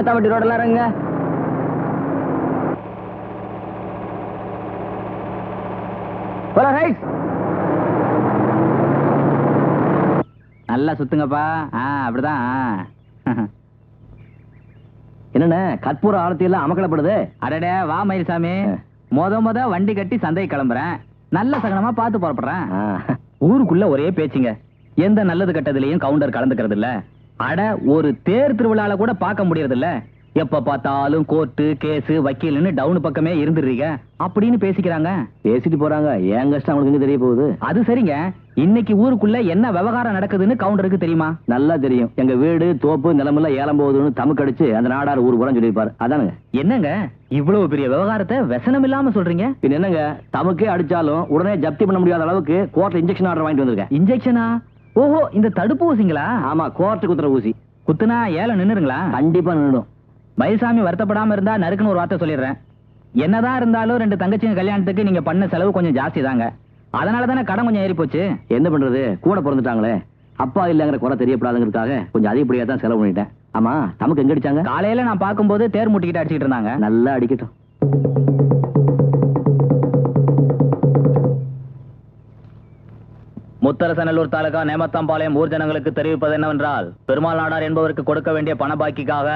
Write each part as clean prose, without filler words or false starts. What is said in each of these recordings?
மேத்தாம்பட்டி ரோடெல்லாம் இறங்குங்க. நல்லா சுத்துங்கப்பா. அப்படிதான். என்னண்ணே கற்பூர ஆழத்தி எல்லாம் அமக்கலப்படுது. அடடே வா மயில்சாமி, மொத வண்டி கட்டி சந்தை கிளம்புறேன். நல்ல சகனமா பார்த்து புறப்படுறேன். ஊருக்குள்ள ஒரே பேச்சுங்க, எந்த நல்லது கெட்டதுலயும் கவுண்டர் கலந்துக்கிறது இல்ல. அட ஒரு தேர் திருவிழால கூட பார்க்க முடியறது இல்ல. எப்ப பார்த்தாலும் கோர்ட்டு கேஸ் வக்கீல்னு டவுன் பக்கமே இருந்துடுறீங்க அப்படின்னு பேசிக்கிறாங்க. பேசிட்டு போறாங்க, என் கஷ்டம் அவங்களுக்கு தெரிய போகுது. அது சரிங்க, இன்னைக்கு ஊருக்குள்ள என்ன விவகாரம் நடக்குதுன்னு கவுண்டருக்கு தெரியுமா? நல்லா தெரியும். எங்க வீடு தோப்பு நிலமெல்லாம் ஏலம் போகுதுன்னு தமுக்கடிச்சு அந்த நாடார் ஊர் பூரா சொல்லியிருப்பாரு. அதானுங்க. என்னங்க இவ்வளவு பெரிய விவகாரத்தை வெசனம் இல்லாம சொல்றீங்க? பின் என்னங்க, தமுக்கே அடிச்சாலும் உடனே ஜப்தி பண்ண முடியாத அளவுக்கு கோர்ட்ல இன்ஜெக்ஷன் ஆர்டர் வாங்கிட்டு வந்திருக்கேன். இன்ஜெக்ஷனா? ஓஹோ, இந்த தடுப்பு ஊசிங்களா? ஆமா, கோர்ட்டு குத்துற ஊசி. குத்துனா ஏலம் நின்னுருங்களா? கண்டிப்பா நின்னுடும். மயில்சாமி வருத்தப்படாம இருந்தா நறுக்குன்னு ஒரு வார்த்தை சொல்லிடுறேன். என்னதான் இருந்தாலும் 2 தங்கச்சிங்க கல்யாணத்துக்கு நீங்க பண்ண செலவு கொஞ்சம் ஜாஸ்தி தாங்க. அதனால தானே கடன் கொஞ்சம் ஏறி போச்சு. என்ன பண்றது, கூட பிறந்துட்டாங்களே, அப்பா இல்லங்கிற குறை தெரியப்படாதுங்கிறதுக்காக கொஞ்சம் அதிகப்படியா தான் செலவு பண்ணிட்டேன். ஆமா, நமக்கு எங்க அடிச்சாங்க? காலையில நான் பார்க்கும்போது தேர் முட்டிக்கிட்டு அடிச்சுட்டு இருந்தாங்க. நல்லா அடிக்கட்டும். முத்தரசநல்லூர் தாலுகா நேமத்தாம்பாளையம் ஊர் ஜனங்களுக்கு தெரிவிப்பது என்னவென்றால், பெருமாள் நாடார் என்பவருக்கு கொடுக்க வேண்டிய பண பாக்கிக்காக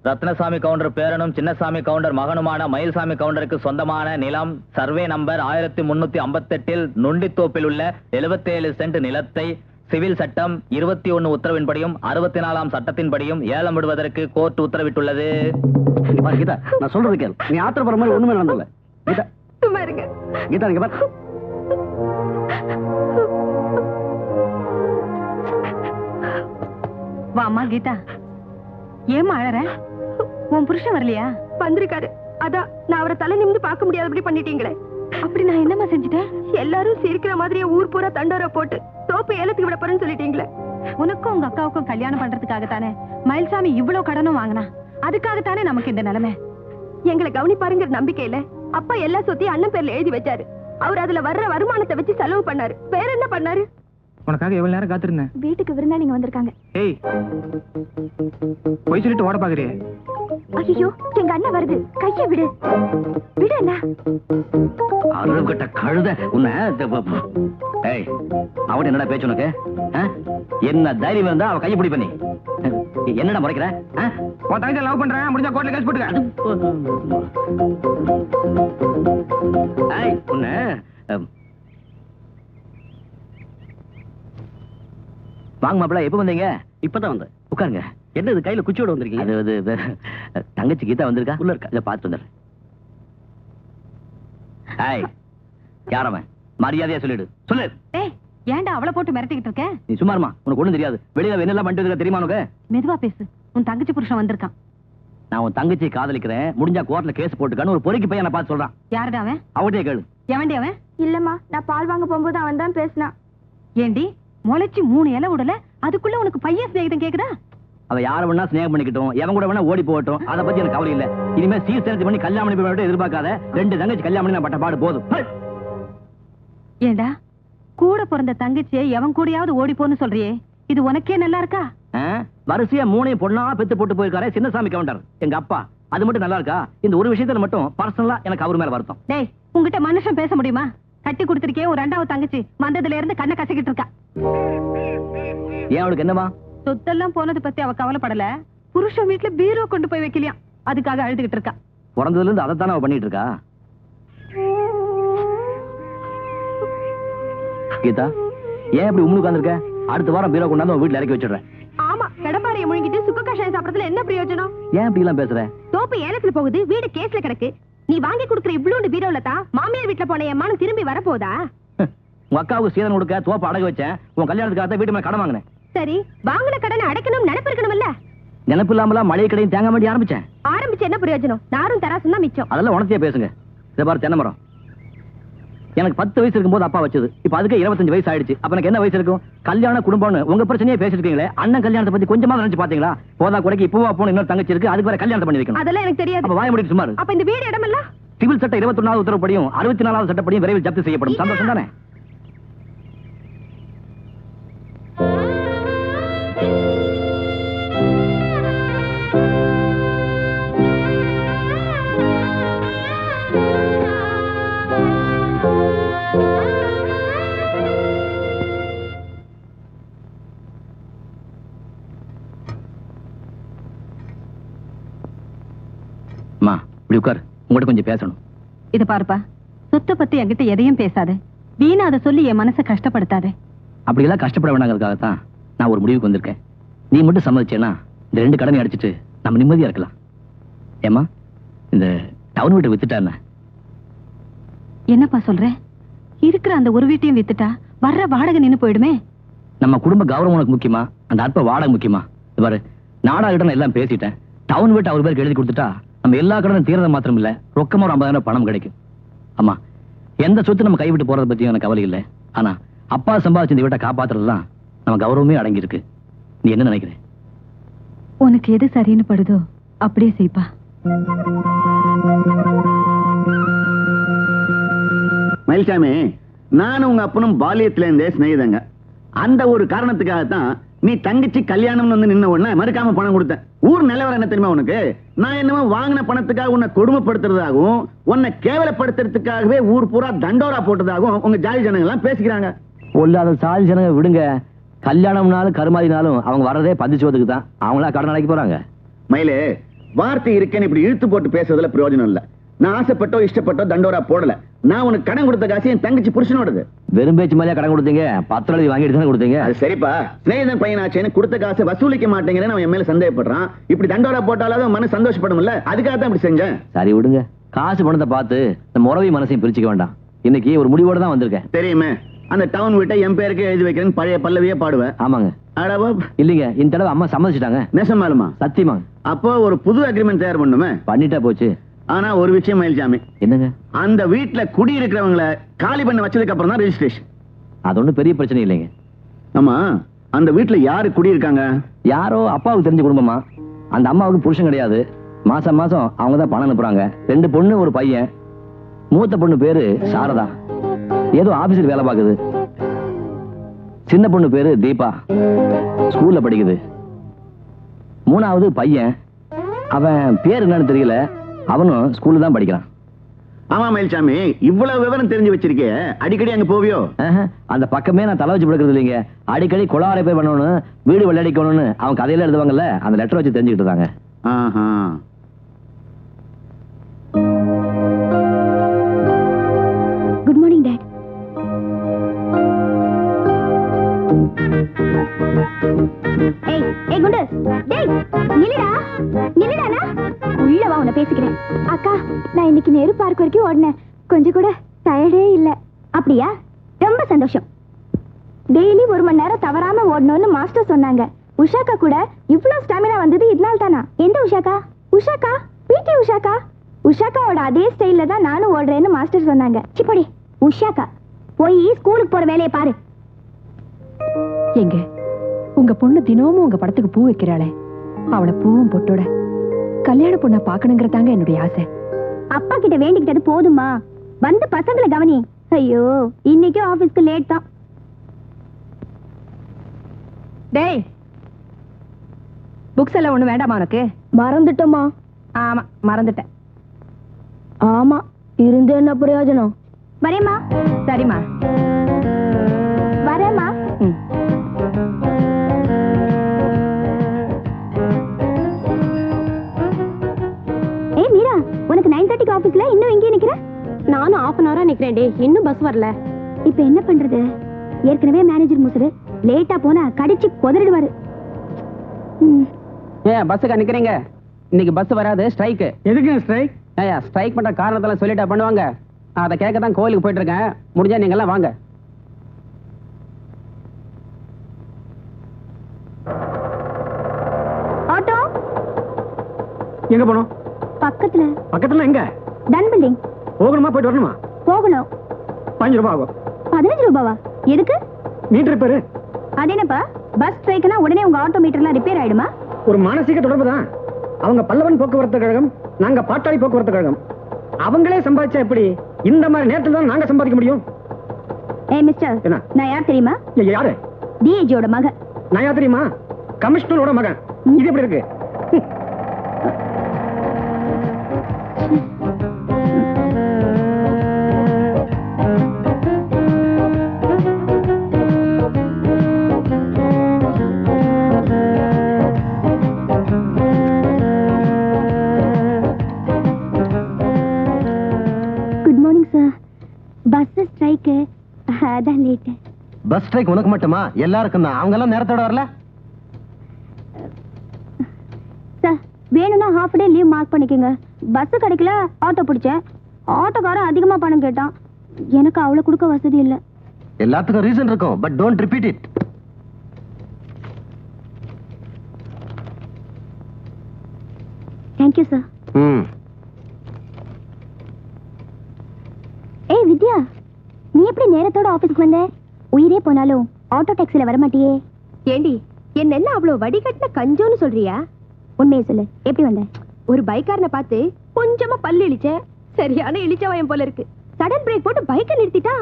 ரத்னசாமி கவுண்டர் பேரனும் சின்னசாமி கவுண்டர் மகனுமான மயில்சாமி கவுண்டருக்கு சொந்தமான நிலம் சர்வே நம்பர் 1358 நுண்டித்தோப்பில் உள்ள 77 சென்ட் நிலத்தை சிவில் சட்டம் 21 உத்தரவின்படியும் 64ஆம் சட்டத்தின்படியும் ஏலம் விடுவதற்கு கோர்ட் உத்தரவிட்டுள்ளது. கீதா, நான் சொல்றது கேள். நீ ஆத்திரப்படுற மாதிரி ஒண்ணுமே நடந்தல. கீதா சும்மா இருங்க. கீதா நீங்க பாரு. வாமா கீதா, ஏமா அழற? உன் புருஷன் வரலையா? வந்திருக்காரு. அதான் நான் அவரை தலை நிமிந்து பார்க்க முடியாதபடி பண்ணிட்டீங்களே. அப்படி நான் என்னமா செஞ்சுட்டேன்? எல்லாரும் சிரிக்கிற மாதிரியே ஊர் பூரா தண்டோரை போட்டு தோப்பு ஏலத்துக்கு விட போறேன்னு சொல்லிட்டீங்களே. உனக்கும் உங்க அக்காவுக்கும் கல்யாணம் பண்றதுக்காகத்தானே மயில்சாமி இவ்வளவு கடனும் வாங்கினா. அதுக்காகத்தானே நமக்கு இந்த நிலைமை. எங்களை கவனிப்பாருங்கிற நம்பிக்கையில அப்பா எல்லா சொத்தையும் அண்ணன் பேர்ல எழுதி வச்சாரு. அவர் அதுல வர்ற வருமானத்தை வச்சு செலவு பண்ணாரு. வேற என்ன பண்ணாரு? உனக்காக எவ்வளவு நேரம் காத்திருந்தேன். வீட்டுக்கு விருந்தா நீங்க வந்திருக்காங்க. ஏய், போய் சொல்லிட்டு ஓட பாக்குறியே. ஐயோ, எங்க அண்ணன் வருது. கைய விடு. விடு அண்ணா. அருகட்ட கழுத உன்னை. ஏய், அவன் என்னடா பேச்சு உனக்கு? என்ன தைரியம் இருந்தா அவ கையை பிடி பண்ணி என்னடா முறைக்கிற? உன் தங்கச்சி லவ் பண்றேன், முடிஞ்சா கோர்ட்ல கேஸ் போட்டுக்க. ஏய், உன்னை வாங்க மாப்பிள்ள. எப்ப வந்தீங்க? இப்பதான் வந்தேன். உட்காருங்க. என்ன இது கையில குச்சியோட வந்திருக்கீங்க? அது தங்கச்சி கீதா வந்திருக்கா, உள்ள இருக்கா? இதை பார்த்து வந்துடுறேன். யாரவன்? மரியாதையா சொல்லிடு. சொல்லு. ஏன்டா அவளை போட்டு மிரட்டிக்கிட்டு இருக்க? நீ சும்மாருமா, உனக்கு ஒண்ணும் தெரியாது. வெளியில என்னெல்லாம் பண்ணிட்டு இருக்க தெரியுமா உனக்கு? மெதுவா பேசு. உன் தங்கச்சி புருஷன் வந்திருக்கான். நான் உன் தங்கச்சியை காதலிக்கிறேன், முடிஞ்சா கோர்ட்ல கேஸ் போட்டுக்கான்னு ஒரு பொறுக்கி பையனை பார்த்து சொல்றான். யாருடா அவன்? அவட்டே கேளு. எவன்டி அவன்? இல்லம்மா, நான் பால் வாங்க போகும்போது அவன் தான் பேசினான். ஏண்டி முளைச்சு 3 இலை உடல, அதுக்குள்ள உனக்கு பையன் சிநேகிதம் கேக்குதா? அவ யார வேணா ஸ்நேகம் பண்ணிக்கிட்டோம், எவன் கூட வேணா ஓடி போகட்டும். அதை பத்தி எனக்கு கவலை இல்ல. இனிமே சீர்திருத்தி பண்ணி கல்யாணம் பண்ணி எதிர்பார்க்காத. 2 தங்கச்சி கல்யாணம் பண்ணி நான் பட்ட பாடு போதும். ஏண்டா கூட பிறந்த தங்கச்சியை எவன் கூடயாவது ஓடி போன்னு சொல்றியே, இது உனக்கே நல்லா இருக்கா? வரிசையா 3 பொண்ணா பெத்து போட்டு போயிருக்காரு சின்னசாமி கவுண்டர், எங்க அப்பா. அது மட்டும் நல்லா இருக்கா? இந்த ஒரு விஷயத்துல மட்டும் பர்சனலா எனக்கு அவர் மேல வருத்தம். டேய், உங்ககிட்ட மனுஷன் பேச முடியுமா? கட்டி கொடுத்திருக்கே ஒரு 2வது தங்கச்சி வந்ததுல இருந்து கண்ணை கசக்கிட்டு இருக்கா. ஏன் அவளுக்கு என்னமா? சொத்தெல்லாம் போனது பத்தி அவ கவலைப்படல. புருஷன் வீட்டுல பீரோ கொண்டு போய் வைக்கலையாம், அதுக்காக அழுதுகிட்டு இருக்கா. பிறந்ததுல இருந்து அதைத்தானே அவ பண்ணிட்டு இருக்கா. கீதா, ஏன் இப்படி உம்முன்னு உட்கார்ந்திருக்க? அடுத்த வாரம் பீரோ கொண்டாந்து வீட்டுல இறக்கி வச்சிடுறேன். ஆமா, கடப்பாறையை முழுங்கிட்டு சுக்க கஷாயம் சாப்பிடறதுல என்ன பிரயோஜனம்? ஏன் இப்படி எல்லாம் பேசுற? தோப்பு ஏலத்துல போகுது, வீடு கேஸ்ல கிடக்கு. நீ வாங்கி கொடுக்குற இவ்வளவு பீரோல தான் மாமியார் வீட்டுல போன என் மனம் திரும்பி வரப்போதா? உங்க அக்காவுக்கு சீதனம் கொடுக்க தோப்பு அடகு வச்சேன். உன் கல்யாணத்துக்காக வீட்டு மேல கடன் வாங்கினேன். சரி, வாங்கின கடனை அடைக்கணும், நினைப்பு இருக்கணும்ல. நினைப்பு இல்லாமலாம் மளிகை கடையும் தேங்க மாட்டி ஆரம்பிச்சு என்ன பிரயோஜனம்? நாரும் தராசும் தான் மிச்சம். அதெல்லாம் உனத்தையே பேசுங்க. இதை பாரு, தென்னை மரம் எனக்கு 10 வயசு இருக்கும்போது அப்பா வச்சது. இப்ப அதுக்கு 25 வயசு ஆயிடுச்சு. அப்ப எனக்கு என்ன வயசு இருக்கும்? கல்யாண குடும்பம்னு உங்க பிரச்சனையே பேசிருக்கீங்களே. அண்ணன் கல்யாணத்தை பத்தி கொஞ்சமா நினைச்சு பாத்தீங்களா? போதா கூடக்கு இப்பவா போன இன்னொரு தங்கச்சி இருக்கு, அதுக்கு வேற கல்யாணம் பண்ணி வைக்கணும். அதெல்லாம் எனக்கு தெரியாது. அப்ப வாய முடிச்சு சும்மா இரு. அப்ப இந்த வீடு இடமெல்லாம் சிவில் சட்ட 21வது உத்தரவுப்படியும் 64வது சட்டப்படியும் விரைவில் ஜப்தி செய்யப்படும். சந்தோஷம் தானே? இப்படி உட்கார், உங்கள்கிட்ட கொஞ்சம் பேசணும். இது பாருப்பா, சொத்தை பத்தி என்கிட்ட எதையும் பேசாத. வீணா அதை சொல்லி என் மனசை கஷ்டப்படுத்தாதே. அப்படியெல்லாம் கஷ்டப்பட வேண்டாங்கிறதுக்காகத்தான் நான் ஒரு முடிவுக்கு வந்திருக்கேன். நீ மட்டும் சம்மதிச்சேன்னா இந்த 2 கடனை அடிச்சிட்டு நம்ம நிம்மதியா இருக்கலாம். ஏமா, இந்த டவுன் வீட்டை வித்துட்டான்னு? என்னப்பா சொல்ற? இருக்கிற அந்த ஒரு வீட்டையும் வித்துட்டா வர்ற வாடகை நின்னு போயிடுமே. நம்ம குடும்ப கௌரவம் உனக்கு முக்கியமா, அந்த அற்ப வாடகை முக்கியமா? பாரு, நாடாகிட்ட நான் எல்லாம் பேசிட்டேன். டவுன் வீட்டை அவர் பேருக்கு எழுதி கொடுத்துட்டா நம்ம எல்லா கடனும் தீரத மாத்திரம் இல்ல, ரொக்கமா ஒரு 50,000 பணம் கிடைக்கும். ஆமா, எந்த சொத்து நம்ம கைவிட்டு போறதை பத்தியும் எனக்கு கவலை இல்லை. ஆனா அப்பா சம்பாதிச்சு இந்த வீட்டை காப்பாத்துறதுதான் நம்ம கௌரவமே அடங்கி இருக்கு. நீ என்ன நினைக்கிற? உனக்கு எது சரின்னு படுதோ அப்படியே செய்ப்பா. மயில்சாமி, நானும் உங்க அப்பனும் பாலியத்துல இருந்தே சிநேகிதங்க. அந்த ஒரு காரணத்துக்காகத்தான் நீ தங்கச்சி கல்யாணம் வந்து நின்ன உடனே மறுக்காம பணம் கொடுத்தேன். ஊர் நிலவரம் என்ன தெரியுமா உனக்கு? நான் என்னமோ வாங்கின பணத்துக்காக உன்னை கொடுமைப்படுத்துறதாகவும் உன்னை கேவலப்படுத்துறதுக்காகவே ஊர் பூரா தண்டோரா போட்டதாகவும் உங்க ஜாதி ஜனங்க எல்லாம் பேசிக்கிறாங்க. பொல்லாத சாதி ஜனங்க விடுங்க. கல்யாணம்னாலும் கருமாதினாலும் அவங்க வர்றதே பதிச்சோதுக்கு தான். அவங்களா கடன் அடைக்க போறாங்க. மயிலே, வார்த்தை இருக்கேன்னு இப்படி இழுத்து போட்டு பேசுறதுல பிரயோஜனம் இல்ல. நான் ஆசைப்பட்டோ இஷ்டப்பட்டோ தண்டோரா போடல. நான் உனக்கு கடன் கொடுத்த காசு என் தங்கச்சி புருஷனோடது. வெறும் பேச்சு மாதிரியா கடன் கொடுத்தீங்க? 10 எழுதி வாங்கிட்டு தானே கொடுத்தீங்க. அது சரிப்பா, சிநேகிதன் பையனாச்சேன்னு கொடுத்த காசை வசூலிக்க மாட்டேங்கிறேன்னு அவன் என் மேல சந்தேகப்படுறான். இப்படி தண்டோரா போட்டாலும் மனசு சந்தோஷப்படும்ல, அதுக்காக தான் இப்படி செஞ்சேன். சரி விடுங்க, காசு பணத்தை பார்த்து நம்ம உறவை மனசையும் பிரிச்சுக்க வேண்டாம். இன்னைக்கு ஒரு முடிவோட தான் வந்திருக்கேன். தெரியுமே, அந்த டவுன் வீட்டை என் பேருக்கு எழுதி வைக்கிறேன்னு பழைய பல்லவியே பாடுவேன். ஆமாங்க. அடவா, இல்லைங்க, இந்த தடவை அம்மா சம்மதிச்சிட்டாங்க. நெசமாலுமா? சத்தியமாங்க. அப்போ ஒரு புது அக்ரிமெண்ட் தயார் பண்ணுமே. பண்ணிட்டா போச்சு. ஆனா ஒரு விஷயம் மயில்சாமி, என்னங்க? அந்த வீட்டுல குடி இருக்கிறவங்களை காலி பண்ண வச்சதுக்கு அப்புறம் தான் ரெஜிஸ்ட்ரேஷன். அது ஒண்ணும் பெரிய பிரச்சனை இல்லைங்க. ஆமா, அந்த வீட்டுல யாரு குடி இருக்காங்க? யாரோ அப்பாவுக்கு தெரிஞ்ச குடும்பமா. அந்த அம்மாவுக்கு புருஷன் கிடையாது. மாசம் மாசம் அவங்க தான் பணம் அனுப்புறாங்க. 2 பொண்ணு ஒரு பையன். மூத்த பொண்ணு பேரு சாரதா, ஏதோ ஆபீஸில் வேலை பார்க்குது. சின்ன பொண்ணு பேரு தீபா, ஸ்கூல்ல படிக்குது. 3வது பையன், அவன் பேர் என்னன்னு தெரியல, அவனும் ஸ்கூல்ல தான் படிக்கிறான். ஆமா மயில்சாமி, இவ்வளவு விவரம் தெரிஞ்சு வச்சிருக்கே, அடிக்கடி அங்க போவியோ? அந்த பக்கமே நான் தலை வச்சு படுக்கிறது இல்லைங்க. அடிக்கடி குளாரை போய் பண்ணணும், வீடு வெள்ளடிக்கணும்னு அவன் கதையில எழுதுவாங்கல்ல, அந்த லெட்டர் வச்சு தெரிஞ்சுக்கிட்டு இருந்தாங்க. Good morning dot. ஏய் ஏய் குண்டு, டேய் நில்லுடா, நில்லுடானா. உள்ள வா, உன்னை பேசிக்கிறேன். அக்கா, நான் இன்னைக்கு நேரு பார்க் வரைக்கும் ஓடினேன். கொஞ்சம் கூட டயர்டே இல்ல. அப்படியா? ரொம்ப சந்தோஷம். டெய்லி 1 மணி நேரம் தவறாம ஓடணும்னு மாஸ்டர் சொன்னாங்க. உஷாக்கா கூட இவ்வளவு ஸ்டாமினா வந்தது இதனால தானா? எந்த உஷாக்கா? உஷாக்கா, பிடி உஷாக்கா. உஷாக்காவோட அதே ஸ்டைல்ல தான் நானும் ஓடுறேன்னு மாஸ்டர் சொன்னாங்க. சிப்படி உஷாக்கா, போய் ஸ்கூலுக்கு போற வேலையை பாரு. எங்க உங்க பொண்ணு தினமும் உங்க படத்துக்கு பூ வைக்கிறாளே, அவளை பூவும் பொட்டோட கல்யாண பொண்ணா பாக்கணுங்கிறதாங்க என்னுடைய ஆசை. அப்பா கிட்ட வேண்டிக்கிட்டது போதுமா? வந்து பசங்களை கவனி. ஐயோ, இன்னைக்கு ஆபீஸ்க்கு லேட் தான். டேய், புக்ஸ் எல்லாம் ஒண்ணு வேண்டாமா உனக்கு? மறந்துட்டோமா? ஆமா, மறந்துட்டேன். ஆமா, இருந்து என்ன பிரயோஜனம்? வரேம்மா. சரிம்மா, வரேம்மா. ஏய் மீரா, உனக்கு 9:30க்கு ஆபீஸ்ல இன்னும் எங்கே நிக்கிற? நானும் 1/2 hour நிக்கிறேன். டேய், இன்னும் பஸ் வரல. இப்போ என்ன பண்றது? ஏற்கனவே மேனேஜர் முசுரு, லேட்டா போனா கடிச்சு கொதறிடுவாரு. ஏன் பஸ்ஸுக்கு நிக்கிறீங்க? இன்னைக்கு பஸ் வராது, ஸ்ட்ரைக். எதுக்கு ஸ்ட்ரைக்? ஏயா, ஸ்ட்ரைக் பண்ற காரணத்தெல்லாம் சொல்லிட்டா பண்ணுவாங்க. அதை கேட்க தான் கோயிலுக்கு போயிட்டு இருக்கேன். முடிஞ்சா நீங்க எல்லாம் வாங்க. ஆட்டோ எங்க போனோம்? பக்கத்துல. பக்கத்துல எங்க? டன் பில்டிங். போகணுமா போயிட்டு வரணுமா? போகணும். 5 ரூபாய் ஆகும். 15 ரூபாவா? எதுக்கு? Meter repair. அது என்னப்பா, பஸ் ஸ்ட்ரைக்னா உடனே உங்க ஆட்டோ மீட்டர்லாம் ரிப்பேர் ஆயிடுமா? ஒரு மானசீக தொடர்பு தான். அவங்க பல்லவன் போக்குவரத்து கழகம், நாங்க பாட்டாளி போக்குவரத்து கழகம். அவங்களே சம்பாதிச்சா எப்படி இந்த மாதிரி நேரத்துல தான் நாங்க சம்பாதிக்க முடியும்? ஏய் மிஸ்டர், என்ன? நான் யார் தெரியுமா? யாரு? டிஏஜியோட மகன். நான் யார் தெரியுமா? கமிஷனரோட மகன். இது எப்படி இருக்கு? ஸ்ட்ரைக்கு, அதான் லேட்டு. பஸ் ஸ்ட்ரைக் உனக்கு மட்டுமா? எல்லாருக்கும் தான். அவங்க எல்லாம் நேரத்தோட வரல. சார், வேணும்னா ஹாஃப் டே லீவ் மார்க் பண்ணிக்கோங்க. பஸ் கிடைக்கல, ஆட்டோ பிடிச்சேன். ஆட்டோக்காரன் அதிகமா பணம் கேட்டான். எனக்கு அவ்வளவு கொடுக்க வசதி இல்ல. எல்லாத்துக்கும் ரீசன் இருக்கும், but don't repeat it. Thank you sir. ஏய் வித்யா, நீ எப்படி நேரத்தோட ஆபீஸ்க்கு வந்த? உயிரே போனாலும் ஆட்டோ டாக்ஸில வர மாட்டியே. ஏண்டி, என்ன அவ்வளவு வடிகட்டின கஞ்சோன்னு சொல்றியா? உண்மையை சொல்லு, எப்படி வந்த? ஒரு பைக்காரனை பார்த்து கொஞ்சமா பல்லு இழிச்ச, சரியான இழிச்சவயம் போல இருக்கு. சடன் பிரேக் போட்டு பைக்கை நிறுத்திட்டா,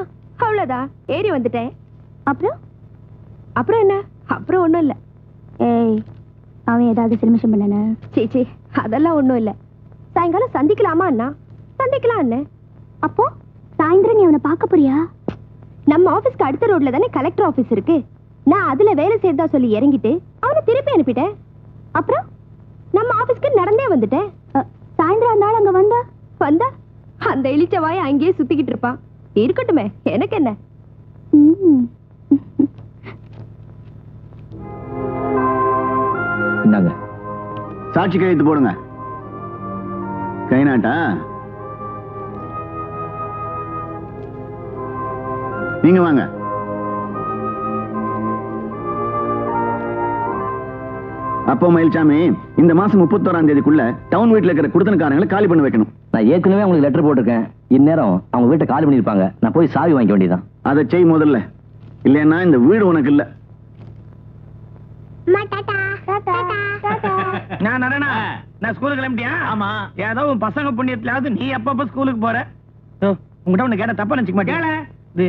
அவ்வளவுதான் ஏறி வந்துட்டேன். அப்புறம் என்ன? அப்புறம் ஒண்ணும் இல்ல. ஏய், அவன் ஏதாவது சிலிமிஷம் பண்ணன? சீச்சி, அதெல்லாம் ஒண்ணும் இல்ல. சாயங்காலம் சந்திக்கலாமா அண்ணா? சந்திக்கலாம் அண்ணே. அப்போ சாயந்தரம் நீ அவனை பார்க்க போறியா? நம்ம ஆபீஸ்க்கு அடுத்த ரோட்ல தானே கலெக்டர் ஆபீஸ் இருக்கு. நான் அதுல வேலை செய்யறதா சொல்லி இறங்கிட்டு அவனை திருப்பி அனுப்பிட்டேன். அப்புறம் நம்ம ஆபீஸ்க்கு நடந்தே வந்துட்டேன். சாயந்தரம் அந்த ஆள் அங்க வந்தா அந்த இழிச்ச வாயை அங்கேயே சுத்திக்கிட்டு இருப்பான். இருக்கட்டுமே, எனக்கு என்ன. இந்தாங்க சாட்சி கையெழுத்து போடுங்க. கை நாட்டா? நீங்க வாங்க. அப்போ மயில்சாமி, இந்த மாசம் 31ஆம் தேதிக்குள்ள டவுன் வீட்டுல இருக்கிற குடுத்தனக்காரங்களை காலி பண்ணி வைக்கணும். நான் ஏற்கனவே உங்களுக்கு லெட்டர் போட்டிருக்கேன். இந்நேரம் அவங்க வீட்டை காலி பண்ணிருப்பாங்க. நான் போய் சாவி வாங்கிக்க வேண்டியதான். அதை செய் முதல்ல, இல்லைன்னா இந்த வீடு உனக்கு இல்ல. நான் ஸ்கூலுக்கு கிளம்பிட்டியா? ஆமா. ஏதோ உன் பசங்க புண்ணியத்திலாவது நீ எப்பப்ப ஸ்கூலுக்கு போற? உங்ககிட்ட ஒண்ணு கேட்ட தப்பா நினைச்சுக்க மாட்டேன். இது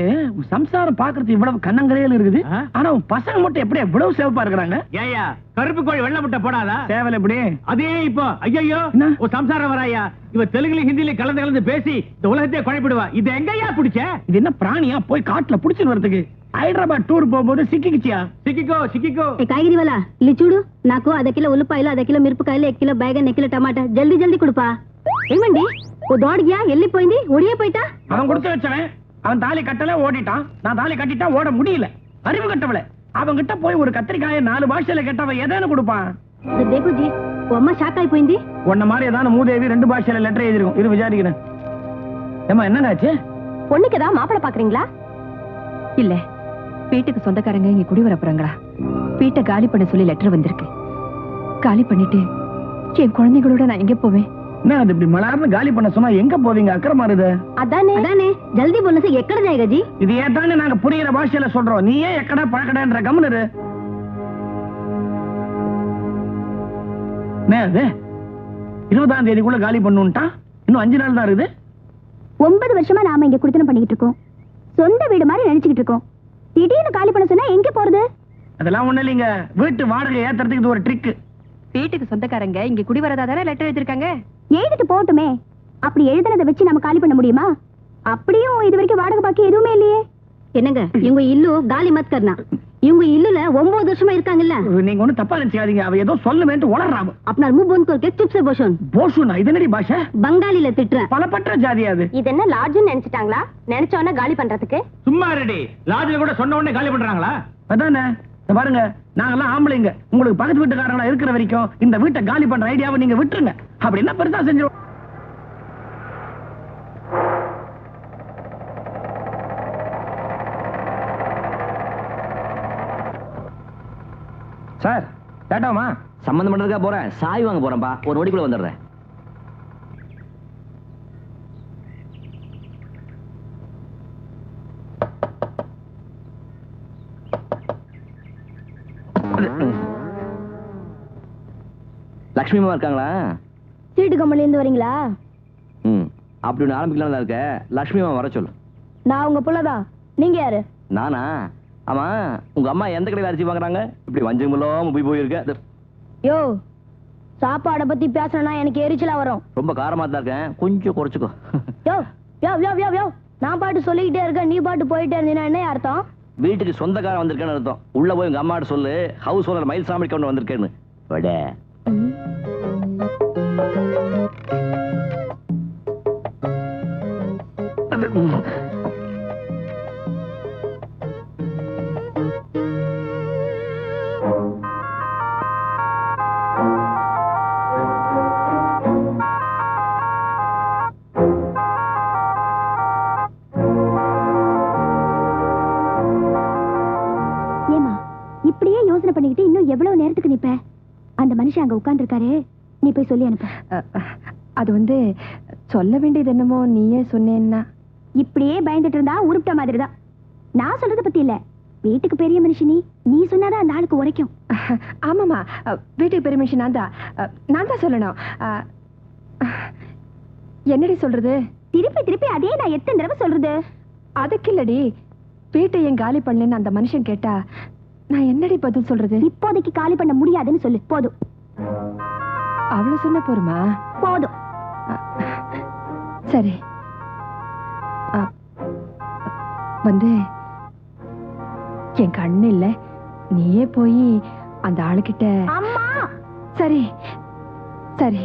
சம்சாரம் பாக்குறது இவ்வளவு கண்ணங்கரையில இருக்குது, ஆனா உன் பசங்க மட்டும் எப்படி இவ்வளவு சேவப்பா இருக்கிறாங்க? ஏயா, கருப்பு கோழி வெள்ளை முட்டை போடாதா? சேவல் எப்படி? அதே இப்போ ஐயோ ஒரு சம்சாரம் வராயா, இவ தெலுங்குல ஹிந்தில கலந்து பேசி இந்த உலகத்தையே குழப்பிடுவா. இது எங்கயா பிடிச்ச? இது என்ன பிராணியா? போய் காட்டுல புடிச்சு வரதுக்கு. హైదరాబాద్ టూర్ పోబోదు సిక్కికిచ్చియా? సిక్కికో కాయగిరి వాళ్ళ ಇಲ್ಲಿ చూడు, నాకు అర్ధ కిలో ఉల్లిపాయలు, అర్ధ కిలో మిరపకాయలు, 1 కిలో బైగన్, 1 కిలో టమాటా జల్దీ జల్దీ కుడుపా. ఏమండి, ఓ దోడియా ఎల్లిపోయింది, ఒడియే పోయిటా? அவன் கொடுத்து வச்சவன், அவன் தாலி கட்டல ஓடிட்டான். நான் தாலி கட்டிட்டா ஓட முடியல. அறிவு கட்டவள. அவன் கிட்ட போய் ஒரு கத்திரிக்காயை 4 பாஷையில கேட்டவன் எதேன்னு கொடுப்பான்? தேகுஜி, ஓ அம்மா ஷாக் ஆயிப்போయింది. உன்ன மாதிரி ஏதாவது மூதேவி 2 பாஷையில லெட்டர் எழுதிருக்கும். இரு விசாரிக்கிறேன். ஏமா என்னங்க ஆச்சு? பொண்ணுக்கு தான் மாப்பிளை பாக்குறீங்களா? இல்ல, வீட்டுக்கு சொந்தக்காரங்க இங்க குடி வர போறாங்களா? வீட்டை காலி பண்ண சொல்லி லெட்டர் வந்திருக்கு. காலி பண்ணிட்டு என் குழந்தைகளோட நான் எங்க போவேன்? என்ன அது இப்படி மலார்னு காலி பண்ண சொன்னா எங்க போவீங்க? அக்கறமா இருக்குது. அதானே ஜல்தி போலச எக்கட ஜாயகஜி. இது ஏதானே நாங்க புரியுற பாஷையில சொல்றோம். நீ ஏன் எக்கடா பழக்கடன்ற கம்னரு? அது 20ஆம் தேதிக்குள்ள காலி பண்ணுன்ட்டா இன்னும் 5 நாள் தான் இருக்குது. 9 வருஷமா நாம இங்க குடுத்தனம் பண்ணிட்டு இருக்கோம். சொந்த வீடு மாதிரி நினைச்சுக்கிட்டு இருக்கோம். திடீர்னு காலி பண்ண சொன்னா எங்க போறது? அதெல்லாம் ஒண்ணு இல்லைங்க. வீட்டு வாடகை ஏத்துறதுக்கு இது ஒரு ட்ரிக். வீட்டுக்கு சொந்தக்காரங்க இங்க குடி வரதா தானே லெட்டர் எழுதிருக்காங்க. எழுதிட்டு போட்டுமே. அப்படி எழுதுனதை வச்சு நம்ம காலி பண்ண முடியுமா? அப்படியும் இது வரைக்கும் வாடகை பாக்கி எதுவுமே இல்லையே. என்னங்க, இவங்க இல்லு காலி மத் கர்னா. இவங்க இல்லுல 9 வருஷமா இருக்காங்கல்ல. நீங்க ஒண்ணு தப்பா நினைச்சுக்காதீங்க. அவ ஏதோ சொல்லுமேன்ட்டு உளறாம. अपना मुंह बंद करके चुप से बोशन. போஷுனா இது என்னடி பாஷை? பங்காளில திட்றேன். பலப்பட்ட ஜாதி அது. இது என்ன லாட்ஜ்னு நினைச்சிட்டாங்களா? நினைச்ச உடனே காலி பண்றதுக்கு? சும்மா ரெடி. லாட்ஜ்ல கூட சொன்ன உடனே காலி பண்றாங்களா? அதானே. இத பாருங்க, நாங்கெல்லாம் ஆம்பளைங்க. உங்களுக்கு பக்கத்து வீட்டுக்காரங்களா இருக்கிற வரைக்கும் இந்த வீட்டை காலி பண்ற ஐடியாவை நீங்க விட்டுருங்க. அப்படி என்ன பெருசா செஞ்சிரும். சார், டாடாமா சம்பந்தம் பண்றதுக்கா போறேன். சாய் வாங்க போறேன்பா. ஒரு நொடிக்குள்ள வந்துடுறேன். லட்சுமி அம்மா இருக்காங்களா? சீட்டு கம்பெனில இருந்து வரீங்களா? அப்படி ஒண்ணு ஆரம்பிக்கலாம் இருக்க. லட்சுமி அம்மா வர சொல்லு. நான் உங்க புள்ளதான். நீங்க யாரு? நானா? ஆமா, உங்க அம்மா எந்த கடையில அரிசி வாங்குறாங்க? இப்படி வஞ்சமுலாம் போயிருக்க. யோ, சாப்பாடை பத்தி பேசணும்னா எனக்கு எரிச்சலா வரும். ரொம்ப காரமா தான் இருக்கேன், கொஞ்சம் குறைச்சுக்கோ. யோ யோ யோ யோ யோ, நான் பாட்டு சொல்லிக்கிட்டே இருக்கேன், நீ பாட்டு போயிட்டே இருந்தீங்கன்னா என்ன அர்த்தம்? வீட்டுக்கு சொந்தக்காரன் வந்திருக்கேன்னு அர்த்தம். உள்ள போய் உங்க அம்மாட்ட சொல்லு, ஹவுஸ் ஓனர் மயில்சாமி கவுண்டர் வந்திருக்கேன்னு. வட நேரத்துக்கு நிப்ப? அந்த மனுஷன் அங்க உட்கார்ந்துருக்காரு, நீ போய் சொல்லி அனுப்பு. அது வந்து சொல்ல வேண்டியது என்னமோ நீயே சொன்னேன்னா. இப்படியே பயந்துட்டு இருந்தா உருப்பிட்ட மாதிரிதான். நான் சொல்றத பத்தி இல்ல, வீட்டுக்கு பெரிய மனுஷனி நீ சொன்னாதான் அந்த ஆளுக்கு உரைக்கும். ஆமாமா, வீட்டுக்கு பெரிய மனுஷன் நான் தான் சொல்லணும். என்னடி சொல்றது? திருப்பி திருப்பி அதே நான் எத்தனை தடவை சொல்றது? அதுக்கு இல்லடி, வீட்டை ஏன் காலி பண்ணலன்னு அந்த மனுஷன் கேட்டா நான் என்னடி பதில் சொல்றது? இப்போதைக்கு காலி பண்ண முடியாதுன்னு சொல்லு போதும். அவ்வளவு சொன்ன போருமா? போதும். சரி, வந்து என் கண்ணு இல்ல, நீயே போய் அந்த ஆளுகிட்ட. அம்மா சரி சரி.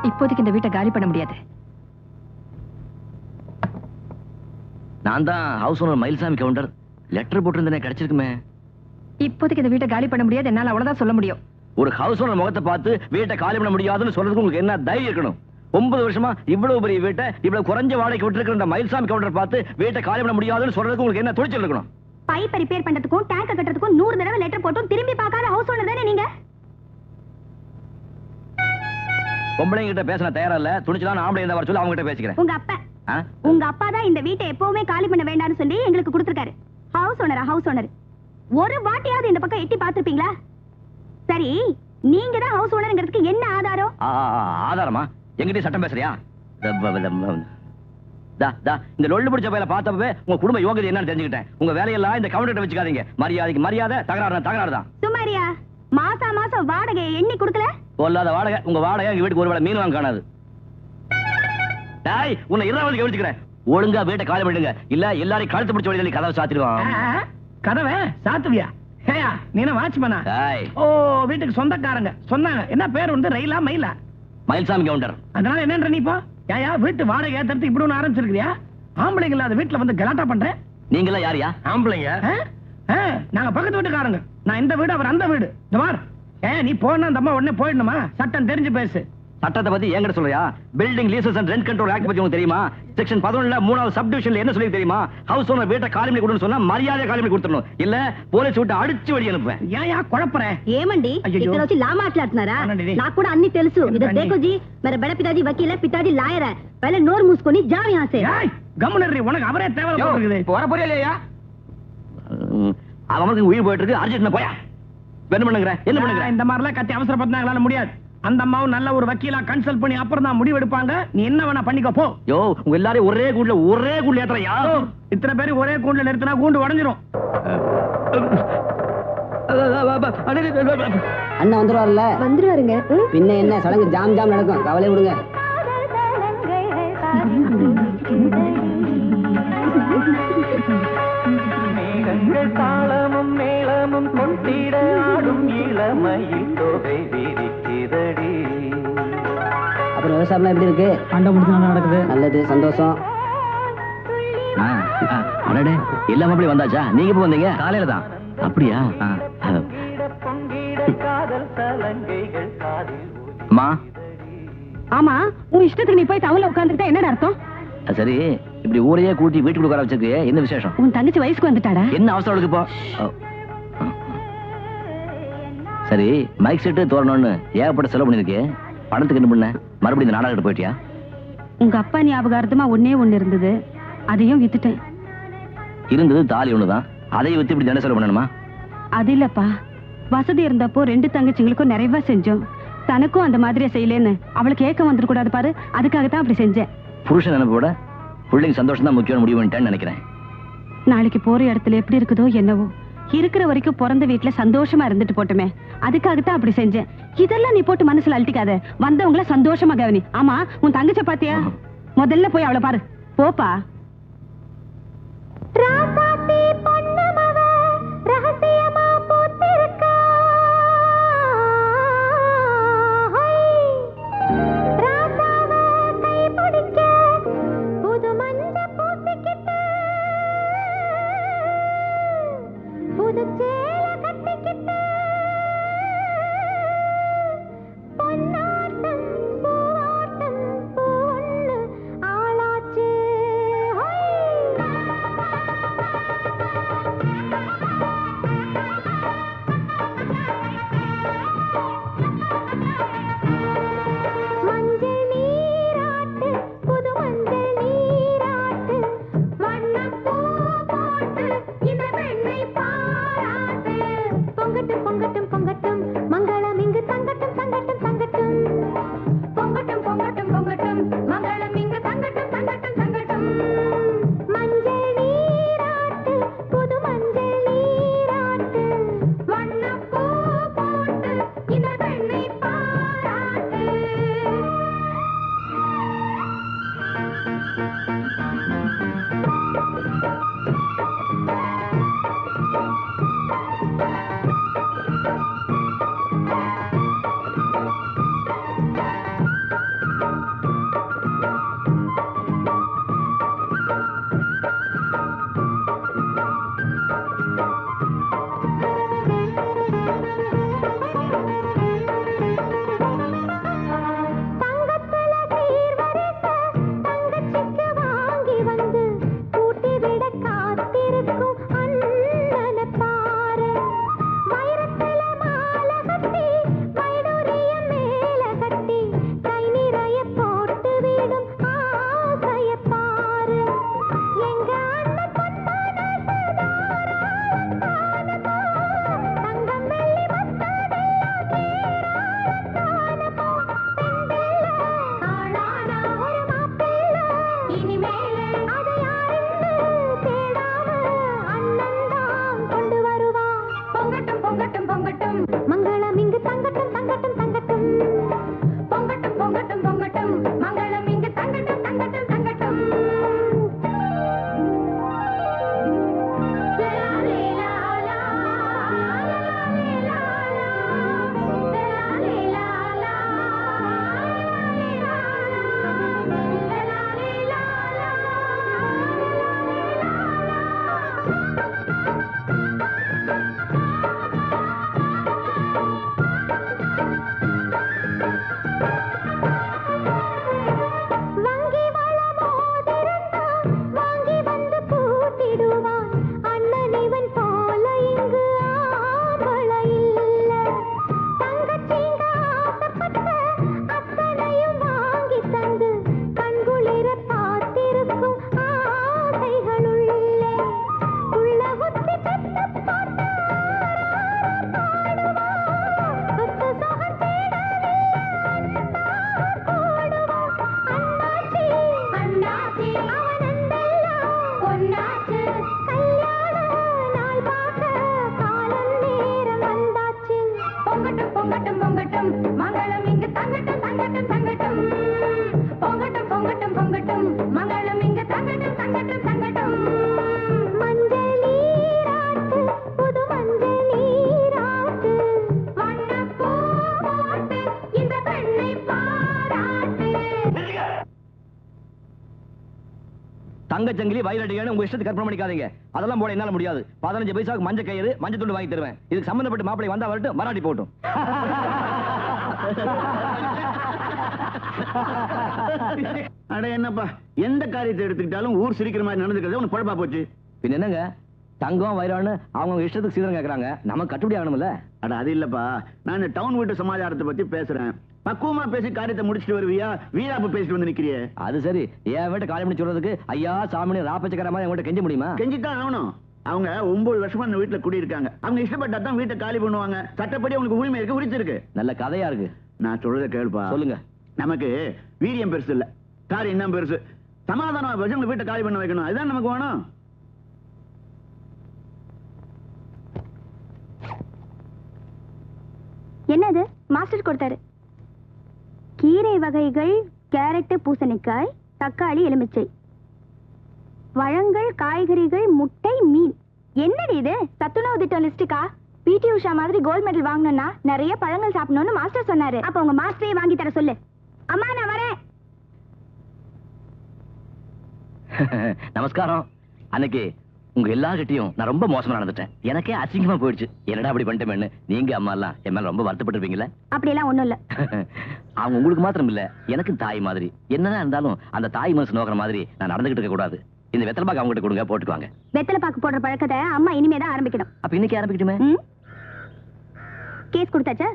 இப்போதைக்கு இந்த வீட்டை காலி பண்ண முடியாது. நான் தான் house owner Mayilsamy Gounder. Letter போட்டிருந்தேனே, கிடைச்சிருக்குமே. இப்போதைக்கு இந்த வீட்டை காலி பண்ண முடியாது, என்னால அவ்வளவுதான் சொல்ல முடியும். ஒரு ஹவுஸ் ஓனர் முகத்தை பார்த்து வீட்டை காலி பண்ண முடியாதுன்னு சொல்றதுக்கு உங்களுக்கு என்ன தைரியம் இருக்கணும்? 9 வருஷமா இவ்வளவு பெரிய வீட்டை இவ்வளவு குறைஞ்ச வாடகைக்கு விட்டுருக்கிற இந்த மயில்சாமி கவுண்டர் பார்த்து வீட்டை காலி பண்ண முடியாதுன்னு சொல்றதுக்கு உங்களுக்கு என்ன துணிச்சல் இருக்கணும்? பைப்பை ரிப்பேர் பண்றதுக்கும் டேங்க கட்டுறதுக்கும் 100 தடவை லெட்டர் போட்டும் திரும்பி பார்க்காத ஹவுஸ் ஓனர் தானே நீங்க? பொம்பளைங்க கிட்ட பேச தயாரா இல்ல, துணிச்சலான ஆம்பளை இருந்தா வர சொல்லி அவங்க கிட்ட பேசிக்கிறேன். உங்க அப்பா தான் இந்த வீட்டை எப்பவுமே காலி பண்ண வேண்டாம்னு சொல்லி எங்களுக்கு கொடுத்திருக்காரு. ஹவுஸ் ஓனர் ஒரு வாட்டியாவது இந்த பக்கம் எட்டி பார்த்திருப்பீங்களா? சரி, நீங்க தான் ஹவுஸ் ஓனர்ங்கிறதுக்கு என்ன ஆதாரம்? ஆதாரமா? எங்கிட்ட சட்டம் பேசுறியா? இந்த லொள்ளு பிடிச்ச பையில பார்த்தப்பவே உங்க குடும்ப யோகிதை என்னன்னு தெரிஞ்சுக்கிட்டேன். உங்க வேலையெல்லாம் இந்த கவுண்டர்ட்ட வச்சுக்காதீங்க. மரியாதைக்கு மரியாதை, தகராறு தான். சுமாரியா, மாசம் வாடகையை எண்ணி கொடுக்கல? சொல்லாத வாடகை. உங்க வாடகை எங்க வீட்டுக்கு ஒரு வேளை மீன் வாங்க காணாது. டாய், உன்னை இருபது கவனிச்சுக்கிறேன். ஒழுங்கா வீட்டை காலி பண்ணிடுங்க, இல்ல எல்லாரையும் கழுத்து பிடிச்ச வழியில கதவை சாத்திடுவான். கதவை சாத்துவியா? நீ வாட்ச்மேனா? ஓ, வீட்டுக்கு சொந்தக்காரங்க சொன்னாங்க. என்ன பேர் வந்து ரயிலா மயிலா? மயில்சாமி கவுண்டர். அதனால என்னன்ற நீ இப்போ ஏயா வீட்டு வாடகை ஏத்துறதுக்கு இப்படி ஒண்ணு ஆரம்பிச்சிருக்கியா? ஆம்பளைங்க இல்லாத வீட்டுல வந்து கலாட்டா பண்றேன். நீங்களா யாரியா? ஆம்பளைங்க நாங்க பக்கத்து வீட்டுக்காரங்க. நான் இந்த வீடு, அவர் அந்த வீடு. இந்த மாதிரி நீ போனா அந்த அம்மா உடனே போயிடணுமா? சட்டம் தெரிஞ்சு பேசு. சட்டத்தை பத்தி என்கிட்ட சொல்றியா? Building leases and rent control act பத்தி உங்களுக்கு தெரியுமா? செக்ஷன் 11ல 3வது சப் டிவிஷன்ல என்ன சொல்லி தெரியுமா? ஹவுஸ் ஓனர் வீட்டை காலி பண்ணி கொடுன்னு சொன்னா மரியாதை காலி பண்ணி கொடுத்துடணும், இல்ல போலீஸ் விட்டு அடிச்சு வழி அனுப்புவேன். ஏன் குழப்பறேன்? ఏమండి ఇక్కడ వచ్చి లా మాట్లాడుతున్నారా? నాకు కూడా అన్ని తెలుసు. ఇది देखो जी, मेरा बड़ा पिताजी वकील है, पिताजी लॉयर है. पहले नोर मूसकोनी जाओ यहां से. கம்முனரி, உனக்கு அவரே தேவை போகுது. போற போறியா? அவனுக்கு உயிர் போயிட்டு இருக்கு. அர்ஜென்ட் போயா. என்ன பண்ணுங்கற? இந்த மாதிரிலாம் கத்தி அவசரப்பட்டனால முடியாது. அந்த அம்மாவும் நல்ல ஒரு வக்கீலா கன்சல்ட் பண்ணி அப்புறம் தான் முடிவு எடுப்பாங்க. நீ என்ன வேணா பண்ணிக்கோ போ. யோ, உங்க எல்லாரும் ஒரே கூண்டுல ஏத்துறயா? இத்தனை பேர் ஒரே கூண்டுல நிறுத்தினா கூண்டு உடைஞ்சிரும். அண்ணா வந்துருவாருல்ல? வந்துருவாருங்க. பின்ன என்ன சடங்கு ஜாம் நடக்கும், கவலை விடுங்க. தாளமும் மேளமும் கொண்டிட ஆடும் இளமையில் தொகை விரிக்கிறடி. அப்புறம் விவசாயம் எப்படி இருக்கு? அண்டை முடிச்சு நடக்குது. நல்லது, சந்தோஷம். அடடே, எல்லாம் அப்படி வந்தாச்சா? நீங்க எப்ப வந்தீங்க? காலையில தான். அப்படியா? அம்மா. ஆமா, உன் இஷ்டத்துக்கு நீ போய் டவுன்ல உட்கார்ந்துட்டா என்னடா அர்த்தம்? சரி, இப்படி ஊரையே கூட்டி வீட்டுக்கு உட்கார வச்சிருக்கு, என்ன விசேஷம்? உன் தங்கச்சி வயசுக்கு வந்துட்டாடா? என்ன அவசரம் அவளுக்கு இப்போ? சரி, மைக் செட்டு தோறணும்னு ஏகப்பட்ட செலவு பண்ணிருக்கு. பணத்துக்கு என்ன பண்ண? மறுபடியும் இந்த நாடகத்துக்கு போயிட்டியா? உங்க அப்பா ஞாபகார்த்தமா ஒண்ணு இருந்தது, அதையும் வித்துட்டேன். இருந்தது தாலி ஒண்ணுதான், அதையும் வித்து இப்படி தானே செலவு பண்ணணுமா? அது இல்லப்பா, வசதி இருந்தப்போ 2 தங்கச்சிங்களுக்கும் நிறைவா செஞ்சோம். தனக்கும் அந்த மாதிரியே செய்யலேன்னு அவளுக்கு ஏக்கம் வந்துடக்கூடாது பாரு, அதுக்காகத்தான் அப்படி செஞ்சேன். புருஷன் நினைப்போட பிள்ளைங்க சந்தோஷம் தான் முக்கியம் முடிவு பண்ணிட்டேன்னு நினைக்கிறேன். நாளைக்கு போற இடத்துல எப்படி இருக்குதோ என்னவோ, இருக்கிற வரைக்கும் பிறந்த வீட்டுல சந்தோஷமா இருந்துட்டு போட்டுமே, அதுக்காகத்தான் அப்படி செஞ்சேன். இதெல்லாம் நீ போட்டு மனசுல அழட்டிக்காத, வந்தவங்கள சந்தோஷமா கவனி. ஆமா, உன் தங்கச்ச பாத்தியா? முதல்ல போய் அவளை பாரு, போப்பா. தங்கட்டும் தங்கட்டும் பொங்கட்டும் பொங்கட்டும் பொங்கட்டும் மங்களம் இங்கு தங்கட்டும் தங்கட்டும் தங்கட்டும் மஞ்சள் நீராட்டு புது மஞ்சள் நீராட்டு வண்ணப்பூ போட்டு இந்த பெண்ணை பாராட்டு தங்கச்சங்கிலி வயலடியான உங்க இஷ்டத்துக்கு கற்பனை பண்ணிக்காதீங்க. அதெல்லாம் போட என்னால முடியாது. 15 பைசாவுக்கு மஞ்சள் கயிறு மஞ்சள் துண்டு வாங்கி தருவேன். இதுக்கு சம்பந்தப்பட்ட மாப்பிளை வந்தா வரட்டும், மராட்டி போட்டும். அட என்னப்பா, எந்த காரியத்தை எடுத்துக்கிட்டாலும் ஊர் சிரிக்கிற மாதிரி நடந்துக்கிறது உனக்கு பழப்பா போச்சு. பின் என்னங்க, தங்கம் வைரான்னு அவங்க இஷ்டத்துக்கு சீதனம் கேட்கறாங்க, நமக்கு கட்டுப்படி ஆகணும்ல. அட அது இல்லப்பா, நான் இந்த டவுன் வீட்டு சமாச்சாரத்தை பத்தி பேசுறேன். பக்குவமா பேசி காரியத்தை முடிச்சுட்டு வருவியா, வீராப்பு பேசிட்டு வந்து நிக்கிறியே. அது சரி, என் வீட்டை காலி பண்ணி சொல்றதுக்கு ஐயா சாமி ராப்பச்சக்கார மாதிரி என்கிட்ட கெஞ்ச முடியுமா? கெஞ்சித்தான் ஆகணும். அவங்க 9 வருஷமா இந்த வீட்டுல குடியிருக்காங்க. அவங்க இஷ்டப்பட்டா தான் வீட்டை காலி பண்ணுவாங்க. சட்டப்படி அவங்களுக்கு உரிமை இருக்கு, உரிச்சு இருக்கு. நல்ல கதையா இருக்கு. நான் சொல்றத கேளுப்பா. சொல்லுங்க. நமக்கு வீரியம் பெருசு இல்ல, காரியம் தான் பெருசு. சமாதானம் வச்சு வீட்டை காலி பண்ண வைக்கணும், அதுதான் நமக்கு வேணும். என்னது மாஸ்டர் கொடுத்தாரு? கீரை வகைகள், கேரட், பூசணிக்காய், தக்காளி, எலுமிச்சை, பழங்கள், காய்கறிகள், முட்டை, மீன். என்னடி இது? சத்துணவு திட்டம் லிஸ்டுக்கா? பிடி உஷா மாதிரி கோல்ட் மெடல் வாங்கணும்னா நிறைய பழங்கள் சாப்பிடணும்னு மாஸ்டர் சொன்னாரு. அப்ப உங்க மாஸ்டரே வாங்கி தர சொல்லு. அம்மா நான் வரேன். நமஸ்காரம். அன்னைக்கு உங்க எல்லார்கிட்டையும் நான் ரொம்ப மோசமா நடந்துட்டேன். எனக்கே அசிங்கமா போயிடுச்சு. என்னடா அப்படி பண்ணிட்டேன்னு நீங்க அம்மா எல்லாம் என் மேல ரொம்ப வருத்தப்பட்டிருப்பீங்களே. அப்படி எல்லாம் ஒண்ணும் இல்ல. அவங்க உங்களுக்கு மாத்திரம் இல்ல, எனக்கு தாய் மாதிரி. என்னதான் இருந்தாலும் அந்த தாய் மனசு நோக்கிற மாதிரி நான் நடந்துகிட்டு இருக்க கூடாது. இந்த வெத்தலை பாக்கு அவங்க கிட்ட கொடுங்க, போட்டுக்குவாங்க. வெத்தலை பாக்கு போடுற பழக்கத்தை அம்மா இனிமேதான் ஆரம்பிக்கணும். அப்ப இன்னைக்கு ஆரம்பிக்கட்டுமே? கேஸ் கொடுத்தாச்சா?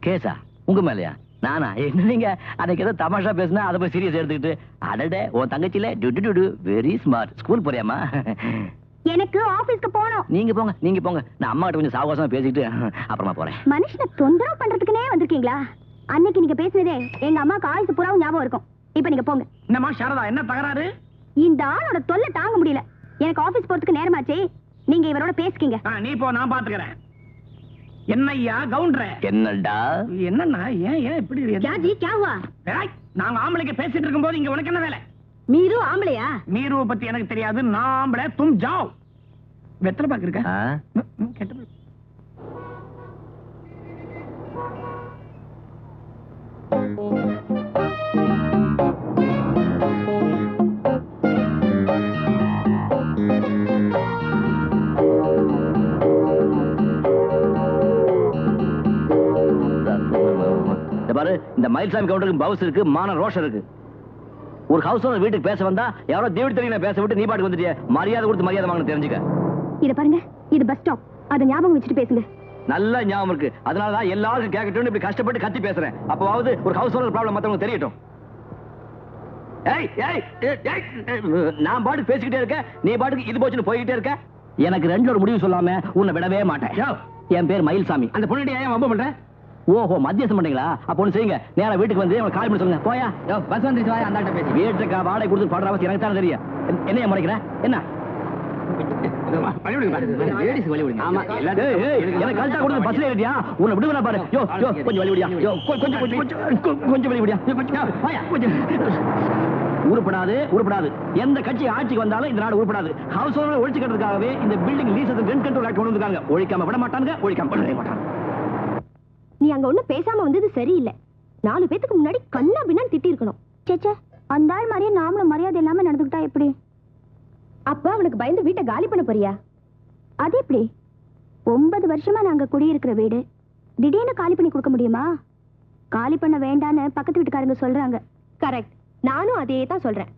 கேஸா? உங்க மேலயா? நானா? என்ன நீங்க அன்னைக்கு ஏதோ தமாஷா பேசினா அதை போய் சீரியஸ் எடுத்துக்கிட்டு, அடடே உன் தங்கச்சியில டுடு வெரி ஸ்மார்ட். ஸ்கூல் போறியாமா? எனக்கு ஆபீஸ்க்கு போகணும். நீங்க போங்க, நீங்க போங்க. நான் அம்மா கிட்ட கொஞ்சம் சாவகாசமா பேசிட்டு அப்புறமா போறேன். மனுஷனை தொந்தரவு பண்றதுக்குனே வந்திருக்கீங்களா? அன்னைக்கு நீங்க பேசுனதே எங்க அம்மாக்கு ஆயுசு புறாவும் ஞாபகம் இருக்கும். இப்ப நீங்க போங்க. என்னம்மா சாரதா, என்ன தகராறு? இந்த ஆளோட தொல்லை தாங்க முடியல. எனக்கு ஆபீஸ் போறதுக்கு நேரமாச்சு. நீங்க இவரோட பேசிக்கீங்க. நீ போ, நான் பாத்துக்கிறேன். என்னய்யா கவுண்டரே? என்னடா என்னன்னா ஏன் இப்படி? ஜாஜி क्या हुआ? நாங்க ஆம்பளைக்கு பேசிட்டு இருக்கும்போது இங்க உனக்கு என்ன வேலை? மீரு ஆம்பளையா? மீருவை பத்தி எனக்கு தெரியாது. நான் ஆம்பளை, தும் ஜாவ். வெத்தலை பாக்கு இருக்க? கெட்ட பாரு, இந்த மயில்சாமி கவுண்டருக்கு பவுஸ் இருக்கு, மான ரோஷம் இருக்கு. ஒரு ஹவுஸ் ஓனர் வீட்டுக்கு பேச வந்தா யாரோ தேவி தெரியல பேச விட்டு நீ பாட்டுக்கு வந்துட்டிய. மரியாதை கொடுத்து மரியாதை வாங்கணும், தெரிஞ்சுக்க. இத பாருங்க, இது பஸ் ஸ்டாப். அத ஞாபகம் வச்சுட்டு பேசுங்க. நல்ல ஞாபகம் இருக்கு. அதனாலதான் எல்லாருக்கும் கேட்கட்டும் இப்படி கஷ்டப்பட்டு கத்தி பேசுறேன். அப்பவாவது ஒரு ஹவுஸ் ஓனர் ப்ராப்ளம் மத்தவங்களுக்கு தெரியட்டும். நான் பாட்டுக்கு பேசிக்கிட்டே இருக்க, நீ பாட்டுக்கு இது போச்சுன்னு போய்கிட்டே இருக்க. எனக்கு ரெண்டு ஒரு முடிவு சொல்லாம உன்னை விடவே மாட்டேன். என் பேர் மயில்சாமி. அந்த பொண்ணு ஏன் வம்ப பண்ற? ஓஹோ, மத்தியஸ்தம் பண்ணீங்களா? அப்ப ஒண்ணு செய்யுங்க, நேரா வீட்டுக்கு வந்து கால் பண்ணி சொல்லுங்க. போயா பஸ் வந்துருச்சு, அந்த பேசி வீட்டுக்கு வாடகை கொடுத்து படுற அவசியம் எனக்கு தானே தெரியும். என்னைய முறைக்கிற? என்ன உருப்படாது உருப்படாது. எந்த கட்சி ஆட்சிக்கு வந்தாலும் இந்த நாடு உருப்படாது. ஹவுஸ் ஓனர் ஒழிச்சு கட்டுறதுக்காகவே இந்த building lease rent control act கொண்டு வந்திருக்காங்க. ஒழிக்காம விட மாட்டாங்க, ஒழிக்காம பண்ணவே மாட்டாங்க. நீ அங்க ஒண்ணு பேசாம வந்தது சரியில்லை. 4 பேத்துக்கு முன்னாடி கண்ணா பின்னான்னு திட்டி இருக்கணும். சேச்சே, அந்த ஆள் மாதிரியே நாமளும் மரியாதை இல்லாம நடந்துக்கிட்டா எப்படி? அப்ப அவனுக்கு பயந்து வீட்டை காலி பண்ண போறியா? அது எப்படி? 9 வருஷமா நாங்க குடியிருக்கிற வீடு திடீர்னு காலி பண்ணி கொடுக்க முடியுமா? காலி பண்ண வேண்டான்னு பக்கத்து வீட்டுக்காரங்க சொல்றாங்க. கரெக்ட், நானும் அதே தான் சொல்றேன்.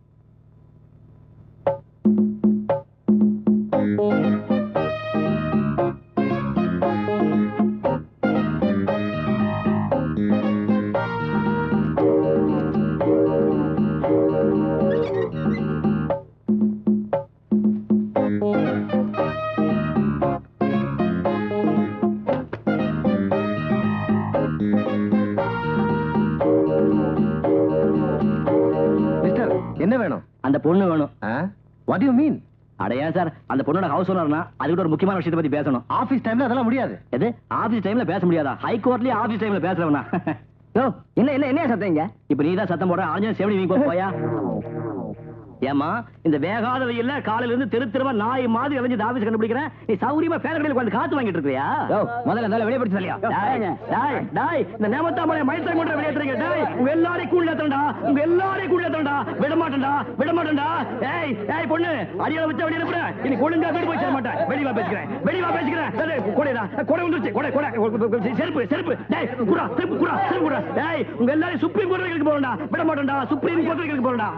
என்ன வேணும்? அந்த பொண்ணு வேணும். What you mean? அடையா சார், அந்த பொண்ணோட ஹவுஸ் ஓனர்னா அதுக்கு ஒரு முக்கியமான விஷயத்தை பத்தி பேசணும். ஆபீஸ் டைம்ல அதெல்லாம் முடியாது. எது ஆபீஸ் டைம்ல பேச முடியாதா? ஹைகோர்ட்லயே ஆபீஸ் டைம்ல பேசுறவனா? என்ன என்ன என்ன சத்தம்? இப்ப நீ தான் சத்தம் போடுற. ஆஞ்சநேயர் செவடி நீங்க போயா? ஏமா, இந்த வேகாத வெயில்ல காலையில இருந்து தெரு தெருவா நாய் மாதிரி அலைஞ்சு ஆபீஸ் கண்டுபிடிக்கிறேன். நீ சௌரியமா பேர கடையில உட்கார்ந்து காத்து வாங்கிட்டு இருக்கியா? முதல்ல இருந்தாலும் வெளியே படிச்சு சொல்லியா? இந்த நேமத்தாமலை மயில்சாமி கொண்டு வெளியேற்றுங்க. உங்க எல்லாரையும் கூண்ட ஏத்தண்டா, உங்க எல்லாரையும் கூண்ட ஏத்தண்டா. விட மாட்டேன்டா, விட மாட்டேன்டா. ஏய் ஏய் பொண்ணு, அடியால வச்ச வெளியே அனுப்புற. இனி கொழுங்கா வீடு போய் சேர மாட்டேன். வெளிவா பேசிக்கிறேன், வெளிவா பேசிக்கிறேன். கொடைடா, கொடை வந்துருச்சு. கொடை கொடை செருப்பு செருப்பு. டேய் குரா, செருப்பு குரா, செருப்பு குரா. டேய் உங்க எல்லாரையும் சுப்ரீம் கோர்ட் வரைக்கும் போறடா. விட மாட்டேன்டா, சுப்ரீம் கோர்ட் வரைக்கும் போறடா.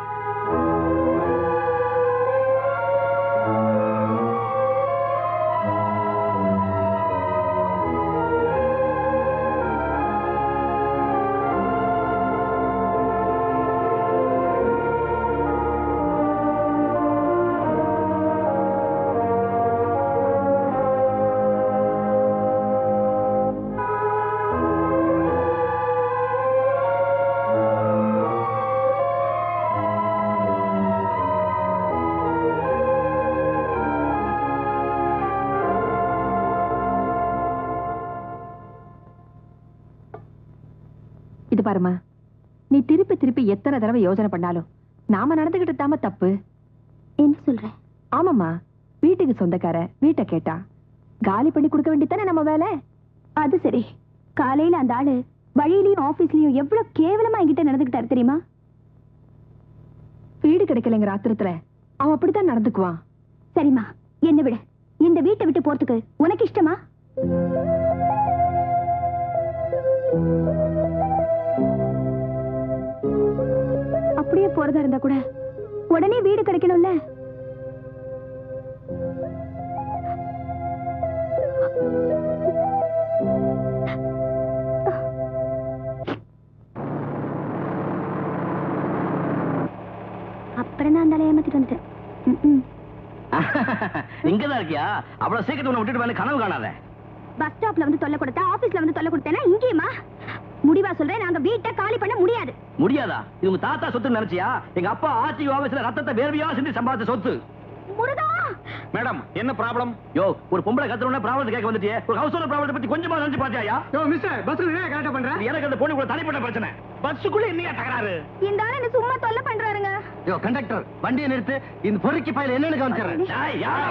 இது பாருமா, நீ திருப்பி திருப்பி எத்தனை தடவை யோசனை பண்ணாலும் நாம நடந்துகிட்டு தாம தப்பு. என்ன சொல்ற? ஆமாமா, வீட்டுக்கு சொந்தக்கார வீட்டை கேட்டா காலி பண்ணி கொடுக்க வேண்டியதானே நம்ம வேலை. அது சரி, காலையில அந்த ஆளு வழியிலயும் ஆபீஸ்லயும் எவ்வளவு கேவலமா என்கிட்ட நடந்துகிட்டாரு தெரியுமா? வீடு கிடைக்கலங்கிற ஆத்திரத்துல அவன் அப்படித்தான் நடந்துக்குவான். சரிம்மா, என்ன விட. இந்த வீட்டை விட்டு போறதுக்கு உனக்கு இஷ்டமா? அப்படியே போறதா இருந்தா கூட உடனே வீடு கிடைக்கணும்ல. அப்புறம் நான் அந்த ஏமாத்திட்டு வந்துட்டேன். இங்கதான் இருக்கியா? அவ்வளவு சீக்கிரம் உன்னை விட்டுட்டு கனவு காணாத. பஸ் ஸ்டாப்ல வந்து தொல்லை கொடுத்தா, ஆபீஸ்ல வந்து தொல்லை கொடுத்தேன்னா இங்கேயுமா? முடிவா சொல்றேன், நாங்க வீட்டை காலி பண்ண முடியாது. முடியாதா? இது உங்க தாத்தா சொத்து நினைச்சியா? எங்க அப்பா ஆர்டிஓ ஆபீஸ்ல ரத்தத்தை வேர்வையா செஞ்சு சம்பாதிச்ச சொத்து. முருகா, மேடம் என்ன ப்ராப்ளம்? யோ, ஒரு பொம்பளை கத்துறவன ப்ராப்ளம் கேட்க வந்துட்டியே. ஒரு ஹவுஸ் ஓனர் ப்ராப்ளத்தை பத்தி கொஞ்சமா நினைச்சு பாத்தியா? யோ மிஸ்டர், பஸ்ல என்ன கரெக்டா பண்ற? எனக்கு அந்த பொண்ணு கூட தனிப்பட்ட பிரச்சனை. பஸ்ஸுக்குள்ள என்னையா தகராறு? இந்த ஆளு என்ன சும்மா தொல்லை பண்றாருங்க. யோ கண்டக்டர், வண்டியை நிறுத்து. இந்த பொறுக்கி பையில என்னன்னு காமிச்சிடுறேன். டேய், யாரா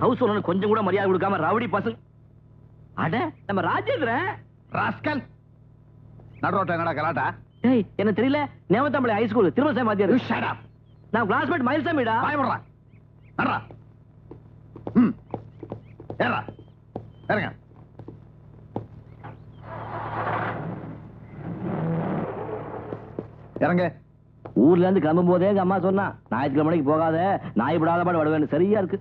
ஹவுஸ் ஓனர் கொஞ்சம் கூட மரியாதை கொடுக்காம ரவுடி பசங்க. அட, நம்ம ராஜேந்திரன். ராஸ்கல் நடுரோட்ட என்னடா கலாட்டா? டேய், என்ன தெரியல. நேமத்தாம்பளை ஹை ஸ்கூல் திரும்ப சார் மாத்தியாரு. Shut up. நான் கிளாஸ்மேட் மயில்சாமிடா. பயப்படுறா. நடரா. ஏறா. இறங்க. இறங்க. ஊர்ல இருந்து கிளம்பும் போதே எங்க அம்மா சொன்னா, ஞாயிற்றுக்கிழமைக்கு போகாத, நாய் விடாத பாடு வருவேன்னு. சரியா இருக்கு.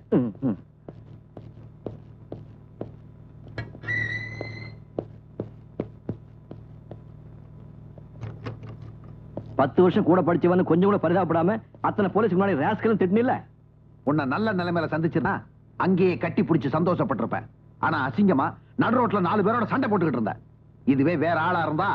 10 வருஷம் கூட படிச்சவன்னு கொஞ்சம் கூட பரிதாபப்படாம அத்தனை போலீஸ் முன்னாடி ராஸ்கலும் திட்டினில்ல. உன்னை நல்ல நிலைமையில சந்திச்சுனா அங்கேயே கட்டி பிடிச்சு சந்தோஷப்பட்டிருப்பேன். ஆனா அசிங்கமா நடு ரோட்ல 4 பேரோட சண்டை போட்டுக்கிட்டு இருந்த. இதுவே வேற ஆளா இருந்தா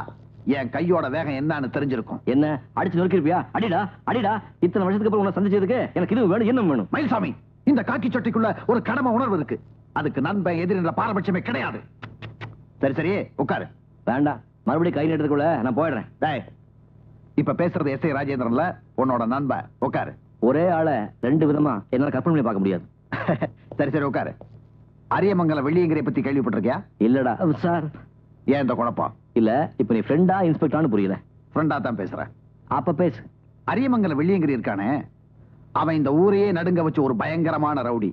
என் கையோட வேகம் என்னன்னு தெரிஞ்சிருக்கும். என்ன அடிச்சு நொறுக்கிருப்பியா? அடிடா அடிடா. இத்தனை வருஷத்துக்கு அப்புறம் உன்னை சந்திச்சதுக்கு எனக்கு இது வேணும், என்ன வேணும்? மயில்சாமி, இந்த காக்கி சட்டிக்குள்ள ஒரு கடமை உணர்வு இருக்கு. அதுக்கு நண்பன் எதிரின்ற பாரபட்சமே கிடையாது. சரி சரி உட்காரு. வேண்டாம், மறுபடியும் கை நீட்டுறதுக்குள்ள நான் போயிடுறேன். டேய், இப்ப பேசுறது எஸ்.ஐ. ராஜேந்திரன்ல, உன்னோட நண்பன். உட்காரு. ஒரே ஆளை 2 விதமா என்னால கற்பனை பண்ணி பார்க்க முடியாது. சரி சரி உட்காரு. அரியமங்கலம் வெள்ளியங்கிரியை பத்தி கேள்விப்பட்டிருக்கியா? இல்லடா சார். ஏன் இந்த குழப்பம்? இல்ல, இப்ப நீ ஃப்ரெண்டா இன்ஸ்பெக்டரானு புரியல. ஃப்ரெண்டா தான் பேசுறேன். அப்ப பேசு. அரியமங்கலம் வெள்ளியங்கிரி இருக்கானே, அவன் இந்த ஊரையே நடுங்க வச்சு ஒரு பயங்கரமான ரவுடி.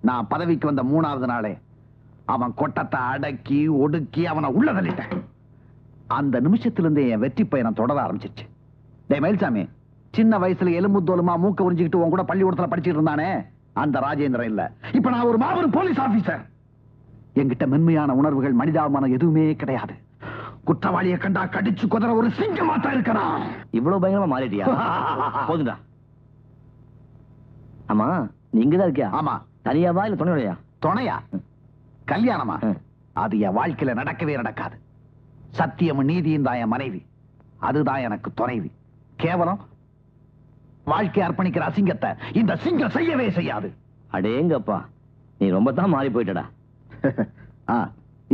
நான் பதவிக்கு வந்த 3வது நாளே அவன் கொட்டத்தை அடக்கி ஒடுக்கி அவனை உள்ள தள்ளிட்டேன். அந்த நிமிஷத்துல என் வெற்றி பயணம் தொடர ஆரம்பிச்சிருச்சு. டேய் மயில்சாமி, சின்ன வயசுல எலும்பு தோலுமா மூக்க உறிஞ்சிக்கிட்டு உன் கூட பள்ளிக்கூடத்துல படிச்சிட்டு இருந்தானே, அந்த ராஜேந்திரன் இல்ல. இப்ப நான் ஒரு மாபெரும் போலீஸ் ஆபீசர். என்கிட்ட மென்மையான உணர்வுகள், மனிதாபிமானம் எதுவுமே கிடையாது. குற்றவாளியை கண்டா கடிச்சு குதிர ஒரு சிங்கமா தான் இருக்கிறான். இவ்வளவு பயங்கரமா மாறிட்டியா? போதுடா. ஆமா, நீ இங்கதான் இருக்கியா? ஆமா. தனியாவா இல்ல துணையா? துணையா? கல்யாணமா? அது என் வாழ்க்கையில நடக்கவே நடக்காது. சத்தியமும் நீதியும் தான் என் மனைவி. அதுதான் எனக்கு துணைவி. கேவலம் வாழ்க்கை அர்ப்பணிக்கிற அசிங்கத்தை இந்த சிங்கம் செய்யவே செய்யாது. அடேங்கப்பா, நீ ரொம்ப தான் மாறி போயிட்டடா.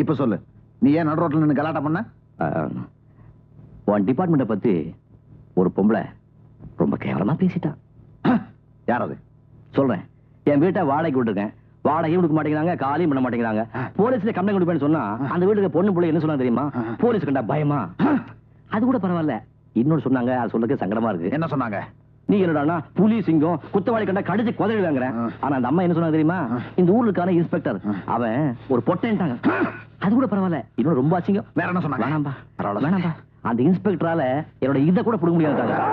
இப்ப சொல்லு, நீ ஏன் நடு ரோட்ல நின்னு கலாட்டம் பண்ண? உன் டிபார்ட்மெண்ட பத்தி ஒரு பொம்பளை ரொம்ப கேவலமா பேசிட்டா. யார் அது? சொல்றேன். என் வீட்டை வாடகைக்கு விட்டுருக்கேன். வாடகையும் கொடுக்க மாட்டேங்கிறாங்க, காலியும் பண்ண மாட்டேங்கிறாங்க. போலீஸ்ல கம்ப்ளைண்ட் கொடுப்பேன்னு சொன்னா அந்த வீட்டுக்கு பொண்ணு பிள்ளை என்ன சொன்னாங்க தெரியுமா? போலீஸ் கண்டா பயமா. அது கூட பரவாயில்ல. இன்னொன்னு சொன்னாங்க, அது சொல்றதுக்கு சங்கடமா இருக்கு. என்ன சொன்னாங்க? நீ என்னடா புலி சிங்கம் குத்தவாளி கண்டா கடிச்சு குதறிடுவாங்க. ஆனா அந்த அம்மா என்ன சொன்னாங்க தெரியுமா? இந்த ஊருக்கான இன்ஸ்பெக்டர் அவன் ஒரு பொட்டேன்ட்டாங்க. அது கூட பரவாயில்ல. இன்னும் ரொம்ப அசிங்கம். வேற என்ன சொன்னாங்க? வேணாம்பா, வேணாம்பா. அந்த இன்ஸ்பெக்டரால என்னோட இதை கூட புடுங்க முடியாது.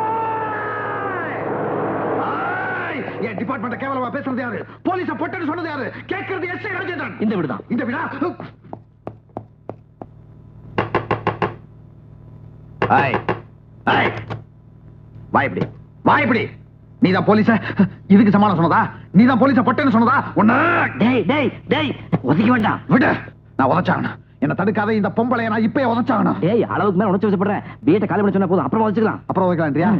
என் டிபார்ட்மெண்ட் கேவலமா பேசுறது யாரு? போலீஸ பொட்டேன்னு சொன்னது யாரு? கேட்கிறது எஸ்.ஐ. ராஜேந்திரன். இந்த வீடுதான். இந்த வீடா? வாய்ப்படி வாய்ப்படி. நீதான் போலீஸ இதுக்கு சமாளம் சொன்னதா? நீதான் போலீஸ பொட்டேன்னு சொன்னதா? ஒண்ணு டேய் டேய் டேய், ஒதுக்க வேண்டாம். விடு, நான் உதச்சாகணும். என்ன தடுக்காத. இந்த பொம்பளைய நான் இப்பயே உதச்சாகணும். டேய், அளவுக்கு மேல உணர்ச்சி வசப்படுறேன். வீட்டை காலி பண்ண சொன்னா போதும், அப்புறம் உதச்சிக்கலாம். அப்புறம் உதைக்கலான்றியா?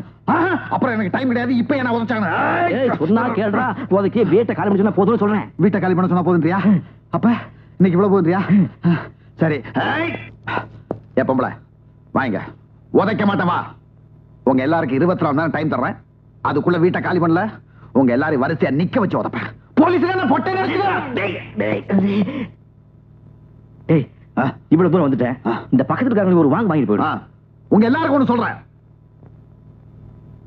அப்புறம் எனக்கு டைம் கிடையாது. இப்பயே நான் உதச்சாகணும். ஏய், சொன்னா கேளுடா. உதக்கி வீட்டை காலி பண்ண சொன்னா போதும்னு சொல்றேன். வீட்டை காலி பண்ண சொன்னா போதுன்றியா? அப்ப இன்னைக்கு இவ்வளவு போதுன்றியா? சரி. ஏ பொம்பளை, வாங்க. உதைக்க மாட்டேன், வா. உங்க எல்லாருக்கும் 24 மணி நேரம் டைம் தர்றேன். அதுக்குள்ள வீட்டை காலி பண்ணல, உங்க எல்லாரையும் வரிசையா நிக்க வச்சு உதப்பேன். போலீஸ்ல பொட்டை டேய், இவ்வளவு தூரம் வந்துட்டேன். இந்த பக்கத்துல இருக்காங்க ஒரு வாங்க வாங்கிட்டு போயிடும். உங்க எல்லாருக்கும் ஒண்ணு சொல்றேன்.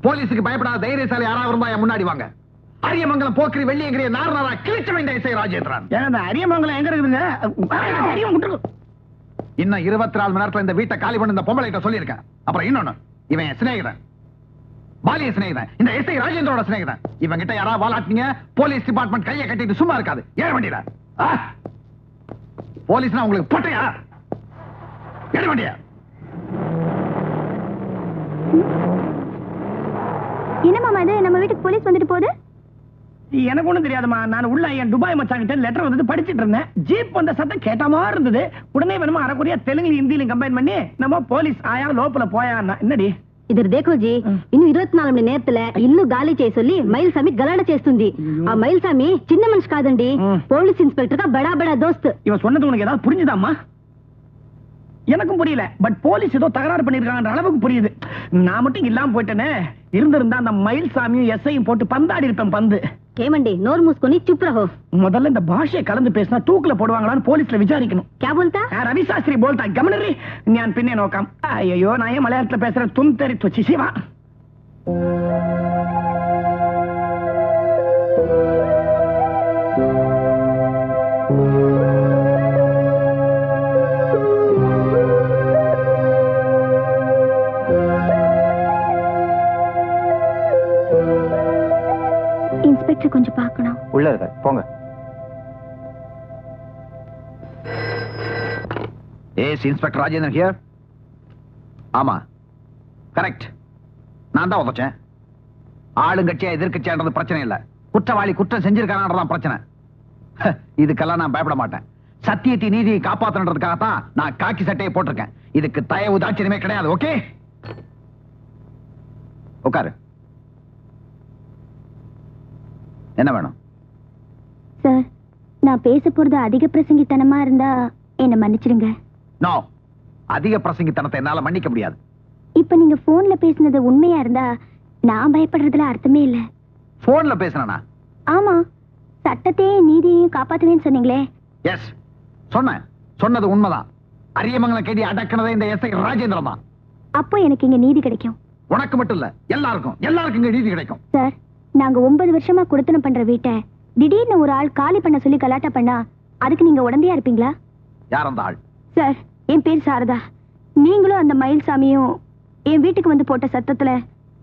போலீஸுக்கு பயப்படாத தைரியசாலி யாராவது இருந்தா என் முன்னாடி வாங்க. அரியமங்கலம் போக்கிரி வெள்ளியங்கிரிய நார்நாரா கிழிச்ச வேண்டிய எஸ்.ஐ. ராஜேந்திரன். அரியமங்கலம் எங்க இருக்குதுங்க? இன்னும் 24 மணி நேரத்துல இந்த வீட்டை காலி பண்ண இந்த பொம்பளை கிட்ட சொல்லியிருக்கேன். அப்புறம் இன்னொன்னு, இவன் என் சிநேகிதன். பாலிய சிநேகிதன், இந்த எஸ்ஐ ராஜேந்திரோட சிநேகிதன். இவன் கிட்ட யாரா வாலாட்டினீங்க, போலீஸ் டிபார்ட்மெண்ட் கையை கட்டிட்டு சும்மா இருக்காது. ஏற வண்டியில. போலீஸ்னா உங்களுக்கு பொட்டையா? ஏற வண்டியா. என்ன மாமா இது, நம்ம வீட்டுக்கு போலீஸ் வந்துட்டு போகுது? எனக்கு ஒண்ணும் தெரியாதுமா. நான் உள்ள என் துபாய் மச்சாங்கிட்ட லெட்டர் வந்து படிச்சிட்டு இருந்தேன். ஜீப் வந்த சத்தம் கேட்ட மாதிரி இருந்தது. உடனே வேணுமா அரைக்குறையா தெலுங்கு ஹிந்தியிலும் கம்பைன் பண்ணி நம்ம போலீஸ் ஆயா லோப்பல போயா. என்னடி ఇద్దరు దేకోజీ ఇನ್ನು 24 మణి నేర్తలే ఇల్లు గాలి చేసి మైల్సామి గలాడ చేస్తుంది. ఆ మైల్సామి చిన్న మనిషి కాదండి, పోలీస్ ఇన్స్పెక్టర్ గా బడా బడా దోస్త్. இவன் சொன்னது உனக்கு ஏதாவது புரிஞ்சுதாம்மா? எனக்கும் புரியல. பட் போலீஸ் ஏதோ தகராறு பண்ணிருக்காங்கன்ற அளவுக்கு புரியுது. நான் மட்டும் இல்லாம போயிட்டேனே, இருந்திருந்தா அந்த மயில்சாமியும் எஸ்ஐயும் போட்டு பந்தாடி இருப்பேன் பந்து. ఏమండి నోరు మూసుకొని చుప్ రహో. முதல்ல இந்த பாஷையை கலந்து பேசினா தூக்குல போடுவாங்களான்னு போலீஸ்ல விசாரிக்கணும். క్యా బోల్తా? ரவி சாஸ்திரி போல்டா கமனரி. நான் பின்னே நோக்கம். ஐயோ நான் ஏன் மலையாளத்துல பேசுறேன்? தும் தெரி தொச்சி சிவா. இன்ஸ்பெக்டர் கொஞ்சம் பார்க்கணும். உள்ள இருக்க போங்க. ஏஸ் இன்ஸ்பெக்டர் ராஜேந்திரன் ஹியர். ஆமா கரெக்ட், நான் தான் உதச்சேன். ஆளுங்கட்சியா எதிர்கட்சியான்றது பிரச்சனை இல்ல, குற்றவாளி குற்றம் செஞ்சிருக்கானதான் பிரச்சனை. இதுக்கெல்லாம் நான் பயப்பட மாட்டேன். சத்தியத்தை நீதியை காப்பாற்றன்றதுக்காகத்தான் நான் காக்கி சட்டையை போட்டிருக்கேன். இதுக்கு தயவு தாட்சியமே கிடையாது. ஓகே உட்காரு. என்ன வேணும்? சார், நான் பேச போறது அதிக பிரசங்கித்தனமா இருந்தா என்ன மன்னிச்சிடுங்க. நோ, அதிக பிரசங்கித்தனத்தை என்னால மன்னிக்க முடியாது. இப்ப நீங்க போன்ல பேசினது உண்மையா இருந்தா நான் பயப்படுறதுல அர்த்தமே இல்ல. போன்ல பேசுனா? ஆமா, சட்டத்தையும் நீதியையும் காப்பாத்துவேன்னு சொன்னீங்களே. எஸ் சொன்னேன், சொன்னது உண்மைதான். அரியமங்கலம் கேடி அடக்கினதே இந்த எஸ்ஐ ராஜேந்திரன் தான். அப்போ எனக்கு இங்க நீதி கிடைக்கும். உனக்கு மட்டும் இல்ல, எல்லாருக்கும் இங்க நீதி கிடைக்கும். சார், நாங்க 9 வருஷமா குடுத்தனம் பண்ற வீட்டை திடீர்னு ஒரு ஆள் காலி பண்ண சொல்லி கலாட்டா பண்ணா அதுக்கு நீங்க உடந்தையா இருப்பீங்களா? யார் அந்த ஆள்? சார், என் பேர் சாரதா. நீங்களும் அந்த மயில்சாமியும் என் வீட்டுக்கு வந்து போட்ட சத்தத்துல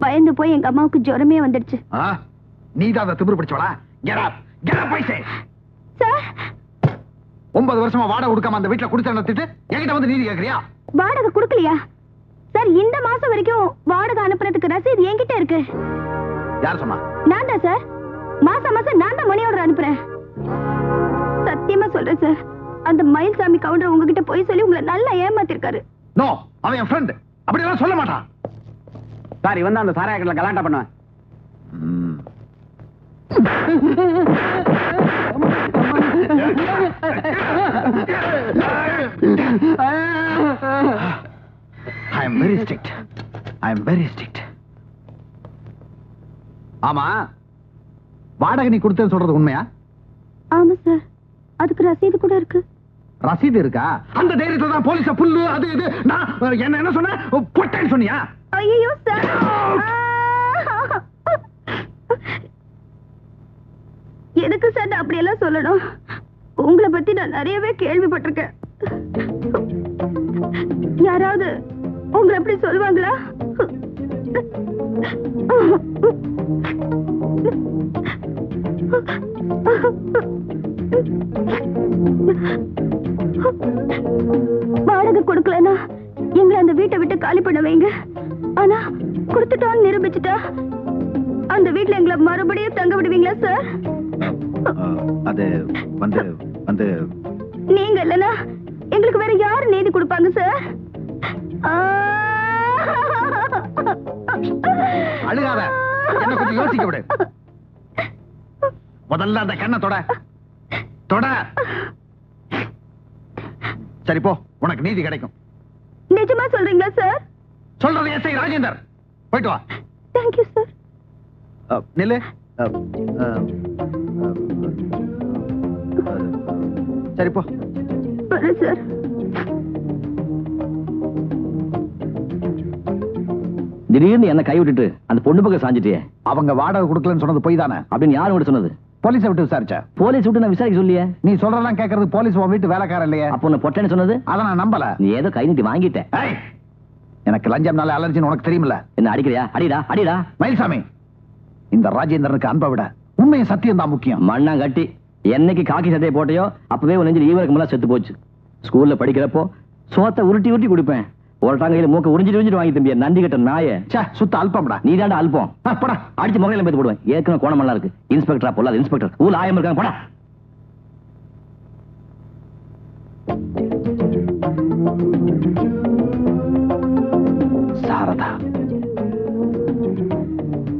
பயந்து போய் எங்க அம்மாவுக்கு ஜுரமே வந்துடுச்சு. நீதான் அதை திமிரு பிடிச்சவளா? சார், 9 வருஷமா வாடகை கொடுக்காம அந்த வீட்டுல குடிச்சு நடத்திட்டு என்கிட்ட வந்து நீதி கேக்குறியா? வாடகை கொடுக்கலையா? சார், இந்த மாசம் வரைக்கும் வாடகை அனுப்புறதுக்கு ரசீது என்கிட்ட இருக்கு. யார் சொன்னா? நான் தான் சார். மாசம் மாசம் நான் தான் மணி ஆர்டர் அனுப்புறேன். சத்தியமா சொல்றேன் சார், அந்த மயில்சாமி கவுண்டர் உங்ககிட்ட போய் சொல்லி உங்களை நல்லா ஏமாத்திருக்காரு. நோ, அவன் என் ஃப்ரெண்ட். அப்படி எல்லாம் சொல்ல மாட்டான். சார், இவன் தான் அந்த சாராய கடையில கலாட்டா பண்ணுவேன். I am very strict. ஆமா, வாடகை நீ கொடுத்தேன்னு சொல்றது உண்மையா? ஆமா சார், அதுக்கு ரசீது கூட இருக்கு. ரசீது இருக்கா? அந்த தைரியத்துல தான் போலீஸ புல்லு அது இது நான் என்ன சொன்ன? பொட்டேன்னு சொன்னியா? ஐயோ சார், எதுக்கு சார் நான் அப்படி எல்லாம் சொல்லணும்? உங்களை பத்தி நான் நிறையவே கேள்விப்பட்டிருக்கேன். யாராவது உங்களை அப்படி சொல்லுவாங்களா? வாடகை கொடுக்கலன்னா எங்களை அந்த வீட்டை விட்டு காலி பண்ண வைங்க. ஆனா கொடுத்துட்டோன்னு நிரூபிச்சுட்டா அந்த வீட்டுல எங்களை மறுபடியும் தங்க விடுவீங்களா சார்? அது வந்து வந்து நீங்க இல்லனா எங்களுக்கு வேற யாரு நீதி கொடுப்பாங்க சார்? அழுகாத, என்ன கொஞ்சம் யோசிக்க விடு. முதல்ல அந்த கண்ணை தொட. சரி போ, உனக்கு நீதி கிடைக்கும். நிஜமா சொல்றீங்களா சார்? சொல்றது எஸ்ஐ ராஜேந்தர். போயிட்டு வா. Thank you sir. நில்லு. சரி போ. சார், திடீர்னு என்ன கை விட்டுட்டு அந்த பொண்ணு பக்கம் சாஞ்சிட்டியே. அவங்க வாடகை கொடுக்கலன்னு சொன்னது போய் தானே? அப்படின்னு யாரும் கூட சொன்னது? போலீஸை விட்டு விசாரிச்ச. போலீஸ் விட்டு நான் விசாரிக்க சொல்லியே. நீ சொல்றதெல்லாம் கேட்கறது போலீஸ் உன் வீட்டு வேலைக்காரன் இல்லையே. அப்போ உன்னை பொட்டேன்னு சொன்னது? அதை நான் நம்பல. நீ ஏதோ கை நீட்டி வாங்கிட்ட. எனக்கு லஞ்சம்னால அலர்ஜின்னு உனக்கு தெரியுமில்ல. என்ன அடிக்கிறியா? அடிடா அடிடா. மயில்சாமி, இந்த ராஜேந்திரனுக்கு அன்பை விட உண்மையும் சத்தியம் தான் முக்கியம். மண்ணா கட்டி என்னைக்கு காக்கி சட்டையை போட்டையோ அப்பவே உன் நெஞ்சில் ஈவருக்கு முன்னாடி செத்து போச்சு. ஸ்கூல்ல படிக்கிறப்போ சோத்தை உருட்டி உருட்டி கொடுப்பேன். ஒருட்டாங்கையில மூக்க உறிஞ்சிட்டு வாங்கி தம்பிய நந்தி கட்ட நாய. சுத்த அல்பம்டா. நீ தாண்டா அல்பம். போடா, அடிச்சு முகையில பேத்து போடுவேன். ஏற்கனவே கோணமெல்லாம் இருக்கு. இன்ஸ்பெக்டரா போல இன்ஸ்பெக்டர் ஊர் ஆயம் இருக்காங்க. போடா. Sarada,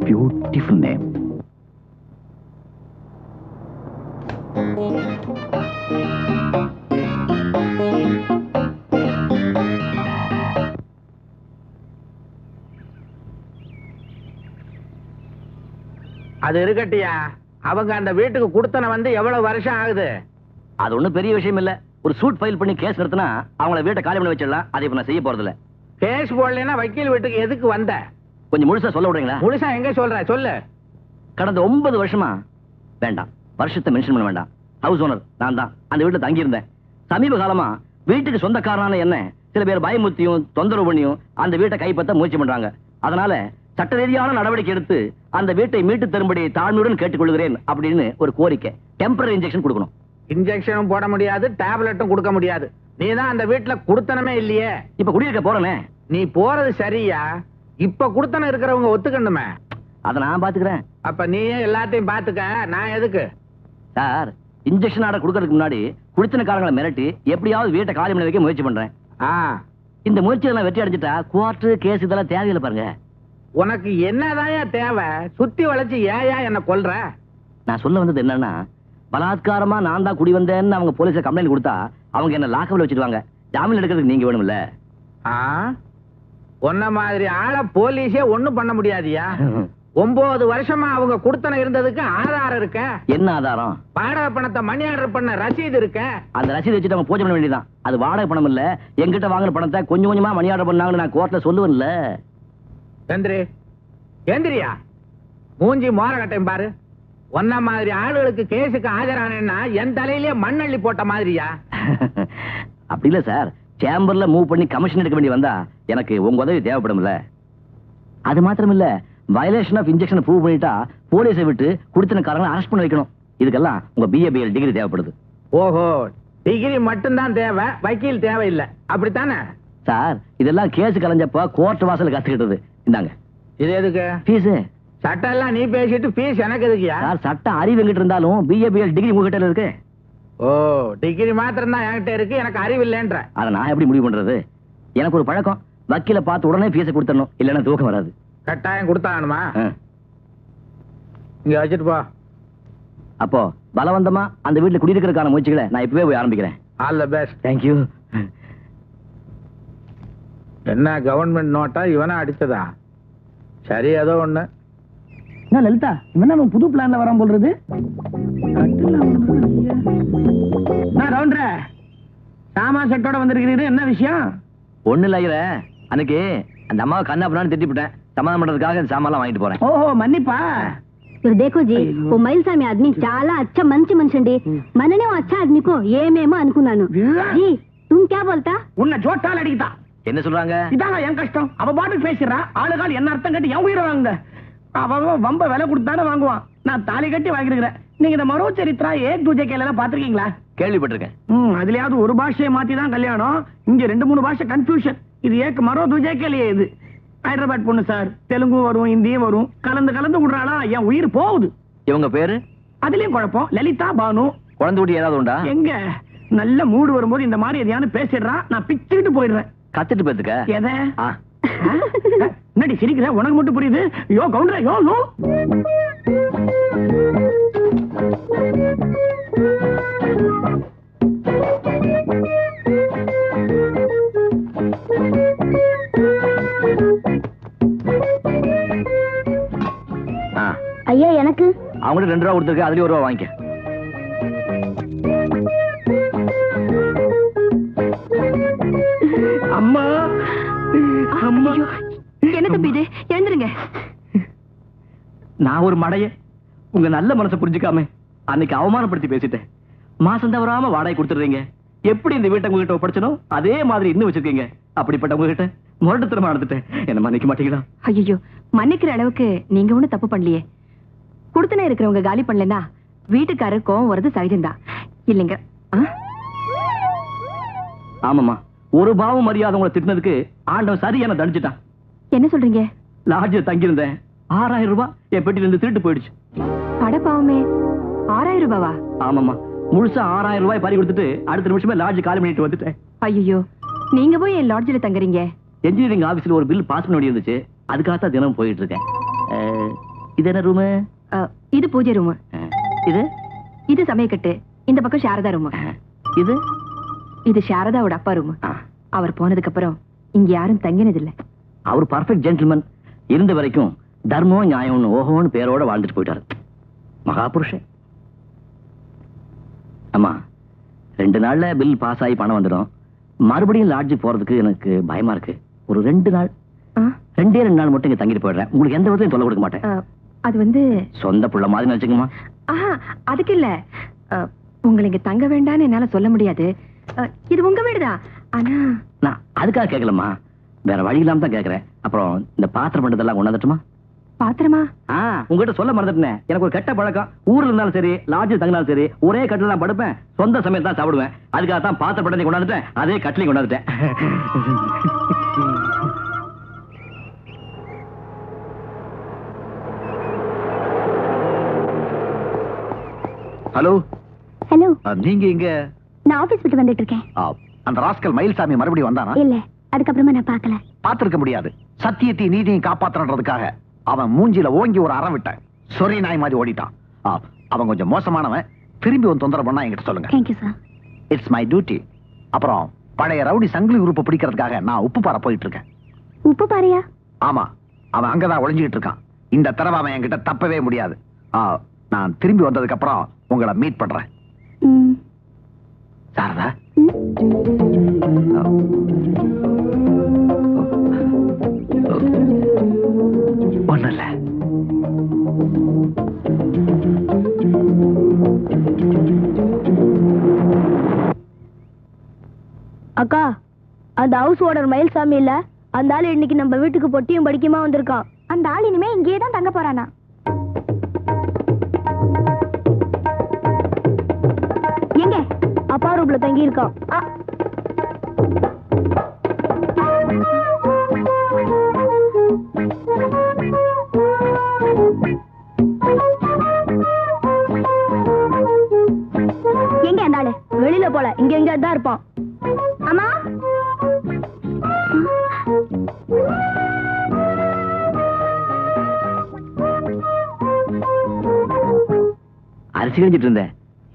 beautiful name. அது இருக்கட்டியா, அவங்க அந்த வீட்டுக்கு கொடுத்தன வந்து எவ்வளவு வருஷம் ஆகுது? அது ஒண்ணும் பெரிய விஷயம் இல்ல. ஒரு சூட் ஃபைல் பண்ணி கேஸ் நிறுத்தினா அவங்கள வீட்டை காலி பண்ணி வச்சிடலாம். அதை இப்ப நான் செய்ய போறது இல்ல. கேஸ் போடலைன்னா வக்கீல் வீட்டுக்கு எதுக்கு வந்த? கொஞ்சம் முழுசா சொல்ல விடுறீங்களா? முழுசா எங்க சொல்ற? சொல்லு. கடந்த 9 வருஷமா வேண்டாம், வருஷத்தை மென்ஷன் பண்ண வேண்டாம். ஹவுஸ் ஓனர் நான் தான். அந்த வீட்டுல தங்கி இருந்தேன். சமீப காலமா வீட்டுக்கு சொந்தக்காரனான என்ன சில பேர் பயமுத்தியும் தொந்தரவு பண்ணியும் அந்த வீட்டை கைப்பற்ற முயற்சி பண்றாங்க. அதனால சட்ட ரீதியான நடவடிக்கை எடுத்து அந்த வீட்டை மீட்டு தரும்படி தாழ்மையுடன் கேட்டுக்கொள்கிறேன் அப்படின்னு ஒரு கோரிக்கை. டெம்பரரி இன்ஜெக்ஷன் கொடுக்கணும். இன்ஜெக்ஷனும் போட முடியாது, டேப்லெட்டும் கொடுக்க முடியாது. நீ தான் அந்த வீட்டுல குடுத்தனமே இல்லையே. இப்ப குடியிருக்க போறனே. நீ போறது சரியா? இப்ப குடுத்தன இருக்கிறவங்க ஒத்துக்கணுமே. அதை நான் பாத்துக்கிறேன். அப்ப நீயே எல்லாத்தையும் பாத்துக்க, நான் எதுக்கு? சார், இன்ஜெக்ஷன் ஆர்டர் கொடுக்கறதுக்கு முன்னாடி குடித்தனக்காரங்களை மிரட்டி எப்படியாவது வீட்டை காலி பண்ண வைக்க முயற்சி பண்றேன். இந்த முயற்சியெல்லாம் வெற்றி அடைஞ்சிட்டா கோர்ட்டு கேஸ் இதெல்லாம் தேவையில்லை. பாருங்க, உனக்கு என்னதான் தேவை? சுத்தி வளைச்சு ஏயா என்ன கொல்ற? நான் சொல்ல வந்தது என்னன்னா, பலாத்காரமா நான் தான் குடி வந்தேன்னு அவங்க போலீஸ்ல கம்ப்ளைண்ட் கொடுத்தா அவங்க என்ன லாக்கப்ல வச்சிருவாங்க. ஜாமீன் எடுக்கிறதுக்கு நீங்க வேணும்ல. உன்ன மாதிரி ஆள போலீஸே ஒண்ணும் பண்ண முடியாதியா? 9 வருஷமா அவங்க குடுத்தன இருந்ததுக்கு ஆதாரம் இருக்க. என்ன ஆதாரம்? வாடகை பணத்தை மணி ஆர்டர் பண்ண ரசீது இருக்க. அந்த ரசீது வச்சுட்டு அவங்க பூஜை பண்ண வேண்டியதான். அது வாடகை பணம் இல்ல, எங்கிட்ட வாங்குற பணத்தை கொஞ்சம் கொஞ்சமா மணி ஆர்டர் பண்ணாங்கன்னு நான் கோர்ட்ல சொல்லுவேன்ல. ஏந்திரியா, மூஞ்சி மோரகட்டையும் பாரு. ஒன்ன மாதிரி ஆளுகளுக்கு கேஸுக்கு ஆஜரானேன்னா என் தலையிலே மண்ணள்ளி போட்ட மாதிரியா? அப்படி இல்ல சார், சேம்பர்ல மூவ் பண்ணி கமிஷன் எடுக்க வேண்டி வந்தா எனக்கு உங்க உதவி தேவைப்படும்ல. அது மாத்திரம் இல்ல, வயலேஷன் ஆஃப் இன்ஜெக்ஷன் ப்ரூவ் பண்ணிட்டா போலீஸை விட்டு குடித்தனக்காரங்களை அரெஸ்ட் பண்ண வைக்கணும். இதுக்கெல்லாம் உங்க BA/BL டிகிரி தேவைப்படுது. ஓஹோ, டிகிரி மட்டும்தான் தேவை, வக்கீல் தேவையில்லை, அப்படித்தானே? சார், இதெல்லாம் கேஸ் கலைஞ்சப்ப கோர்ட் வாசல் கத்துக்கிட்டது. இந்தாங்க. இது எதுக்கு? ஃபீஸ். சட்டம் எல்லாம் நீ பேசிட்டு ஃபீஸ் எனக்கு எதுக்குயா? சார், சட்டம் அறிவு எங்கிட்ட இருந்தாலும் BA/BL டிகிரி உங்ககிட்ட இருக்கு. ஓ, டிகிரி மாத்திரம் தான் என்கிட்ட இருக்கு, எனக்கு அறிவு இல்லைன்ற. அதை நான் எப்படி முடிவு பண்றது? எனக்கு ஒரு பழக்கம், வக்கீல பார்த்து உடனே ஃபீஸை கொடுத்துடணும், இல்லைன்னா தூக்கம் வராது. கட்டாயம் கொடுத்தானுமா? இங்க வச்சுட்டு போ. அப்போ பலவந்தமா அந்த வீட்டுல குடியிருக்கிறதுக்கான முயற்சிகளை நான் இப்பவே போய் ஆரம்பிக்கிறேன். All the best. தேங்க்யூ. என்ன கவர்மெண்ட் நோட்டா இவனா அடிச்சதா? சரி, ஏதோ ஒண்ணு. என்ன லலிதா, இவன் நம்ம புது பிளான்ல வரான் போல்றது. நான் ரவுண்டர சாமா செட்டோட வந்திருக்கிறீரு, என்ன விஷயம்? ஒண்ணு இல்ல ஐயரே, அன்னைக்கு அந்த அம்மாவை கண்ணா பண்ணான்னு திட்டிவிட்டேன். சமாதானம் பண்றதுக்காக இந்த சாமான் வாங்கிட்டு போறேன். ఓహో మన్నిపా. देखो जी, वो మైల్ సామి आदमी చాలా अच्छा మంచి మనిషండి. మననే अच्छा आदमी को ఏమేమో అనుకున్నాను. जी, तुम क्या बोलता? உன்னை ஜோட்டால் அடிக்குதா? என்ன சொல்றாங்க? இதாங்க என் கஷ்டம். அவ பாட்டுக்கு பேசிடுறா. ஆளுகால் என்ன அர்த்தம் கட்டி என் உயிரை வாங்க. அவன் வம்ப விலை கொடுத்தானே வாங்குவான். நான் தாலி கட்டி வாங்கிருக்கிறேன். நீங்க இந்த மரோ சரித்ரா ஏக் தூஜை கேலாம் பாத்திருக்கீங்களா? கேள்விப்பட்டிருக்கேன். அதுலயாவது ஒரு பாஷையை மாத்தி தான் கல்யாணம். இங்க 2-3 பாஷை கன்ஃபியூஷன். இது ஏக் மரோ தூஜை கேலியே. இது ஹைதராபாத் பொண்ணு சார். தெலுங்கு வரும், ஹிந்தியும் வரும். கலந்து கலந்து விடுறாளா, என் உயிர் போகுது. இவங்க பேரு? அதுலயும் குழப்பம். லலிதா பானு. குழந்தை ஊட்டி ஏதாவது உண்டா? எங்க நல்ல மூடு வரும்போது இந்த மாதிரி எதையானு பேசிடுறா. நான் பிச்சுக்கிட்டு போயிடுறேன். கத்துட்டு பேத்துக்க. எதை என்னடி சிரிக்கிற? உனக்கு மட்டும் புரியுது. யோ கவுண்டரா, யோ யோ. ஐயா, எனக்கு அவங்களுக்கு 2 ரூபா கொடுத்துருக்க, அதுலயும் 1 ரூபா வாங்கிக்க. அம்மா அம்மா, என்ன தம்பி இது? எழுந்துருங்க. நான் ஒரு மடைய உங்க நல்ல மனசை புரிஞ்சுக்காம அன்னைக்கு அவமானப்படுத்தி பேசிட்டேன். மாசம் தவறாம வாடகை கொடுத்துடுறீங்க. எப்படி இந்த வீட்டை உங்ககிட்ட ஒப்படைச்சனோ அதே மாதிரி இன்னும் வச்சிருக்கீங்க. அப்படிப்பட்ட உங்ககிட்ட முரட்டுத்தனமா நடந்துட்டேன். என்ன மன்னிக்க மாட்டீங்களா? ஐயோ, மன்னிக்கிற அளவுக்கு நீங்க ஒண்ணும் தப்பு பண்ணலையே. குடுத்தனே இருக்கிறவங்க காலி பண்ணலன்னா வீட்டுக்காரர் கோவம் வருது சகஜம்தான் இல்லைங்க. ஆமாமா, ஒரு பாவம் மரியாதை உங்களை திட்டினதுக்கு ஆண்டவன் சரியான தண்டிச்சிட்டான். என்ன சொல்றீங்க? லாட்ஜில் தங்கியிருந்தேன், 6000 ரூபாய் என் பெட்டில இருந்து திருட்டு போயிடுச்சு. அடப்பாவமே, 6000 ரூபாவா? ஆமாமா, முழுசா 6000 ரூபாய் பறி கொடுத்துட்டு அடுத்த நிமிஷமே லாட்ஜ் காலி பண்ணிட்டு வந்துட்டேன். ஐயோ, நீங்க போய் என் லாட்ஜில் தங்குறீங்க? என்ஜினியரிங் ஆபீஸ்ல ஒரு பில் பாஸ் பண்ண வேண்டிய இருந்துச்சு, அதுக்காகத்தான் தினம் போயிட்டு இருக்கேன். இது என்ன ரூமு? இது பூஜை ரூமு. இது இது சமயக்கட்டு. இந்த பக்கம் சாரதா ரூமு. இது இது சாரதாவோட அப்பா ரூமு. அவர் போனதுக்கு அப்புறம் இங்க யாரும் தங்கினதில்லை. அவர் பர்ஃபெக்ட் ஜென்டில்மேன். இருந்த வரைக்கும் தர்மம் நியாயம்னு ஓஹோன்னு பேரோட வாழ்ந்துட்டு போயிட்டாரு. மகாபுருஷன். அம்மா, 2 நாள்ல பில் பாஸ் ஆகி பணம் வந்துடும். மறுபடியும் லாட்ஜ் போறதுக்கு எனக்கு பயமா இருக்கு. ஒரு 2 நாள், 2 நாள் மட்டும் இங்க தங்கிட்டு போயிடுறேன். உங்களுக்கு எந்த விதத்தையும் தொல்லை கொடுக்க மாட்டேன். அது வந்து சொந்த புள்ள மாதிரி நினைச்சுக்கமா. அதுக்கு இல்ல, உங்களை இங்க தங்க வேண்டாம்னு என்னால சொல்ல முடியாது. இது உங்க வீடுதான். ஆனா நான் அதுக்காக கேட்கலம்மா, வேற வழி இல்லாம தான் கேட்கறேன். அப்புறம் இந்த பாத்திரம் பண்டதெல்லாம் கொண்டாந்துட்டுமா? பாத்திரமா? உங்ககிட்ட சொல்ல மறந்துட்டேன். எனக்கு ஒரு கெட்ட பழக்கம். ஊர்ல இருந்தாலும் சரி, லாட்ஜில் தங்கினாலும் சரி, ஒரே கட்டில தான் படுப்பேன், சொந்த சமையல் தான் சாப்பிடுவேன். அதுக்காக தான் பாத்திர பண்டத்தை கொண்டாந்துட்டேன், அதே கட்டிலையும் கொண்டாந்துட்டேன். ஹலோ. ஹலோ. நீங்க இங்க? நான் ஆபீஸ் விட்டு வந்துட்டு இருக்கேன். அந்த ராஸ்கல் மயில்சாமி மறுபடியும் வந்தானா? இல்ல, அதுக்கப்புறமா நான் பார்க்கல. பாத்திருக்க முடியாது. சத்தியத்தையும் நீதியையும் காப்பாத்துறதுக்காக அவன் மூஞ்சில ஓங்கி ஒரு அறம் விட்டேன். சொறி நாய் மாதிரி ஓடிட்டான். அவன் கொஞ்சம் மோசமானவன். திரும்பி வந்து தொந்தரவு பண்ணா என்கிட்ட சொல்லுங்க. Thank you sir. It's my duty. அப்புறம் பழைய ரவுடி சங்கிலி குரூப்பை பிடிக்கிறதுக்காக நான் உப்பு பாறை போயிட்டு இருக்கேன். உப்பு பாறையா? ஆமா, அவன் அங்கதான் ஒளிஞ்சுக்கிட்டு இருக்கான். இந்த தடவை அவன் என்கிட்ட தப்பவே முடியாது. நான் திரும்பி வந்ததுக்கு அப்புறம் உங்களை மீட் பண்றேன். சாரதா, ஒண்ணும் இல்ல. அக்கா, அந்த ஹவுஸ் ஓனர் மயில்சாமி இல்ல, அந்த ஆளு இன்னைக்கு நம்ம வீட்டுக்கு பொட்டியும் படிக்குமா வந்திருக்கான். அந்த ஆள் இனிமே இங்கேயே தான் தங்க போறானா? எங்க? அப்பா ரூம்ல தங்கி இருக்கான். எங்க அந்த ஆளு? வெளியில போல, இங்க எங்க தான் இருப்பான். அம்மா, அரிசி கழிஞ்சிட்டு இருந்தேன்.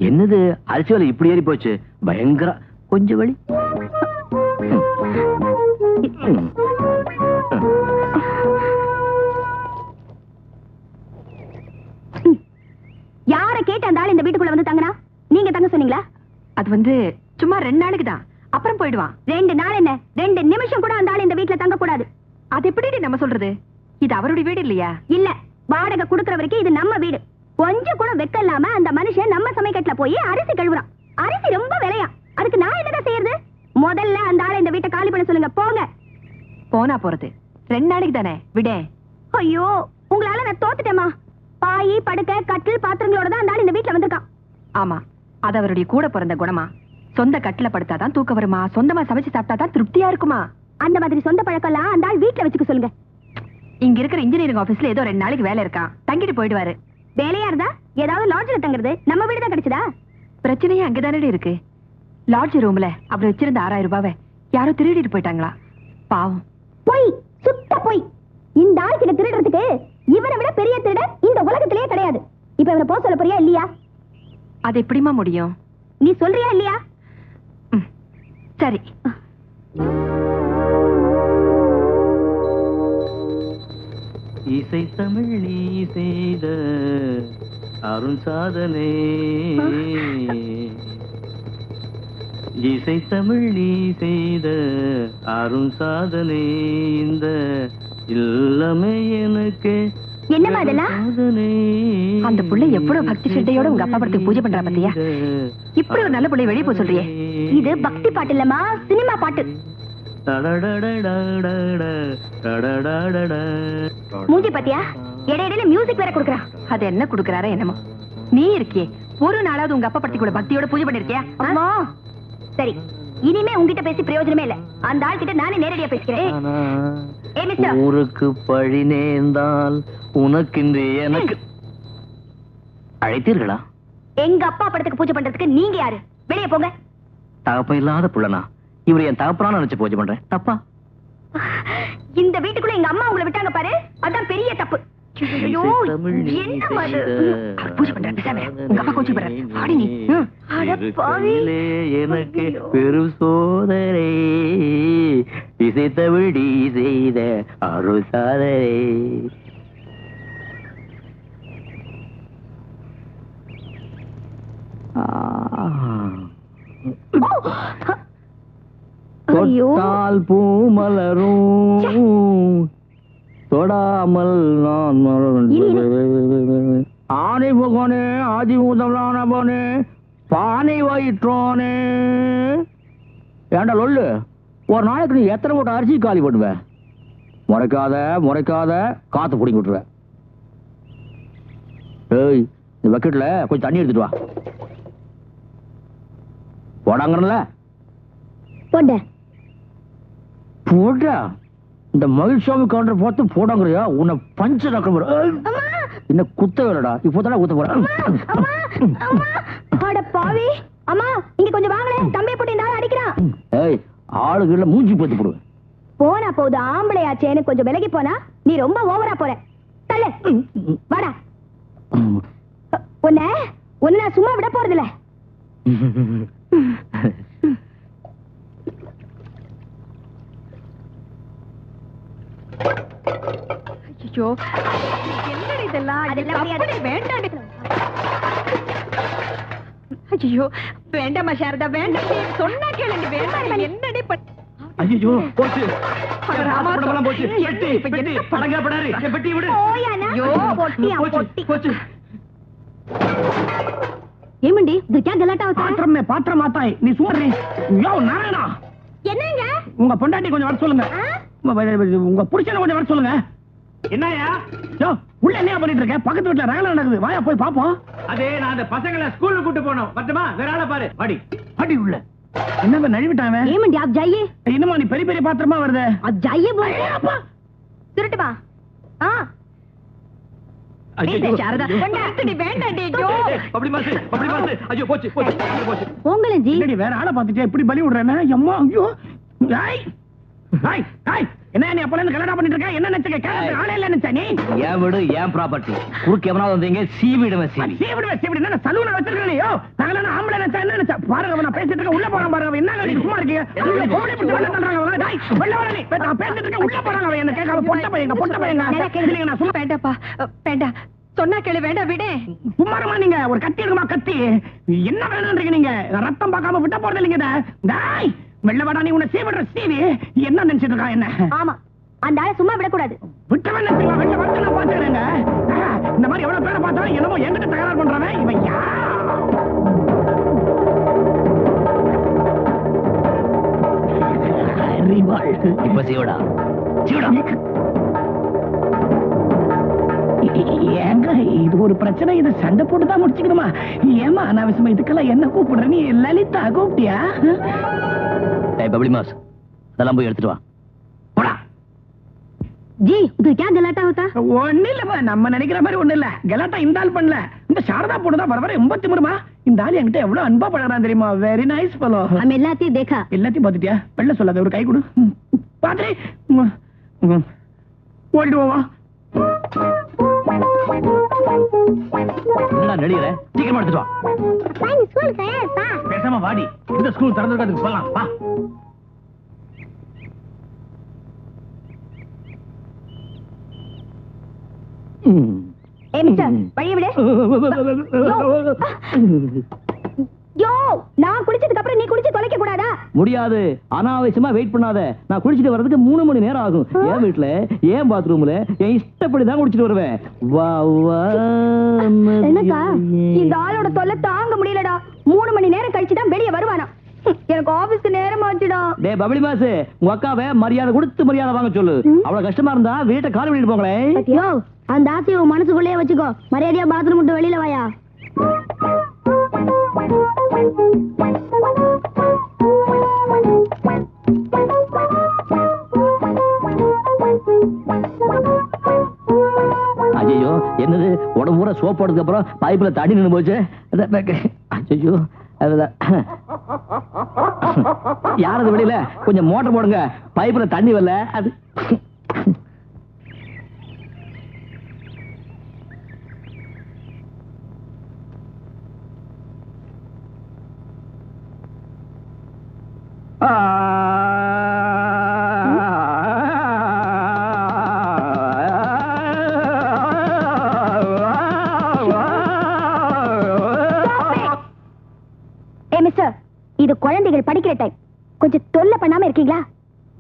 என்னது அரிசி வேலை இப்படி ஏறி போச்சு? பயங்கர. கொஞ்சம் வழி. யார கேட்டு அந்த ஆள் இந்த வீட்டுக்குள்ள வந்து தங்கினா? நீங்க தங்க சொன்னீங்களா? அது வந்து சும்மா 2 நாளைக்கு தான், அப்புறம் போயிடுவான். 2 நாள் என்ன, 2 நிமிஷம் கூட அந்த ஆள் இந்த வீட்டுல தங்க கூடாது. அது எப்படி நம்ம சொல்றது? இது அவருடைய வீடு இல்லையா? இல்ல, வாடகை குடுக்கற வரைக்கும் இது நம்ம வீடு. கொஞ்சம் கூட வெக்க இல்லாம அந்த மனுஷன் நம்ம சமைக்கட்டுல போய் அரிசி கழுவுறான். அரிசி ரொம்ப விலையா, அதுக்கு நான் என்னதான் செய்யறது? முதல்ல அந்த ஆளை இந்த வீட்டை காலி பண்ண சொல்லுங்க. போங்க. போனா போறது, 2 நாளைக்கு தானே, விடே. ஐயோ, உங்களால நான் தோத்துட்டேமா. பாயி படுக்கை கட்டில் பாத்திரங்களோட தான் அந்த ஆள் இந்த வீட்டுல வந்திருக்கான். ஆமா, அது அவருடைய கூட பிறந்த குணமா. சொந்த கட்டில படுத்தாதான் தூக்க வருமா, சொந்தமா சமைச்சு சாப்பிட்டாதான் திருப்தியா இருக்குமா. அந்த மாதிரி சொந்த பழக்கம் எல்லாம் அந்த ஆள் வீட்டுல வச்சுக்க சொல்லுங்க. இங்க இருக்கிற இன்ஜினியரிங் ஆபீஸ்ல ஏதோ 2 நாளைக்கு வேலை இருக்கான், தங்கிட்டு போயிடுவாரு. வேலையா இருந்தா ஏதாவது லாட்ஜ்ல தங்குறது. நம்ம வீடு தான் கிடைச்சதா? பிரச்சனையே அங்கதானே இருக்கு. லாட்ஜ் ரூம்ல அவர் வச்சிருந்த 6000 ரூபாவை யாரோ திருடிட்டு போயிட்டாங்களா? பாவம். போய், சுத்த போய். இந்த ஆள் கிட்ட திருடுறதுக்கு இவரை விட பெரிய திருட இந்த உலகத்திலேயே கிடையாது. இப்ப இவரை போக சொல்ல போறியா இல்லையா? அது எப்படிமா முடியும்? நீ சொல்றியா இல்லையா? சரி. இசை தமிழ் நீ செய்த அருண் சாதனை, இசை தமிழ் நீ செய்த அருண் சாதனை, இந்த இல்லமே எனக்கு என்னமா இதெல்லாம்? அந்த புள்ள எவ்வளவு பக்தி சிட்டையோட உங்க அப்பா படத்துக்கு பூஜை பண்றா பாத்தியா? இப்படி ஒரு நல்ல புள்ளை வெளியே போய் சொல்றியே. இது பக்தி பாட்டு இல்லம்மா, சினிமா பாட்டு. மூஞ்சி பாத்தியா இடையில மியூசிக் வேற குடுக்குறான். அது என்ன குடுக்கறாரோ என்னமோ. நீ இருக்கியே ஒரு நாளாவது உங்க அப்பா பத்தி கூட பக்தியோட பூஜை பண்ணிருக்கியா? அம்மா சரி, இனிமே உங்ககிட்ட பேசி பிரயோஜனமே இல்ல. அந்த ஆள் கிட்ட நானே நேரடியா பேசிக்கிறேன். ஏய் மிஸ்டர், ஊருக்கு பழி நேர்ந்தால் உனக்கின்றி எனக்கு அழைத்தீர்களா? எங்க அப்பா படத்துக்கு பூஜை பண்றதுக்கு நீங்க யாரு? வெளியே போங்க. தகப்ப இல்லாத புள்ளனா இவர் என் தகப்பனா நினைச்சு பூஜை பண்றேன். தப்பா? இந்த வீட்டுக்குள்ள எங்க அம்மா உங்களை விட்டாங்க பாரு, அதான் பெரிய தப்பு. ஐயோ, என்ன அது? பூஜை பண்றேன் பேசாம. உங்க அப்பா கோச்சு போறாரு. ஆடி நீ. அட பாவி. எனக்கு பெரும் சோதனை இசைத்தவிடி செய்த அருள் சாதனை. தொட்டால் பூ மலரும் தொடாமல் நான் ஆனை பகவானே ஆதி முதலான போனே பானை வயிற்றோனே. ஏண்டா லொல்லு, ஒரு நாளைக்கு நீ எத்தனை மூட்டை அரிசி காலி பண்ணுவ? முறைக்காத காத்து பிடிங்கி விட்டுருவ. ஏய், இந்த பக்கெட்ல கொஞ்சம் தண்ணி எடுத்துட்டு வா. போடாங்கறல போட போடா. இந்த மகிழ்ச்சாமி கவுண்டர் பார்த்து போடாங்கறியா? உன்னை பஞ்ச நக்கம் என்ன குத்த வேலடா. இப்போதானே குத்த போறேன். அட பாவி. அம்மா இங்க கொஞ்சம் வாங்களே, தம்பியை போட்டு இந்த ஆள் அடிக்கிறான். ஏய், ஆளுகள்ல மூஞ்சி போட்டு போடுவேன். போனா போகுது, ஆம்பளையாச்சேன்னு கொஞ்சம் விலகி போனா நீ ரொம்ப ஓவரா போற. தள்ளு, வாடா. உன்னை நான் சும்மா விட போறதில்ல. ஐயோ, என்னடி இதெல்லாம்? வேண்டாம். ஐயோ வேண்டாமா சாரதா, வேண்டாம். சொன்னா கேளுங்க. வேண்டாம். என்னடி ஐயோ போச்சு, படமெல்லாம் போச்சு. பெட்டி பெட்டி படங்க படாரு. பெட்டி விடு. ஐயோ பொட்டியா பொட்டி. போச்சு. ஏமண்டி இது क्या गलाटा होता है? பாத்திரம் பாத்திரம் மாத்தாய். நீ சும்மா யோ நாராயணா, என்னங்க? உங்க பொண்டாட்டி கொஞ்சம் வர சொல்லுங்க. உங்க புருஷனை கொஞ்சம் வர சொல்லுங்க. என்னயா யோ, உள்ள என்ன பண்ணிட்டு இருக்க? பக்கத்து வீட்டுல ரகலை நடக்குது, வாயா போய் பாப்போம். அதே நான் அந்த பசங்களை ஸ்கூலுக்கு கூட்டு போனோம். பத்துமா வேற ஆளை பாரு. அடி அடி உள்ள என்ன நழுவிட்டாங்க. ஏமண்டி आप जाइए. என்னமா நீ பெரிய பெரிய பாத்திரமா வருது? आप जाइए बोल. அப்பா திருட்டுமா? சாரதா கொண்டாடி. வேண்டாம். ஐயோ அப்படி மாசு ஐயோ போச்சு போச்சு போச்சு. போங்களே ஜி. என்னடி வேற ஆளை பார்த்துட்டே இப்படி பலி விடுறேன்னா? அம்மா ஐயோ. என்ன நீ அப்பல இருந்து கலடா பண்ணிட்டு இருக்க? என்ன நினைச்ச? கேட்க ஆளே இல்ல நினைச்ச நீ? ஏன் வீடு ஏன் ப்ராப்பர்ட்டி குறுக்கு எவனாவது வந்தீங்க சீவிடுவேன். சீவிடுவேன் என்ன சலூன வச்சிருக்கீங்க? தகலனா ஆம்பளை நினைச்சா என்ன நினைச்சா? பாருங்க நான் பேசிட்டு இருக்க, உள்ள போறான் பாருங்க. என்ன நீ சும்மா இருக்கீங்க? கோடி பிடிச்சு வெள்ள தள்ளுறாங்க. டேய் வெள்ள வர நீ. நான் பேசிட்டு இருக்க, உள்ள போறாங்க. என்ன கேட்காம பொட்ட பையங்க கேக்குறீங்க. நான் சும்மா வேண்டாப்பா, வேண்டாம். சொன்னா கேளு. வேண்டாம் விடு. சும்மாரமா நீங்க ஒரு கத்தி எடுக்குமா? கத்தி என்ன வேணும்ன்றீங்க நீங்க? ரத்தம் பார்க்காம விட்ட போறது இல்லைங்க. டேய் வெள்ளவாடா, நீ உன்னை சீவிடுற சீவி என்ன நினைச்சிட்டு இருக்கா? என்ன? ஆமா, அந்த ஆளை சும்மா விடக்கூடாது. விட்டவன் நினைச்சுக்கலாம். வெள்ள வரத்தை நான் பாத்துக்கிறேங்க. இந்த மாதிரி எவ்வளவு பேரை பார்த்தாலும் என்னமோ என்கிட்ட தகராறு பண்றவன் இவன் யா. இப்ப சீவடா சீவடா. ஏங்க இது ஒரு பிரச்சனை? இது சண்டை போட்டுதான் முடிச்சுக்கணுமா? ஏமா அனாவசியமா இதுக்கெல்லாம் என்ன கூப்பிடுற? நீ லலிதா கூப்பிட்டியா? பப்ளி மாஸ் அதெல்லாம் போய் எடுத்துட்டு வா. जी उधर क्या गलाटा होता? ஒண்ணு இல்ல, நம்ம நினைக்கிற மாதிரி ஒண்ணு இல்ல. கலாட்டா இந்த ஆள் பண்ணல, இந்த சாரதா போடுதா. வர வர 80 இந்த ஆள் என்கிட்ட எவ்வளவு அன்பா பழகிறான் தெரியுமா? Very nice fellow. हम எல்லாத்தையும் देखा. எல்லாத்தையும் பாத்துட்டியா? வெள்ள சொல்லாத, ஒரு கை கொடு. பாத்ரே ஓடிடு வா. என்னடா நடிகற? சீக்கிரமா எடுத்துட்டு வா. பாய் ஸ்கூல் தயார்ப்பா. பேசாம வாடி, இந்த ஸ்கூல் திறந்திருக்கிறதுக்கு போலாம் வா. ஏய் மிஸ்டர், வழிய விடு. யோ, நான் குளிச்சதுக்கு அப்புறம் நீ குளிச்சு தொலைக்க கூடாதா? முடியாது. அனாவசியமா வெயிட் பண்ணாத. நான் குளிச்சிட்டு வர்றதுக்கு 3 மணி நேரம் ஆகும். என் வீட்டுல என் பாத்ரூம்ல என் இஷ்டப்படி தான் குளிச்சிட்டு வருவேன். வா வா. என்னக்கா இந்த ஆளோட தொல்லை தாங்க முடியலடா. 3 மணி நேரம் கழிச்சு தான் வெளியே வருவானா? எனக்கு எனக்கு ஆபீஸ்க்கு நேரம் ஆச்சுடா. டேய் பப்ளி மாஸ், உங்க அக்காவை மரியாதை கொடுத்து மரியாதை வாங்க சொல்லு. அவ்வளவு கஷ்டமா இருந்தா வீட்டை காலி பண்ணிட்டு போங்களே. யோ, அந்த ஆசையை உன் மனசுக்குள்ளேயே வச்சுக்கோ. மரியாதையா பாத்ரூம் விட்டு வெளியில வாயா. ஐயோ, என்னது உடம்பு பூரா சோப் போடுறதுக்கு அப்புறம் பைப்ல தண்ணி நின்று போச்சு. ஐயோ, யாரது வெளியில கொஞ்சம் மோட்டர் போடுங்க, பைப்ல தண்ணி வரல. அது இது குழந்தைகள் படிக்கிற டைம், கொஞ்சம் தொல்லை பண்ணாம இருக்கீங்களா?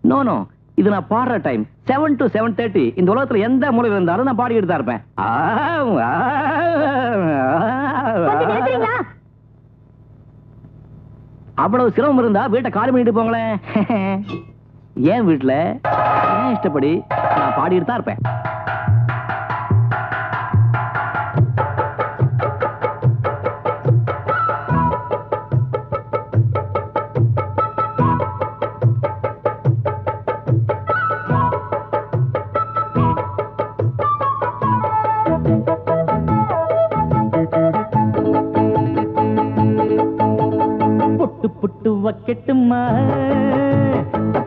நோ நோ, இது நான் பாடுற டைம். 7 to 7:30. இந்த உலகத்துல எந்த மூலையில இருந்தாலும் நான் பாடிக்கிட்டு தான் இருப்பேன். அவ்வளவு சிரமம் இருந்தா வீட்டை காலி பண்ணிட்டு போங்களேன். ஏன் வீட்டுல ஏன் இஷ்டப்படி நான் பாடிட்டு தான் இருப்பேன். புட்டு வக்கட்டுமா,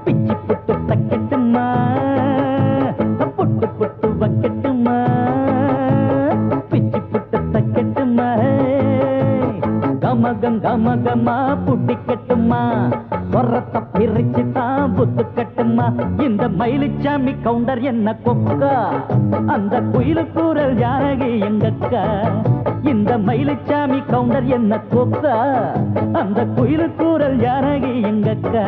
பிச்சி புட்டு தக்கட்டுமா, புட்டு புட்டு வக்கட்டுமா, பிச்சி புட்டு தக்கட்டுமா, கமகம் கமகமா புட்டிக்கட்டுமா, சொரத்த பிரிச்சு தான் புத்து கட்டுமா. இந்த மயிலுச்சாமி கவுண்டர் என்ன கொக்கா, அந்த குயிலு கூறல் ஜானகி எங்கக்கா. இந்த மயிலுச்சாமி கவுண்டர் என்ன கொக்கா, அந்த குயிலு கூறல் ஜானகி எங்கக்கா.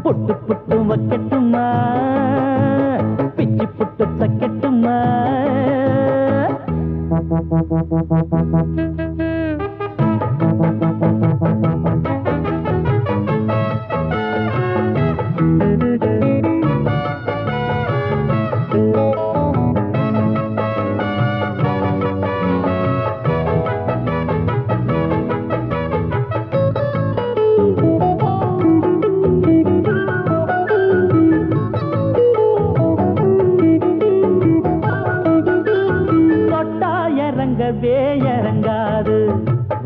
புட்டு புட்டு வக்கட்டுமா, பிச்சி புட்டு தக்கட்டுமா. இறங்காது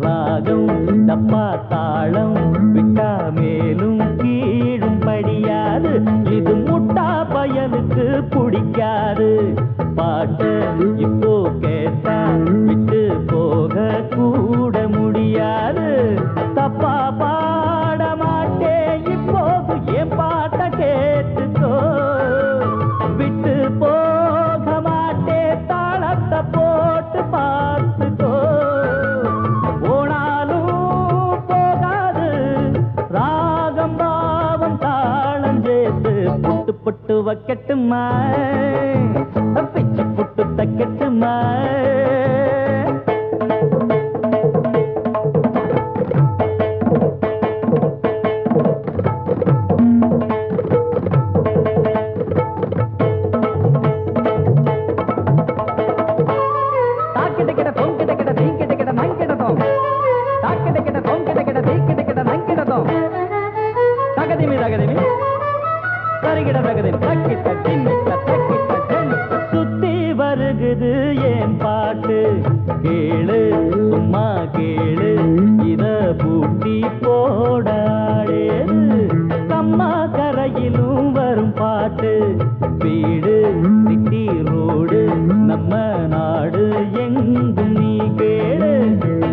ராகம் டப்பா தாளம் விட்டா மேலும் கீழும் படியாது. இது முட்டா பயலுக்கு பிடிக்காது. பாட்டு இப்போ கேட்டா விட்டு போக கூட முடியாது. தப்பா பாட மாட்டேன் இப்போது என் பாட்ட கேட்டுக்கோ. விட்டு போக மாட்டேன் தாளத்தை போட்டு பார்த்துக்கோ. ஓனாலும் போகாது ராகம் பாவம் தாளம் சேர்த்து புட்டு புட்டு வைக்கட்டுமா, பிச்சு புட்டு தைக்கட்டுமா. சுத்தி வருகுது ஏன் பாட்டு கேளு, சும்மா கேளு, இத பூட்டி போடாடே. கம்மா கரையிலும் வரும் பாட்டு, வீடு சிட்டி ரோடு நம்ம நாடு எங்கும் நீ கேளு.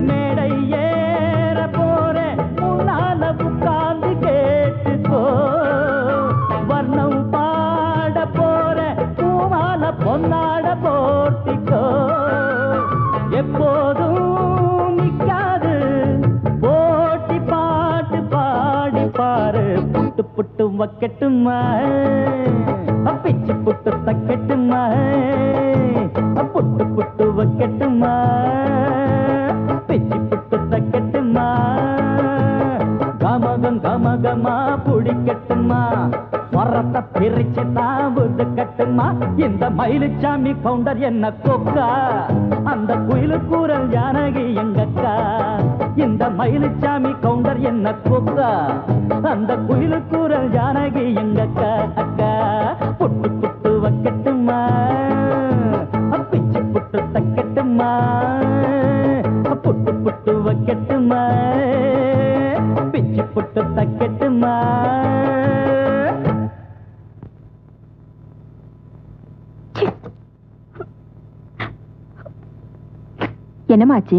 மேடை ஏற போற முன்னால உட்கார்ந்து கேட்டுக்கோ. வர்ணம் பாட போற பூமால பொன்னாட போட்டிக்கோ. எப்போதும் நிக்காது போட்டி பாட்டு பாடி பாரு. புட்டு புட்டு வைக்கட்டுமா, பிச்சு புட்டு தைக்கட்டுமா. புட்டு புட்டு வைக்கட்டுமா, பிச்சு புட்டு தைக்கட்டுமா. காமகம் கமகமா புடிக்கட்டுமா வரத்த பிரிச்சு தாவுது கட்டுமா இந்த மயிலுச்சாமி கவுண்டர் என்ன கொக்கா அந்த குயிலு கூறல் ஜானகி எங்கக்கா இந்த மயிலுச்சாமி கவுண்டர் என்ன கொக்கா அந்த குயிலு கூறல் ஜானகி எங்கக்கா அக்கா புட்டு புட்டு வைக்கட்டுமா பிச்சு புட்டு தக்கட்டுமா புட்டு புட்டு வைக்கட்டுமா பிச்சு புட்டு தக்கட்டுமா என்னமாச்சு?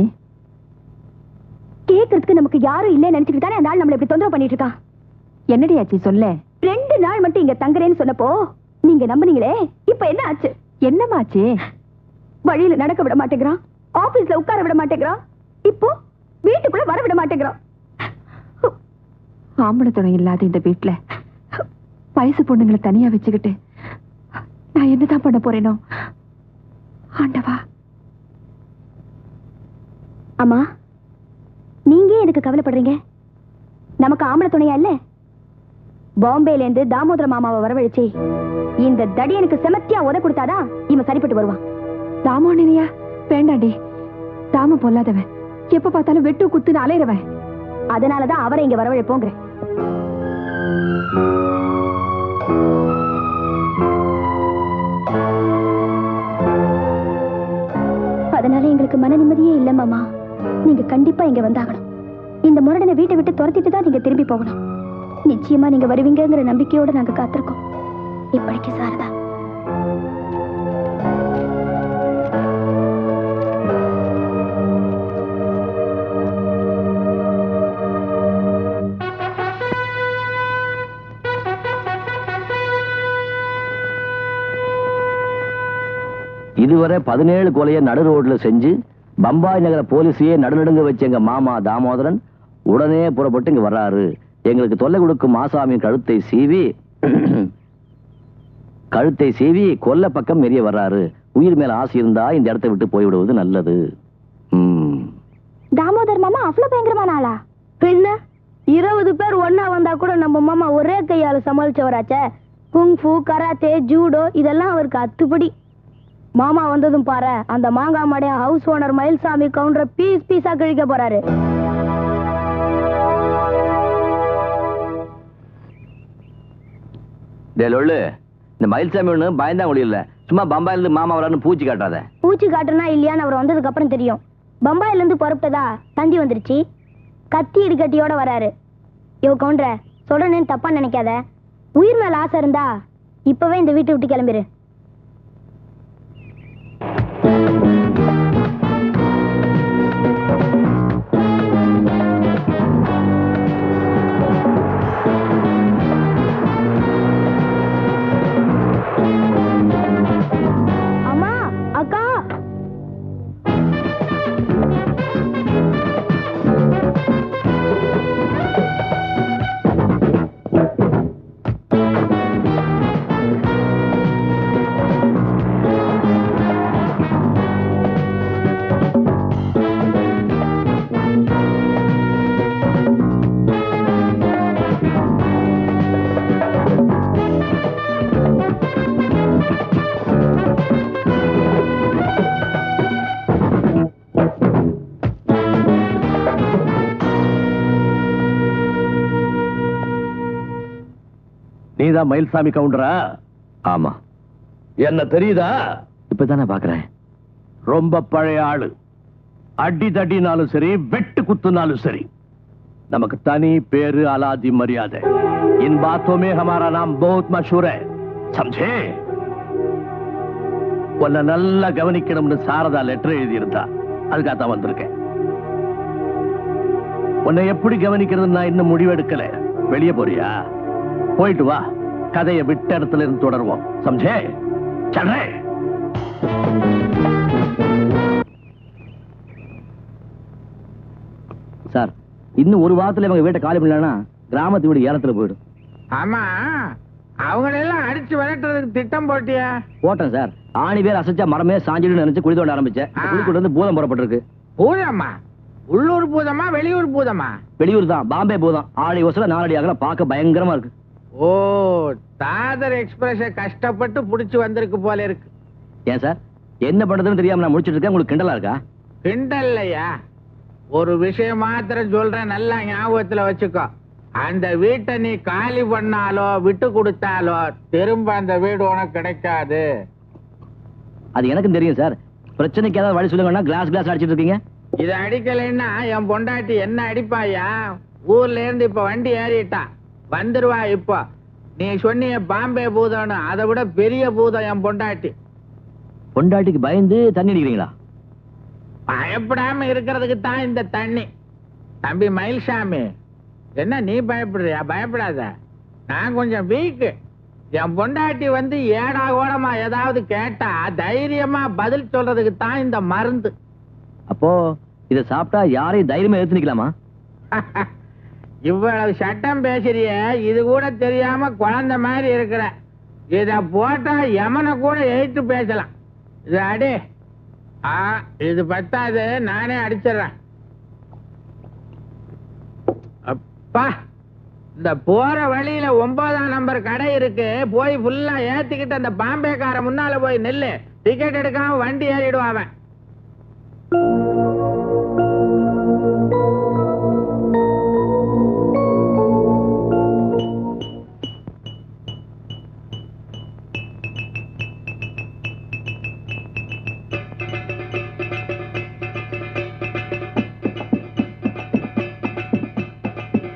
கேக்குறதுக்கு நமக்கு யாரும் இல்ல நினைச்சுட்டு தானே அந்த ஆள் நம்மள இப்படி தொந்தரவு பண்ணிட்டு இருக்கான். என்னடி ஆச்சு சொல்ல? 2 நாள் மட்டும் இங்க தங்குறேன்னு சொன்னப்போ நீங்க நம்புனீங்களே, இப்ப என்ன ஆச்சு? என்னமாச்சு? வழியில நடக்க விட மாட்டேங்கிறான், ஆபீஸ்ல உட்கார விட மாட்டேங்கிறான், இப்போ வீட்டுக்குள்ள வர விட மாட்டேங்கிறான். ஆம்பளை துணை இல்லாத இந்த வீட்டுல வயசு பொண்ணுங்களை தனியா வச்சுக்கிட்டு நான் என்னதான் பண்ண போறேனோ ஆண்டவா. அம்மா, நீங்க எனக்கு கவலைப்படுறீங்க? நமக்கு ஆம்பளை துணையா இல்ல? பாம்பேல இருந்து தாமோதர மாமாவை வரவழைச்சு இந்த தடியனுக்கு செமத்தியா உத கொடுத்தாதான் இவன் சரிப்பட்டு வருவான். தாமோனியா? வேண்டாண்டி, தாம பொல்லாதவன், எப்ப பார்த்தாலும் வெட்டு குத்துன்னு அலையிறவன். அதனாலதான் அவரை இங்க வரவழைப்போங்க. அதனால எங்களுக்கு மன நிம்மதியே இல்ல மாமா. நீங்க கண்டிப்பா இங்க வந்தாகணும். இந்த முரடனை வீட்டை விட்டு துரத்திட்டு தான் நீங்க திரும்பி போகணும். நிச்சயமா நீங்க வருவீங்கிற நம்பிக்கையோட நாங்க காத்திருக்கோம். இப்படிக்கு சாரதா. இதுவரை 17 கொலையை நடு ரோட்ல செஞ்சு பம்பாய் நகர போலீஸையே நடுநடுங்க வச்ச எங்க மாமா தாமோதரன் உடனே புறப்பட்டு இங்க வர்றாரு. எங்களுக்கு தொல்லை கொடுக்கும் ஆசாமியின் கழுத்தை சீவி கொல்ல பக்கம் மெரிய வர்றாரு. உயிர் மேல ஆசை இருந்தா இந்த இடத்தை விட்டு போய்விடுவது நல்லது. தாமோதர் மாமா அவ்வளவு பயங்கரமான ஆளா? பின்ன 20 பேர் ஒன்னா வந்தா கூட நம்ம மாமா ஒரே கையால சமாளிச்சவராச்சே. குங்ஃபு, கராத்தே, ஜூடோ இதெல்லாம் அவருக்கு அத்துப்படி. மாமா வந்ததும் பாரு, அந்த மாங்காய் மடைய house owner Mayilsamy Gounder piece பீஸா கழிக்க போறாரு. இந்த மயில்சாமி ஒண்ணு பயந்தா ஒளி இல்ல, சும்மா பம்பாயில இருந்து மாமா வரான்னு பூச்சி காட்டாத. பூச்சி காட்டுனா இல்லையான்னு அவர் வந்ததுக்கு அப்புறம் தெரியும். பம்பாயில இருந்து புறப்பட்டதா தந்தி வந்துருச்சு. கத்தி இடுக்கட்டியோட வராரு. யோ கவுண்டர, சொல்றேன்னு தப்பா நினைக்காத. உயிர் மேல ஆசை இருந்தா இப்பவே இந்த வீட்டை விட்டு கிளம்பிரு. அம்மா, அக்கா, நீதான் மயில்சாமி கவுண்டரா? ஆமா. என்ன தெரியுதா? இப்பதானே பாக்குறேன். ரொம்ப பழைய ஆளு. அடி தடினாலும் சரி, வெட்டு குத்துனாலும் சரி, நமக்கு தனி பேரு, அலாதி மரியாதை. इन बातों में हमारा नाम बहुत मशहूर है, समझे? உன்னை நல்லா கவனிக்கணும்னு சாரதா லெட்டர் எழுதியிருந்தா, அதுக்காகத்தான் வந்திருக்கேன். உன்னை எப்படி கவனிக்கிறது நான் இன்னும் முடிவெடுக்கல. வெளியே போறியா? போயிட்டு வா, கதையை விட்ட இடத்துல இருந்து தொடருவோம். சம்ஜே? சல்றே. சார், இன்னும் ஒரு வாரத்துல இவங்க வீட்டை காலி பண்ணலன்னா கிராமத்து வீடு ஏலத்துல போயிடும். ஆமா, அவங்களெல்லாம் அடிச்சு விரட்டுறதுக்கு திட்டம் போட்டியா? போட்டேன் சார். ஆணி பேர் அசைச்சா மரமே சாஞ்சிடுன்னு நினைச்சு குழி தோண்ட ஆரம்பிச்சேன். குழி கொண்டு வந்து பூதம் போடப்பட்டிருக்கு. பூதம்மா? உள்ளூர் பூதமா வெளியூர் பூதமா? வெளியூர் தான், பாம்பே பூதம். ஆளி ஒசல 4 அடி அகலம், பார்க்க பயங்கரமா இருக்கு. ஓ, தாதர் எக்ஸ்பிரஸ் கஷ்டப்பட்டு புடிச்சு வந்திருக்கு போல இருக்கு. ஏன் சார், என்ன பண்றதுன்னு தெரியாம நான் முடிச்சிட்டு இருக்கேன், உங்களுக்கு கிண்டலா இருக்கா? கிண்டல்லையா, ஒரு விஷயம் மாத்திரம் சொல்றேன், நல்லா ஞாபகத்துல வச்சுக்கோ. அந்த வீட்டை நீ காலி பண்ணாலோ விட்டு கொடுத்தாலோ திரும்ப அந்த வீடு உனக்கு கிடைக்காது. அது எனக்கும் தெரியும் சார். பிரச்சனைக்கு ஏதாவது வழி சொல்லுங்கன்னா கிளாஸ் அடிச்சிட்டு இருக்கீங்க. இதை அடிக்கலைன்னா என் பொண்டாட்டி என்ன அடிப்பாயா? ஊர்ல இருந்து இப்ப வண்டி ஏறிட்டா, வந்துருவா. இப்போ நீ சொன்னிய பாம்பே பூதம்னு, அதை விட பெரிய பூதம் என் பொண்டாட்டி. பொண்டாட்டிக்கு பயந்து தண்ணி அடிக்கிறீங்களா? பயப்படாம இருக்கிறதுக்கு தான் இந்த தண்ணி. தம்பி மயில்சாமி, என்ன நீ பயப்படுறியா? பயப்படாத, நான் கொஞ்சம் வீக்கு. என் பொண்டாட்டி வந்து ஏடா ஓடமா ஏதாவது கேட்டா தைரியமா பதில் சொல்றதுக்கு தான் இந்த மருந்து. அப்போ இத சாப்பிட்டா யாரையும் தைரியமா எடுத்து நிக்கலாமா? இவ்வளவு சட்டம் பேசுறிய, இது கூட தெரியாம குழந்தை மாதிரி இருக்கிற. இத போட்டா யமனை கூட எழுத்து பேசலாம். இது அடி. இது பத்தாது, நானே அடிச்சிடறேன். அப்பா, இந்த போற வழியில 9ஆம் நம்பர் கடை இருக்கு, போய் ஃபுல்லா ஏத்திக்கிட்டு அந்த பாம்பேக்கார முன்னால போய் நெல்லு. டிக்கெட் எடுக்காம வண்டி ஏறிடுவான் அவன்.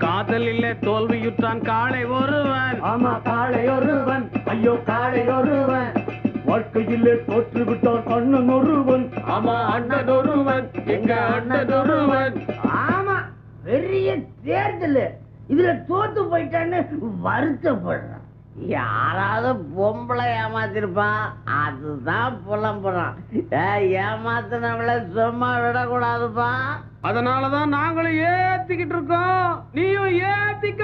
காதலிலே தோல்வியுற்றான் காளை ஒருவன். ஆமா, காளை ஒருவன். ஐயோ, காளை ஒருவன். வாழ்க்கையிலே தோற்று விட்டான் அண்ணன் ஒருவன். ஆமா, அண்ணன் ஒருவன். எங்க அண்ணன் ஒருவன். ஆமா, பெரிய தேர்தல், இதுல தோத்து போயிட்டான்னு வருத்தப்படுறான். யாராவது பொம்பளை ஏமாத்திருப்பான், அதுதான் புலம்புறான். ஏமாத்தினவளை சும்மா விடக்கூடாதுப்பா. அதனாலதான் நாங்களும் ஏத்திக்கிட்டு இருக்கோம், நீயும் ஏத்திக்க.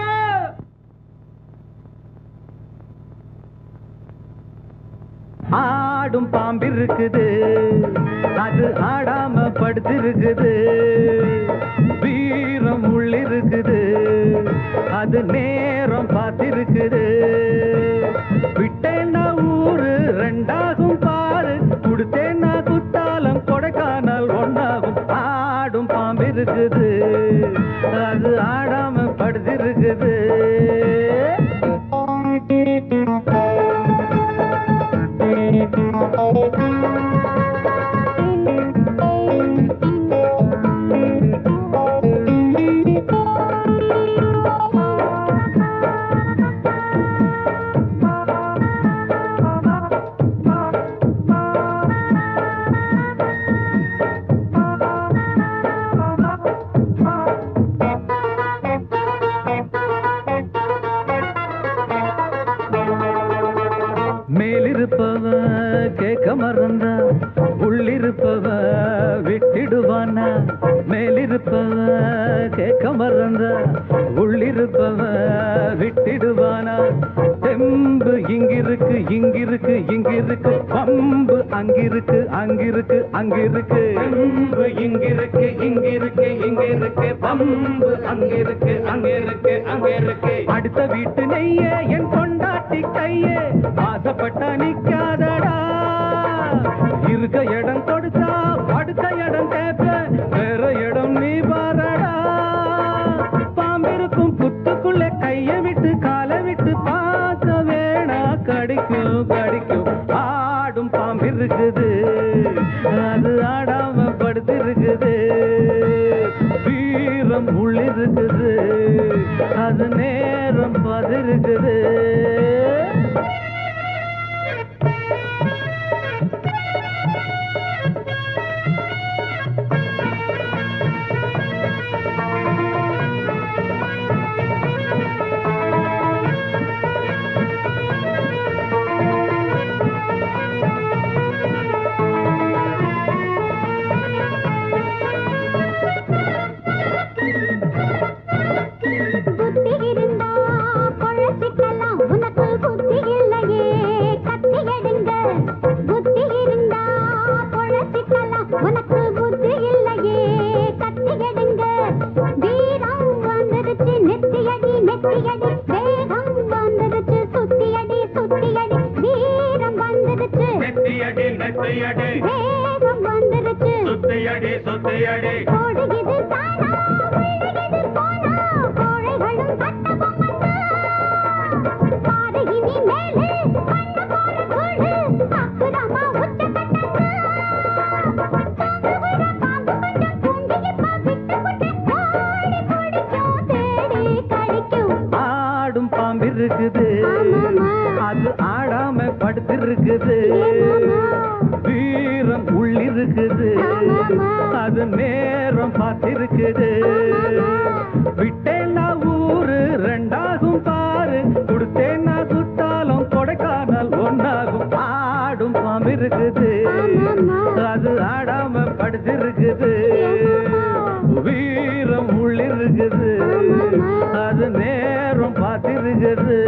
ஆடும் பாம்பு இருக்குது, அது ஆடாம படுத்திருக்குது. வீரம் உள்ளிருக்குது, அது நேரம் பார்த்திருக்குது. விட்டேன்னா ஊரு ரெண்டாகும் பாரு, கொடுத்தேன்னா குத்தாலம் கொடைக்கானல் ஒன்னாகும். ஆடும் பாம்பு இருக்குது, அது ஆடாம படுத்திருக்குது. மேலிருப்பவ கேட்க மறந்தா, உள்ளிருப்பவ விட்டிடுவானா. மேலிருப்பவ கேட்க மறந்தா, உள்ளிருப்பவ விட்டிடுவானா. தெம்பு இங்கிருக்கு இங்கிருக்கு இங்கிருக்கு, பம்பு அங்கிருக்கு அங்கிருக்கு அங்கிருக்கு. தெம்பு இங்கிருக்கு இங்கிருக்கு இங்கிருக்கு, பம்பு அங்கிருக்கு அங்கிருக்கு அங்கிருக்கு. அடுத்த வீட்டு நெய்யே என் கொண்டாட்டி கையே, ஆசைப்பட்டா நிக்காதடா. இருக்க இடம் கொடுத்தா படுக்க இடம் கேட்ப, வேற இடம் நீ பாரடா. பாம்பிருக்கும் புத்துக்குள்ள கைய விட்டு காலை விட்டு பார்க்க வேணா, கடிக்கும் கடிக்கும். ஆடும் பாம்பு இருக்குது, அது ஆடாம படுத்திருக்குது. வீரம் உள்ளிருக்குது, அது நேரம் பதிருக்குது. புத்தி இருந்தா பொழைச்சிக்கலாம், உனக்கு நெத்தியடி வேகம் வந்துருச்சு சுத்தியடி சுத்தியடி வீரம் வந்துருச்சு நெத்தியடி நெத்தியடி வேகம் வந்துருச்சு சுத்தியடி சுத்தியடி ஓடுகிறது தானா விழுகிறது போனா கோழைகளும் கட்ட பொம்மன்னா பாரு இனி மேலே பண்ண போற கூடு அக்குறமா உச்ச கட்டனா பாம்பு கொஞ்சம் தூங்கி இப்ப விட்டு விட்டு ஓடி பிடிக்கும் தேடி கடிக்கும் ஆடும் பாம்பு இருக்குது அது ஆடாம படுத்திருக்குது வீரம் உள்ளிருக்குது அது நேரம் பார்த்திருக்குது விட்டேன்னா ஊரு ரெண்டாகும் பாரு கொடுத்தேன்னா குத்தாலும் கொடைக்கானல் ஒன்னாகும் ஆடும் பாம்பு இருக்குது அது ஆடாம படுத்திருக்குது வீரம் உள்ளிருக்குது அது நேரம் பார்த்திருக்குது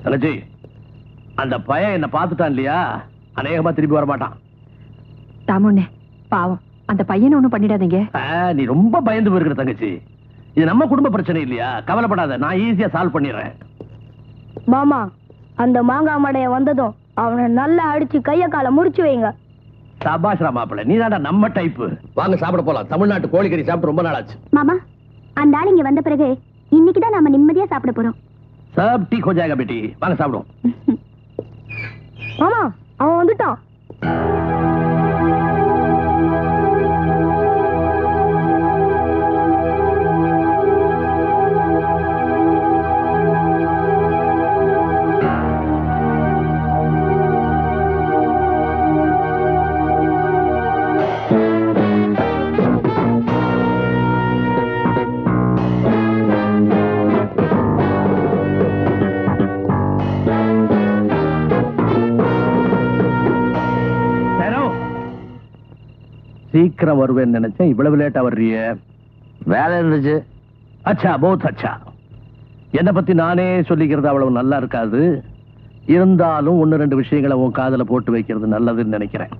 தங்கச்சி, அந்த பையன் என்ன பார்த்துட்டான் இல்லையா, அநேகமா திருப்பி வர மாட்டான். தாமுண்ணே பாவம், அந்த பையனை ஒண்ணும் பண்ணிடாதீங்க. நீ ரொம்ப பயந்து போயிருக்கிற தங்கச்சி. இது நம்ம குடும்ப பிரச்சனை இல்லையா, கவலைப்படாத, நான் ஈஸியா சால்வ் பண்ணிடுறேன். மாமா, அந்த மாங்காய் மடைய வந்ததும் அவனை நல்லா அடிச்சு கைய கால முடிச்சு வைங்க. சபாஷ்ரா மாப்பிள்ள, நீ தாண்டா நம்ம டைப்பு. வாங்க சாப்பிட போலாம். தமிழ்நாட்டு கோழிக்கறி சாப்பிட்டு ரொம்ப நாள் ஆச்சு. மாமா, அந்த ஆள் இங்க வந்த பிறகு இன்னைக்குதான் நாம நிம்மதியா சாப்பிட போறோம். सब ठीक हो जाएगा बेटी, வாங்க சாப்பிடுவோம். மாமா, அவன் வந்துட்டான். சீக்கிரம் வருவேன்னு நினைச்சேன், இவ்வளவு லேட்டா வர்றிய? வேலை இருந்துச்சு. அச்சா, போத் அச்சா. என்னை பத்தி நானே சொல்லிக்கிறது அவ்வளவு நல்லா இருக்காது. இருந்தாலும் ஒன்னு ரெண்டு விஷயங்களை உன் காதல போட்டு வைக்கிறது நல்லதுன்னு நினைக்கிறேன்.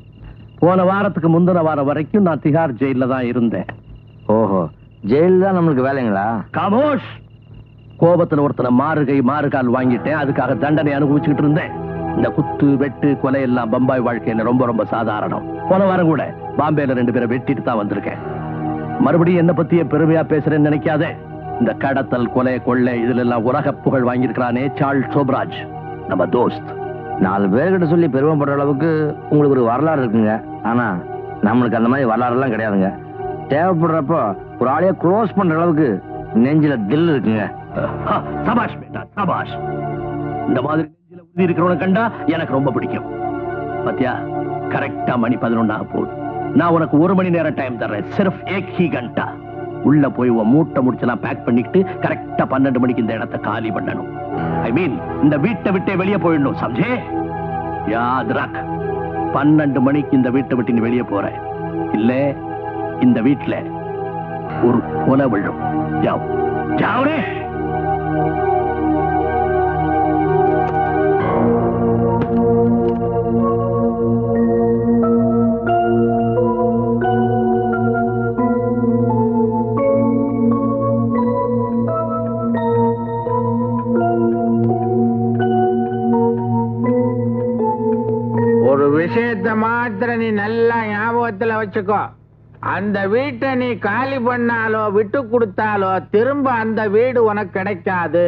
போன வாரத்துக்கு முந்தின வாரம் வரைக்கும் நான் திகார் ஜெயில தான் இருந்தேன். ஓஹோ, ஜெயில தான் நம்மளுக்கு வேலைங்களா? காமோஷ். கோபத்துல ஒருத்தனை மாறுகை மாறுகால் வாங்கிட்டேன், அதுக்காக தண்டனை அனுபவிச்சுக்கிட்டு இருந்தேன். இந்த குத்து வெட்டு கொலை எல்லாம் பம்பாய் வாழ்க்கையில ரொம்ப ரொம்ப சாதாரணம். போன வாரம் கூட பாம்பேல 2 பேரை வெட்டிட்டு தான் வந்திருக்கேன். மறுபடியும் என்ன பத்தியே பெருமையா பேசுறேன்னு நினைக்காதே. இந்த கடத்தல் கொலை கொள்ளை இதுல எல்லாம் உலக புகழ் வாங்கியிருக்கிறானே சார்ல்ஸ் சோப்ராஜ், நம்ம தோஸ்த். 4 பேர்கிட்ட சொல்லி பெருமைப்படுற அளவுக்கு உங்களுக்கு ஒரு வரலாறு இருக்குங்க. ஆனா நம்மளுக்கு அந்த மாதிரி வரலாறு எல்லாம் கிடையாதுங்க. தேவைப்படுறப்போ ஒரு ஆளைய க்ளோஸ் பண்ற அளவுக்கு நெஞ்சில தில் இருக்குங்க. சபாஷ் பேட்டா, சபாஷ். இந்த மாதிரி நெஞ்சில உறுதி இருக்கிறவனை கண்டா எனக்கு ரொம்ப பிடிக்கும். பாத்தியா, கரெக்டா மணி 11 ஆக போகுது. நான் உனக்கு 1 மணி நேரம் டைம் தர்றேன். சிர்ஃப் ஏக் ஹி கண்டா. உள்ள போய் உன் மூட்டை முடிச்செல்லாம் பேக் பண்ணிட்டு கரெக்டா 12 மணிக்கு இந்த இடத்தை காலி பண்ணணும். ஐ மீன், இந்த வீட்டை விட்டே வெளியே போயிடணும். சம்ஜே? யாத் ரக். 12 மணிக்கு இந்த வீட்டை விட்டு நீ வெளியே போற இல்ல, இந்த வீட்டுல ஒரு கொலை விழும். ஜாவ் ஜாவ்ரே. விஷயத்தை மாத்திர நீ நல்லா ஞாபகத்துல வச்சுக்கோ. அந்த வீட்டை நீ காலி பண்ணாலோ விட்டு கொடுத்தாலோ திரும்ப அந்த வீடு உனக்கு கிடைக்காது.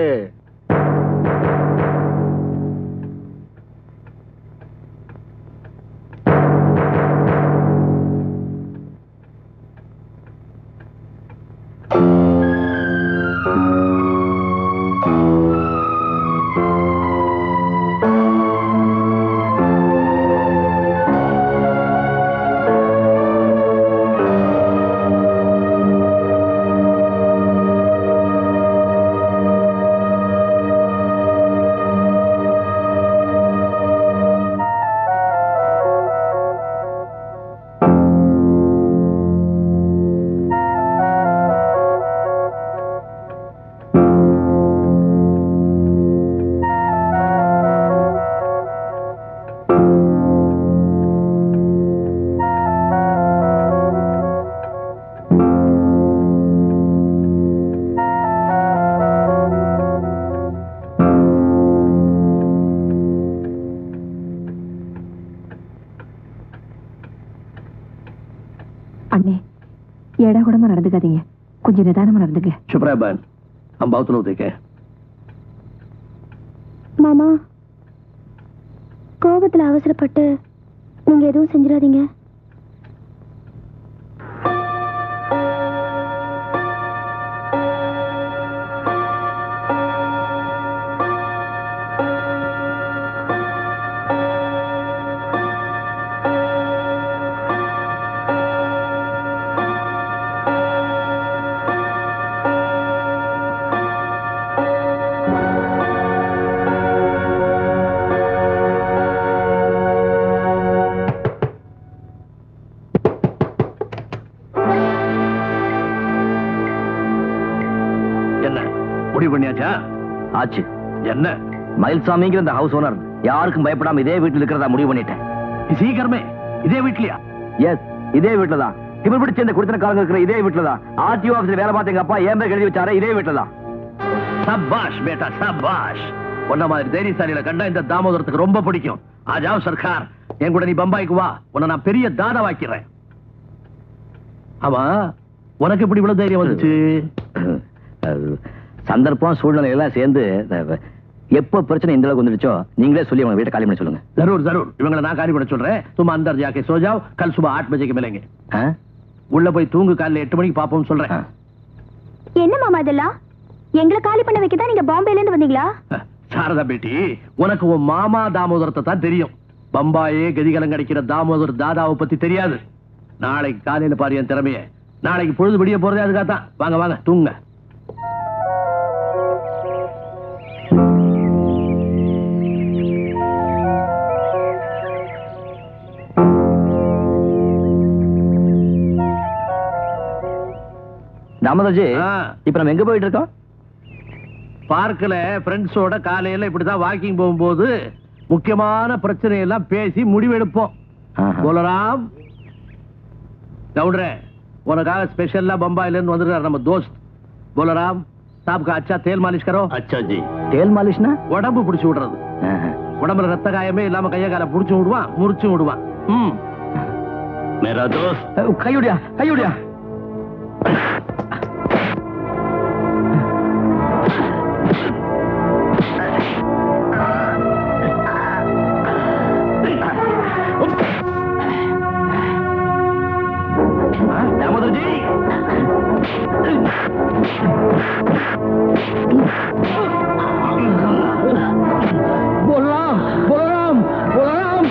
அண்ணே ஏடா கூடமா நடந்துக்காதீங்க, கொஞ்சம் நிதானமா நடந்துங்க. चुप रह बहन, हम बहुत लोग देखे. மாமா, கோபத்துல அவசரப்பட்டு நீங்க எதுவும் செஞ்சிடாதீங்க. ஆச்சு என்ன மயில்சாமிங்கிற இந்த ஹவுஸ் ஓனர் யாருக்கும் பயப்படாம இதே வீட்டில் இருக்கிறதா முடிவு பண்ணிட்டேன். சீக்கிரமே இதே வீட்லயா? எஸ், இதே வீட்டுல தான். இப்ப பிடிச்ச இந்த குடித்தனக்காரங்க இருக்கிற இதே வீட்டுல தான். ஆர்டிஓ ஆபீஸ்ல வேலை பார்த்த எங்க அப்பா ஏன் பேர் எழுதி வச்சாரு இதே வீட்டுல தான். சபாஷ் பேட்டா சபாஷ். உன்ன மாதிரி தைரியசாலியில கண்டா இந்த தாமோதரத்துக்கு ரொம்ப பிடிக்கும். ஆஜாவ் சர்க்கார், என் கூட நீ பம்பாய்க்கு வா, உன்னை நான் பெரிய தாதா வாக்கிறேன். ஆமா, உனக்கு இப்படி இவ்வளவு தைரியம் வந்துச்சு? சந்தர்ப்பம் சூழ்நிலை எல்லாம் சேர்ந்து எப்ப பிரச்சனை இந்த அளவுக்கு வந்துடுச்சோ நீங்களே சொல்லி அவங்க வீட்டை காலி பண்ண சொல்லுங்க. ஜரூர் ஜரூர், இவங்களை நான் காலி பண்ண சொல்றேன். சும்மா அந்தர் ஜாக்கே சோ ஜாவ், கல் சுபா 8 बजे மிலேங்க. உள்ள போய் தூங்கு, காலையில 8 மணிக்கு பாப்போம்னு சொல்றேன். என்ன மாமா இதெல்லாம்? எங்களை காலி பண்ண வைக்க தான் நீங்க பாம்பேல இருந்து வந்தீங்களா? சாரதா பேட்டி, உனக்கு உன் மாமா தாமோதரத்தை தான் தெரியும். பம்பாயே கதிகலம் கிடைக்கிற தாமோதர் தாதாவை பத்தி தெரியாது. நாளைக்கு காலையில பாரு என் திறமைய. நாளைக்கு பொழுது விடிய போறதே அதுக்காகத்தான். வாங்க வாங்க தூங்க. தாமோதர்ஜி, இப்ப நம்ம எங்க போயிட்டு இருக்கோம்? பார்க்கல ஃப்ரெண்ட்ஸோட காலையில இப்படிதான் வாக்கிங் போகும்போது முக்கியமான பிரச்சனை எல்லாம் பேசி முடிவெடுப்போம். போலராம் கவுண்டரே, உனக்காக ஸ்பெஷலா பம்பாயில இருந்து வந்திருக்காரு நம்ம தோஸ்த் போலராம் சாப் का अच्छा तेल मालिश करो. अच्छा जी. तेल मालिश ना உடம்பு புடிச்சு விடுறது. உடம்புல ரத்த காயமே இல்லாம கைய கால புடிச்சு விடுவான், முறிச்சு விடுவான். मेरा दोस्त கையுடியா கையுடியா. दामोदर जी, बोलराम बोलराम बोलराम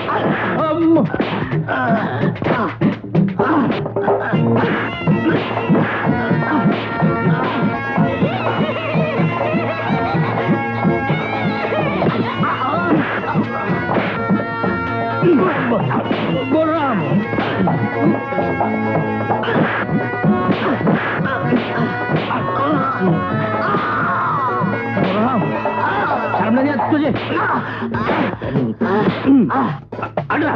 बोलराम शर्म नहीं आती तुझे? अगला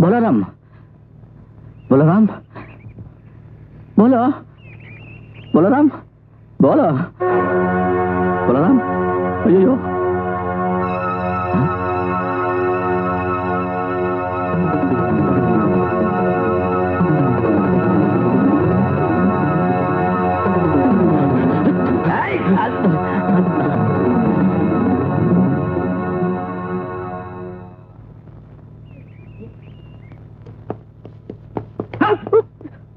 बोलराम बोलराम बोलो बोलराम बोलो बोलराम अयो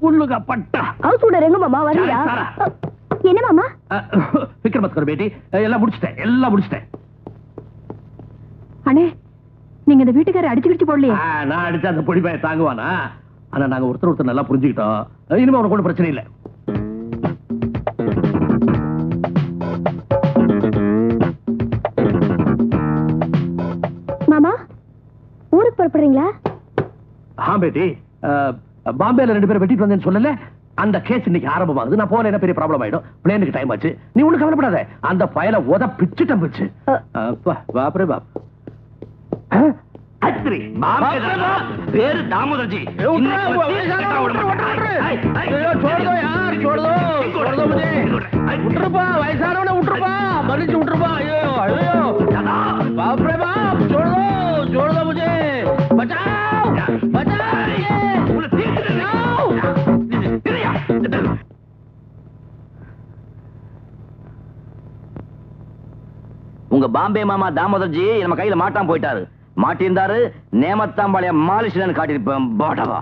புல்லுக பட்டா ஹவுஸ் ஓனர் எங்க மாமா வரலையா? என்ன மாமா? விக்ரமஸ்கர் பேட்டி எல்லாம் முடிச்சிட்டேன். அண்ணே, நீங்க இந்த வீட்டுக்காரரை அடிச்சு போடலையே? நான் அடிச்சா அந்த பொடி பையன் தாங்குவானா? ஆனா நாங்க ஒருத்தர் நல்லா புரிஞ்சுக்கிட்டோம். இனிமே அவனுக்கு ஒன்றும் பிரச்சனை இல்லை. மாமா ஊருக்கு புறப்படுறீங்களா? பேட்டி, பாம்பேல 2 பேரை வெட்டிட்டு வந்தேன்னு சொல்லல, அந்த கேஸ் இன்னைக்கு ஆரம்பமாகுது. நான் போன என்ன பெரிய ப்ராப்ளம் ஆயிடும். பிளேனுக்கு டைம் ஆச்சு. நீ ஒண்ணு கவலைப்படாத. அந்த பயல பிச்சுட்டேன் பிச்சு. பாப்ரே பாப். அத்ரி பேரு தாமோதர்ஜி. வயசானவன விட்டுருப்பா, மன்னிச்சு விட்டுருப்பா. ஐயோ பாப்ரே பாப், छोड़ दो मुझे, बचाओ உங்க பாம்பே மாமா தாமோதர்ஜி நம்ம கையில மாட்டாம போயிட்டாரு. மாட்டிருந்தாரு நேமத்தாம்பாளைய மாலிஷ்லன்னு காட்டியிருப்பேன். பாடவா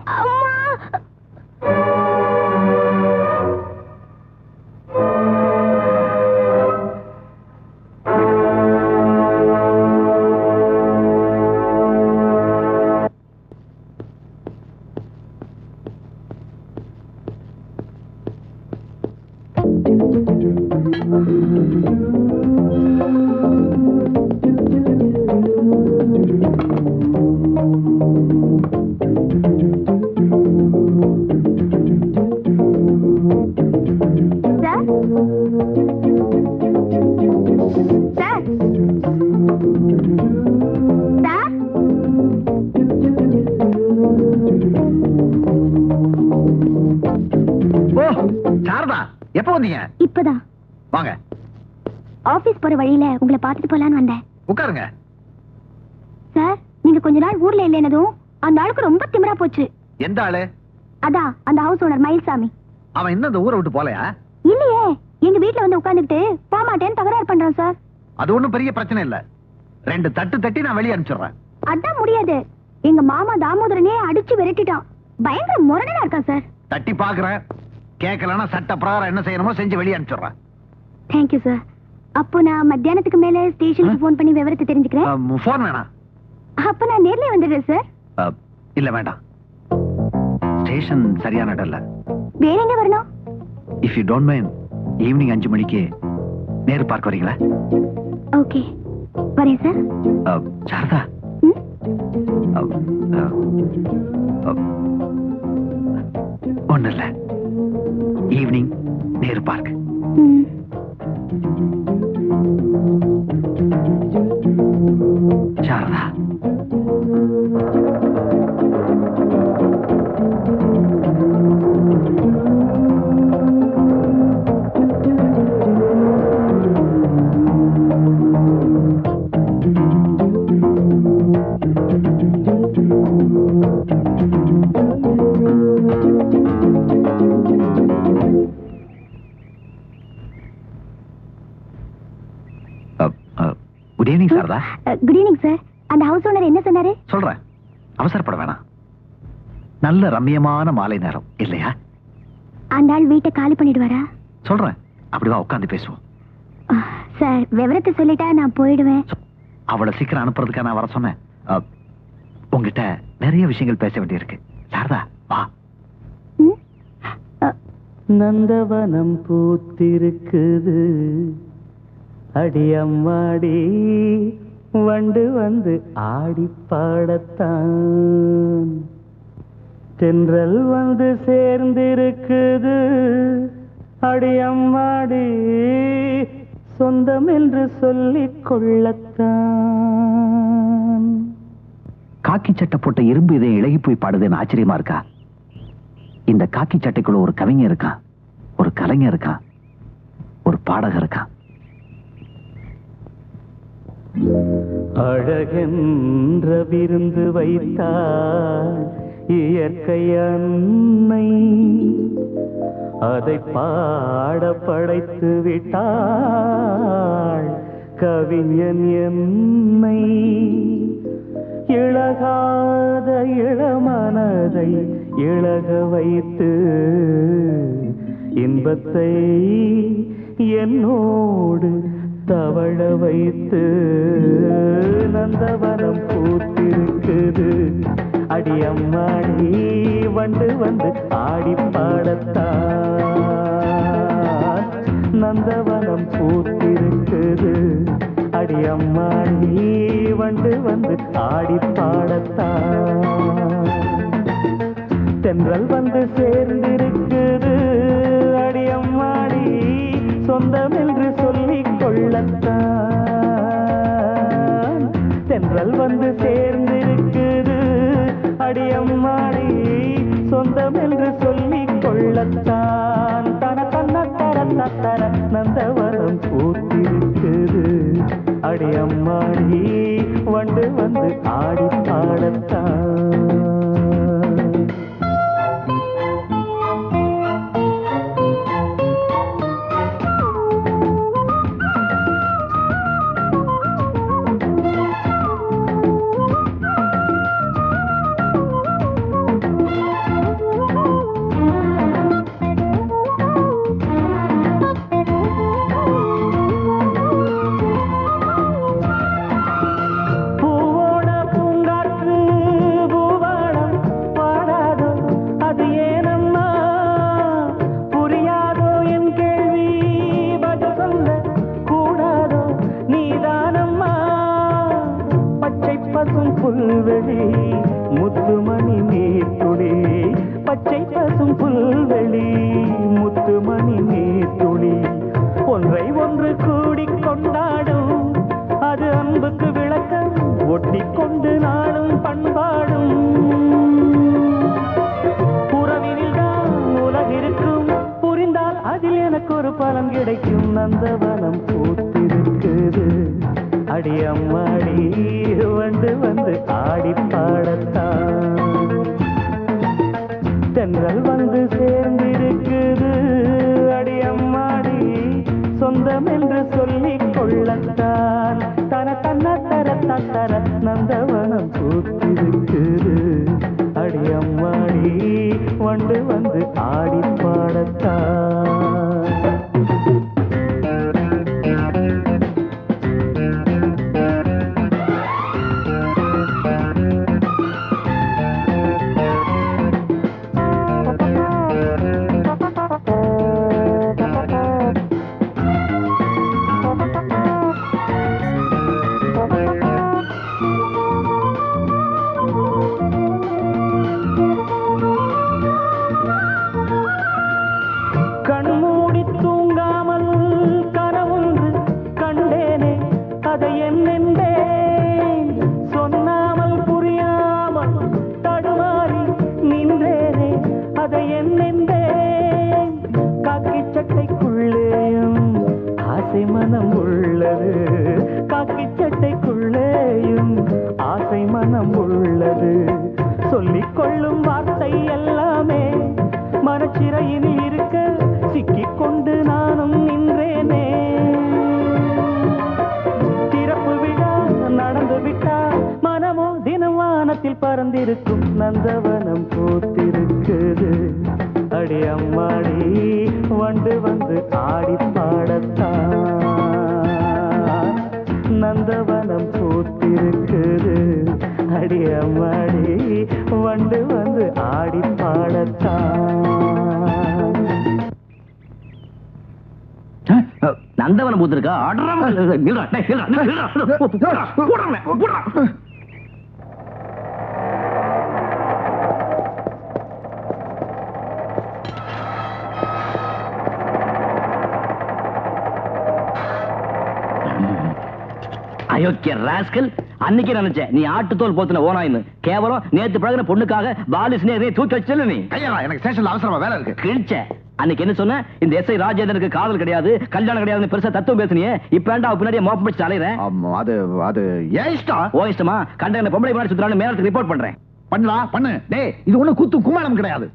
எப்ப வந்தீங்க? இப்பதான். வாங்க. ஆபீஸ் போற வழியில உங்களை பார்த்துட்டு போலான்னு வந்தேன். உட்காருங்க. சார், நீங்க கொஞ்ச நாள் ஊர்ல இல்லைனதும் அந்த ஆளுக்கு ரொம்ப திமிரா போச்சு. எந்த ஆளு? அதான் அந்த ஹவுஸ் ஓனர் மயில்சாமி. அவன் இன்னும் இந்த ஊரை விட்டு போலையா? இல்லையே, எங்க வீட்ல வந்து உட்கார்ந்துட்டு போக மாட்டேன்னு தகராறு பண்றான் சார். அது ஒண்ணும் பெரிய பிரச்சனை இல்ல. 2 தட்டு தட்டி நான் வெளியே அனுப்பிச்சிடுறேன். அதான் முடியாது. எங்க மாமா தாமோதரனே அடிச்சு விரட்டிட்டான். பயங்கர முரடனா இருக்கான் சார். தட்டி பாக்குறேன். கேட்கலன்னா சட்ட பிரகாரம் என்ன செய்யணுமோ செஞ்சு வெளியே அனுப்பிச்சிடுறேன். Thank you sir. அப்போ நான் மத்தியானத்துக்கு மேல ஸ்டேஷனுக்கு போன் பண்ணி விவரத்தை தெரிஞ்சுக்கிறேன். போன் வேணாம். அப்ப நான் நேர்ல வந்துடுறேன் சார். இல்ல வேண்டாம். ஸ்டேஷன் சரியான இடம் இல்ல. வேற எங்க வரணும்? If you don't mind, evening 5 மணிக்கு நேரு பார்க் வரீங்களா? ஓகே, வரேன் சார். சாரதா, ஒண்ணு இல்ல. Evening Nehru park. Sarada, good evening Sarada. Good evening sir. அந்த ஹவுஸ் ஓனர் என்ன சொன்னாரு? சொல்றேன், அவசரப்பட வேணாம். நல்ல ரம்மியமான மாலை நேரம் இல்லையா? அந்த ஆள் வீட்டை காலி பண்ணிடுவாரா? சொல்றேன், அப்படிதான் உட்காந்து பேசுவோம். சார், விவரத்தை சொல்லிட்டா நான் போயிடுவேன். அவளை சீக்கிரம் அனுப்புறதுக்காக நான் வர சொன்னேன். உங்ககிட்ட நிறைய விஷயங்கள் பேச வேண்டியிருக்கு. சாரதா, வா. நந்தவனம் பூத்திருக்குது, அடியம்மாடி வண்டு வந்து ஆடி பாடத்தான், தென்றல் வந்து சேர்ந்திருக்குது, அடியம்மாடி சொந்தம் என்று சொல்லிக் கொள்ளத்தான். காக்கி சட்டை போட்ட இரும்பு இதை இழகி போய் பாடுதுன்னு ஆச்சரியமா இருக்கா? இந்த காக்கி சட்டைக்குள்ள ஒரு கவிஞர் இருக்கான், ஒரு கலைஞர் இருக்கான், ஒரு பாடகர் இருக்கான். அழகென்ற விருந்து வைத்தாள் இயற்கை அன்னை, அதை பாட படைத்து விட்டாள் கவிஞன் என்னை. இழகாத இளமனதை இழக வைத்து இன்பத்தை என்னோடு தவழ வைத்து நந்தவனம் பூத்திருக்குது அடியம்மாடி வண்டு வந்து ஆடி பாடத்தான் நந்தவனம் பூத்திருக்குது அடியம்மாடி வண்டு வந்து ஆடி பாடத்தான் தென்றல் வந்து சேர்ந்திருக்குது அடியம்மாடி சொந்தம் என்று சொல்லிக் கொள்ளத்தான் தென்றல் வந்து சேர்ந்திருக்குது அடியம்மாடி சொந்தம் என்று சொல்லிக் கொள்ளத்தான் தன தன்ன தர தர நந்தவனம் பூத்திருக்குது அடியம்மாடி வண்டு வந்து ஆடி பாடத்தான் புல்வெளி முத்துமணி நீர்த்துளி பச்சை பசும் புல்வெளி முத்துமணி நீர்த்துளி ஒன்றை ஒன்று கூடிக் கொண்டாடும் அது அன்புக்கு விளக்கம் ஒட்டிக்கொண்டு நாளும் பண்பாடும் உறவினில் தான் உலகிருக்கும் புரிந்தால் அதில் எனக்கு ஒரு பலன் கிடைக்கும் நந்தவனம் பூத்திருக்குது அடியம்மாடி வண்டு வந்து ஆடி பாடத்தான் தென்றல் வந்து சேர்ந்திருக்குது அடியம்மாடி சொந்தம் என்று சொல்லிக் கொள்ளத்தான் தன தன்ன தர தர நந்தவனம் பூத்திருக்குது அடியம்மாடி வண்டு வந்து ஆடி பாடத்தான் பறந்திருக்கும் நந்தவனம் பூத்திருக்குது அடியம்மாடி வண்டு வந்து ஆடி பாடத்தான் நந்தவனம் பூத்திருக்குது அடியம்மாடி வண்டு வந்து ஆடி பாடத்தான் நந்தவனம் பூத்திருக்கா அயோக்கிய ராஸ்கல் அன்னைக்கு நினைச்சேன் நீ ஆட்டு தோல் போத்துன ஓனாயின்னு கேவலம் நேத்து பழகின பொண்ணுக்காக பாலிஸ்னே தூக்கி வச்சல நீ ஐயா எனக்கு ஸ்டேஷன்ல அவசரமா வேலை இருக்கு கிழிச்ச அன்னைக்கு என்ன சொன்ன இந்த எஸ்ஐ ராஜேந்திரனுக்கு காதல் கிடையாது கல்யாணம் கிடையாதுன்னு பெருசா தத்துவம் பேசுனியே இப்ப ஏன்டா பின்னாடியே மோப்பம் பிடிச்சு அலையறேன் அது அது ஏன் இஷ்டம் ஓ இஷ்டமா கண்ட பொம்பளை முன்னாடி சுத்துறான்னு மேலத்துக்கு ரிப்போர்ட் பண்றேன் பண்ணலாம் பண்ணு டேய் இது ஒண்ணு கூத்து குமாரம் கிடையாது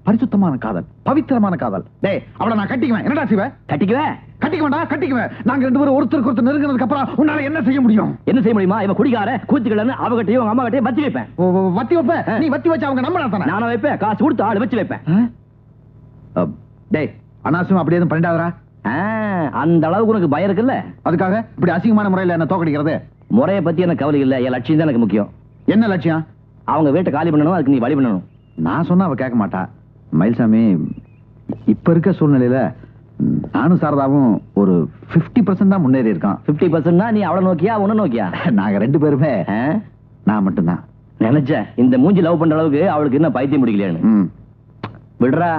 பரிசுத்தமான காதல், பவித்திரமான காதல். டேய், அவளை நான் கட்டிக்குவேன். என்னடா செய்வேன்? கட்டிக்குவேன். நாங்க 2 பேரும் ஒருத்தருக்கு ஒருத்தர் நெருங்கினதுக்கு அப்புறம் உன்னால என்ன செய்ய முடியும்? என்ன செய்ய முடியுமா? இவன் குடிக்கார கூத்துக்கலன்னு அவகிட்டையும் உங்க அம்மா கிட்டையும் வச்சு வைப்பேன். வத்தி வைப்ப? நீ வத்தி வச்சு அவங்க நம்ப தானே? நானும் வைப்பேன். காசு கொடுத்து ஆள் வச்சு வைப்பேன். டேய், அனாவசியம் அப்படி எதுவும் பண்ணிடாதடா. அந்த அளவுக்கு உனக்கு பயம் இருக்குல்ல? அதுக்காக இப்படி அசிங்கமான முறையில் என்ன தோக்கடிக்கிறது? முறையை பத்தி எனக்கு கவலை இல்ல. என் லட்சியம் தான் எனக்கு முக்கியம். என்ன லட்சியம்? அவங்க வீட்டை காலி பண்ணணும், அதுக்கு நீ வழி பண்ணணும். நான் சொன்னா அவ கேட்க மாட்டா. மயில்சாமி, இப்ப இருக்க சூழ்நிலையில நானும் சாரதாவும் ஒரு 50% தான் முன்னேறி இருக்கான். 50%னா நீ அவளை நோக்கியா உன்ன நோக்கியா? நாங்க 2 பேருமே. நான் மட்டும்தான் நினைச்சேன். இந்த மூஞ்சி லவ் பண்ற அளவுக்கு அவளுக்கு என்ன பைத்தியம் முடிக்கலையான்னு. விடுறா,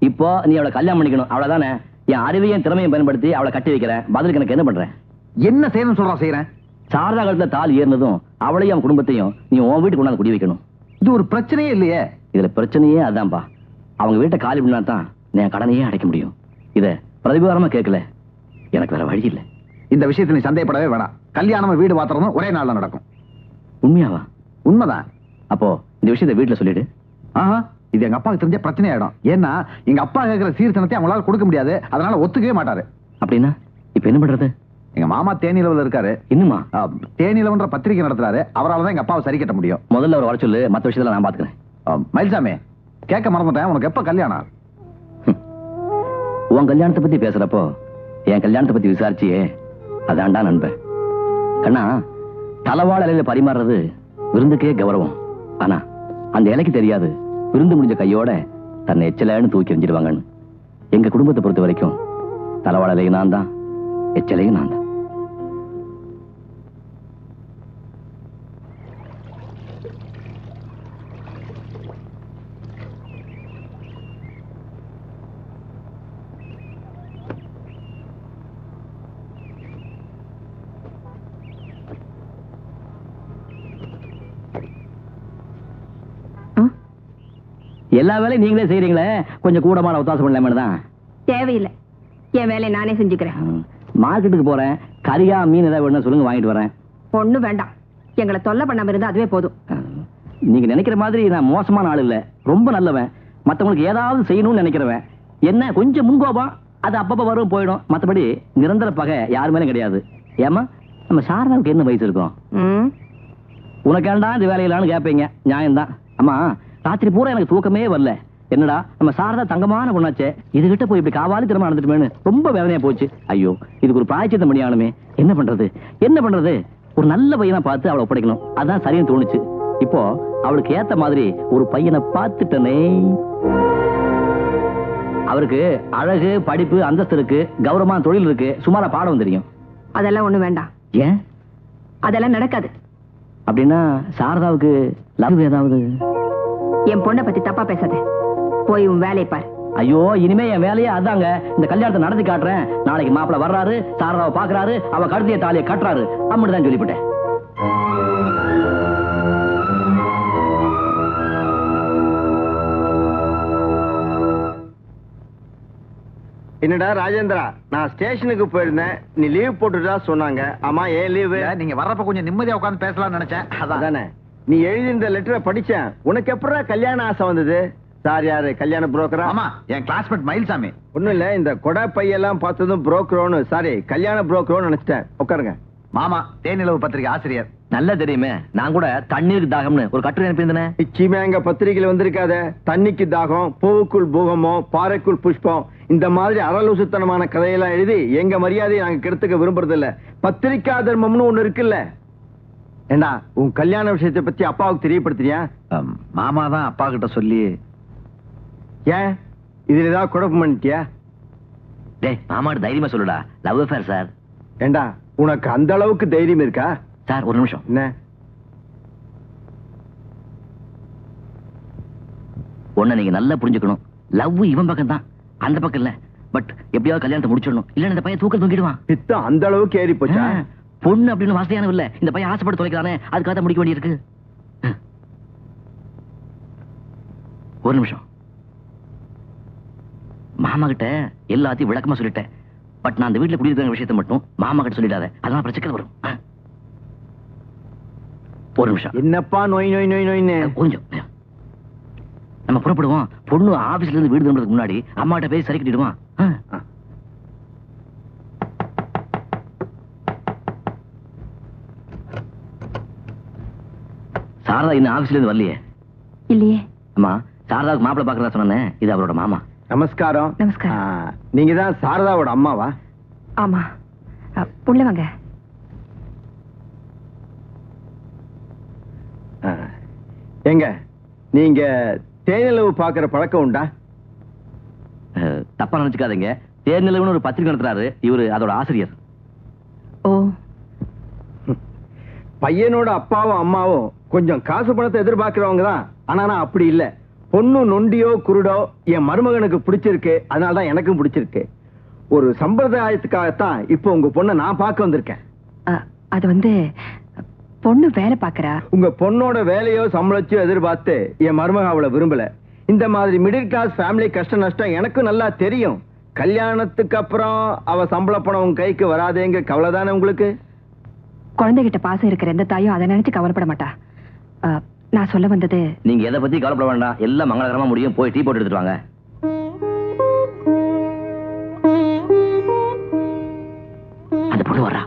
இப்போ நீ அவளை கல்யாணம் பண்ணிக்கணும், அவ்வளவுதானே. என் அறிவையும் திறமையும் பயன்படுத்தி அவளை கட்டி வைக்கிறேன். பதிலுக்கு எனக்கு என்ன பண்றேன்? என்ன செய்யணும் சொல்றா செய்யறேன். சாரதா காலத்துல தாலி ஏறினதும் அவளையும் அவன் குடும்பத்தையும் நீ உன் வீட்டுக்கு கொண்டாந்து குடி வைக்கணும். இது ஒரு பிரச்சனையே இல்லையே. இதுல பிரச்சனையே அதான்பா. அவங்க வீட்டை காலி பண்ணா தான் நான் கடனையே அடைக்க முடியும். இத பிரதிபகாரமா கேட்கல, எனக்கு வேற வழி இல்லை. இந்த விஷயத்தை நீ சந்தேகப்படவே வேணாம். கல்யாணம் வீடு பாத்திரமும் ஒரே நாள்ல நடக்கும். உண்மையாவா? உண்மைதான். அப்போ இந்த விஷயத்தை வீட்டுல சொல்லிடு. இது எங்க அப்பாவுக்கு தெரிஞ்ச பிரச்சனை ஆயிடும். ஏன்னா எங்க அப்பா கேட்கிற சீர்தனத்தை அவங்களால கொடுக்க முடியாது. அதனால ஒத்துக்கவே மாட்டாரு. அப்படின்னா இப்ப என்ன பண்றது? எங்க மாமா தேனிலவுல இருக்காரு. இன்னுமா? தேனிலவன்ற பத்திரிகை நடத்துறாரு. அவரால் தான் எங்க அப்பாவை சரி கட்ட முடியும். முதல்ல அவர் வர சொல்லு, மற்ற விஷயத்துல நான் பாத்துக்கிறேன். மயில்சாமி, கேட்க மறந்துட்டேன். உனக்கு எப்ப கல்யாணம்? உன் கல்யாணத்தை பத்தி பேசுறப்போ என் கல்யாணத்தை பத்தி விசாரிச்சியே, அதான்டா நண்பன். கண்ணா, தலவாழ இலையில பரிமாறுறது விருந்துக்கே கௌரவம். ஆனா அந்த இலைக்கு தெரியாது விருந்து முடிஞ்ச கையோட தன்னை எச்சலைன்னு தூக்கி எறிஞ்சிடுவாங்கன்னு. எங்க குடும்பத்தை பொறுத்த வரைக்கும் தலவாழ இலையும் நான் தான், எச்சலையும் நான் தான். எல்லா வேலையும் நீங்களே செய்யறீங்களே, கொஞ்சம் கூடமான ஒத்தாசம் பண்ணலாமே தான். தேவையில்லை, என் வேலையை நானே செஞ்சுக்கிறேன். மார்க்கெட்டுக்கு போறேன், கறியா மீன் ஏதாவது வேணும் சொல்லுங்க, வாங்கிட்டு வரேன். ஒண்ணும் வேண்டாம், எங்களை தொல்லை பண்ணாம இருந்தா அதுவே போதும். நீங்க நினைக்கிற மாதிரி நான் மோசமான ஆள் இல்ல, ரொம்ப நல்லவன். மத்தவங்களுக்கு ஏதாவது செய்யணும்னு நினைக்கிறவன். என்ன கொஞ்சம் முன்கோபம், அது அப்பப்ப வரும் போயிடும். மத்தபடி நிரந்தர பகை யாரு மேலும் கிடையாது. ஏமா, நம்ம சாரதாவுக்கு என்ன வயசு இருக்கும்? உனக்கேண்டா இந்த வேலையிலான்னு கேட்பீங்க, நியாயம்தான். அம்மா, ராத்திரி பூரா எனக்கு தூக்கமே வரல. என்னடா நம்ம சாரதா தங்கமான பொண்ணாச்சே, இதுகிட்ட போய் இப்படி காவாலி திறமா நடந்துட்டுமேனு ரொம்ப வேதனையா போச்சு. ஐயோ, இதுக்கு ஒரு பிராயச்சித்தம் பண்ணியானுமே. என்ன பண்றது? ஒரு நல்ல பையனா பார்த்து அவளை ஒப்படைக்கணும், அதான் சரின்னு தோணுச்சு. இப்போ அவளுக்கு ஏத்த மாதிரி ஒரு பையனை பார்த்துட்டனே. அவருக்கு அழகு, படிப்பு, அந்தஸ்து இருக்கு, கௌரவமான தொழில் இருக்கு, சுமாரா பாடம் தெரியும். அதெல்லாம் ஒண்ணு வேண்டாம். ஏன்? அதெல்லாம் நடக்காது. அப்படின்னா சாரதாவுக்கு லவ் ஏதாவது? என் பொண்ணை பத்தி தப்பா பேசாத, போய் உன் வேலையை பாரு. ஐயோ, இனிமே என் வேலையே அதாங்க. இந்த கல்யாணத்தை நடத்தி காட்டுறேன். நாளைக்கு மாப்பிள்ள வர்றாரு, சாரதாவை பாக்குறாரு, அவ கழுத்திய தாலியை கட்டுறாரு, அப்படிதான் சொல்லிவிட்டேன். என்னடா ராஜேந்திரா, நான் ஸ்டேஷனுக்கு போயிருந்தேன், நீ லீவ் போட்டுட்டா சொன்னாங்க. ஆமா, ஏன் லீவு? நீங்க வர்றப்ப கொஞ்சம் நிம்மதியா உட்கார்ந்து பேசலாம்னு நினைச்சேன். அதானே, நீ எழுதி இந்த லெட்டரை படிச்சேன். உனக்கு எப்படா கல்யாண ஆசை வந்தது? சார் யாரு? கல்யாண புரோக்கரா? ஆமா, என் கிளாஸ்மேட் மயில்சாமி. ஒண்ணும் இல்ல, இந்த கொடை பையெல்லாம் பார்த்ததும் புரோக்கரோன்னு, சாரி கல்யாண புரோக்கரோன்னு நினைச்சிட்டேன். உட்காருங்க. மாமா தேனிலவு பத்திரிகை ஆசிரியர். நல்லா தெரியுமே, நான் கூட தண்ணீருக்கு தாகம்னு ஒரு கட்டுரை அனுப்பியிருந்தேன். இச்சிமேங்க பத்திரிகையில வந்திருக்காத. தண்ணிக்கு தாகம், பூவுக்குள் பூகமம், பாறைக்குள் புஷ்பம், இந்த மாதிரி அரலூசுத்தனமான கதையெல்லாம் எழுதி எங்க மரியாதையை நாங்க கெடுத்துக்க விரும்புறது இல்ல. பத்திரிகா தர்மம்னு ஒண்ணு இருக்குல்ல. ஏண்டா, உன் கல்யாண விஷயத்தை பத்தி அப்பாவுக்கு தெரியப்படுத்துறியா? மாமா தான் அப்பா கிட்ட சொல்லி. ஏன், இதுல ஏதாவது குழப்பம் பண்ணிட்டியா? டேய், மாமாட்ட தைரியமா சொல்லுடா, லவ் அஃபேர் சார். ஏண்டா, உனக்கு அந்த அளவுக்கு தைரியம் இருக்கா? சார் ஒரு நிமிஷம். என்ன? ஒண்ணு நீங்க நல்லா புரிஞ்சுக்கணும். லவ் இவன் பக்கம் தான், அந்த பக்கம் இல்ல. பட் எப்படியாவது கல்யாணத்தை முடிச்சிடணும், இல்ல இந்த பையன் தூக்கல் தூக்கிடுவான். பித்தம் அந்த அளவுக்கு ஏறி போச்சா? பொண்ணு அப்படின்னு வசதியான இல்ல, இந்த பையன் ஆசைப்பட்டு தொலைக்கிறானே, அதுக்காக முடிக்க வேண்டியிருக்கு. ஒரு நிமிஷம். மாமா கிட்ட எல்லாத்தையும் விளக்கமா சொல்லிட்டேன். பட் நான் அந்த வீட்டுல குடியிருக்கிற விஷயத்தை மட்டும் மாமா கிட்ட சொல்லிடாத, அதனால பிரச்சனை வரும். ஒரு நிமிஷம். என்னப்பா நோய் நோய் நோய் நோய்னு? கொஞ்சம். நம்ம புறப்படுவோம். பொண்ணு ஆபீஸ்ல இருந்து வீடு திரும்புறதுக்கு முன்னாடி அம்மாட்ட போய் சரி கட்டிடுவான். சாரதா இன்னும் ஆபீஸ்ல இருந்து வரலையே? இல்லையே. அம்மா, சாரதாவுக்கு மாப்பிள்ளை பாக்குறதா சொன்னேன். இது அவரோட மாமா. நமஸ்காரம். நமஸ்காரம். நீங்க தான் சாரதாவோட அம்மாவா? ஆமா. உள்ள வாங்க. எங்க நீங்க தேனிலவு பாக்குற பழக்கம் உண்டா? தப்பா நினைச்சுக்காதீங்க. தேனிலவுன்னு ஒரு பத்திரிகை நடத்துறாரு. இவரு அதோட ஆசிரியர். ஓ. பையனோட அப்பாவும் அம்மாவும் கொஞ்சம் காசு பணத்தை எதிர்பார்க்கிறவங்க தான். ஆனா நான் அப்படி இல்ல. பொண்ணு நொண்டியோ குருடோ என் மருமகனுக்கு பிடிச்சிருக்கு. அதனாலதான் எனக்கும் பிடிச்சிருக்கு. ஒரு சம்பிரதாயத்துக்காகத்தான் இப்போ உங்க பொண்ணை நான் பார்க்க வந்திருக்கேன். அது வந்து பொண்ணு வேலை பாக்குறா. உங்க பொண்ணோட வேலையோ சம்பளச்சோ எதிர்பார்த்து என் மருமக அவளை விரும்பல. இந்த மாதிரி மிடில் கிளாஸ் ஃபேமிலி கஷ்ட நஷ்டம் எனக்கும் நல்லா தெரியும். கல்யாணத்துக்கு அப்புறம் அவ சம்பள பணம் உங்க கைக்கு வராதேங்க கவலை தானே உங்களுக்கு? குழந்தைகிட்ட பாசம் இருக்கிற எந்த தாயும் அதை நினைச்சு கவலைப்பட மாட்டா. நான் சொல்ல வந்தது, நீங்க எதை பத்தி கவலைப்பட வேண்டாம். எல்லாம் மங்களகரமா முடியும். போய் டீ போட்டு எடுத்துட்டு வாங்க. அந்த பொண்ணு வர்றா.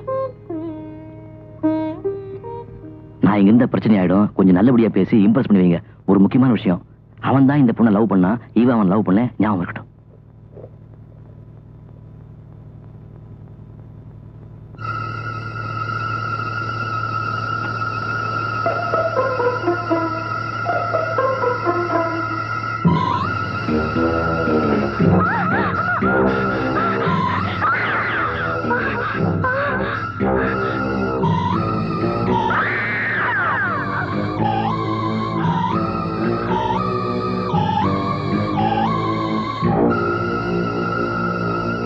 நான் இங்க இருந்த பிரச்சனை ஆயிடும். கொஞ்சம் நல்லபடியா பேசி இம்ப்ரெஸ் பண்ணி வைங்க. ஒரு முக்கியமான விஷயம், அவன் தான் இந்த பொண்ணை லவ் பண்ணா. இவன் அவன் லவ் பண்ண ஞாபகம் இருக்கட்டும்.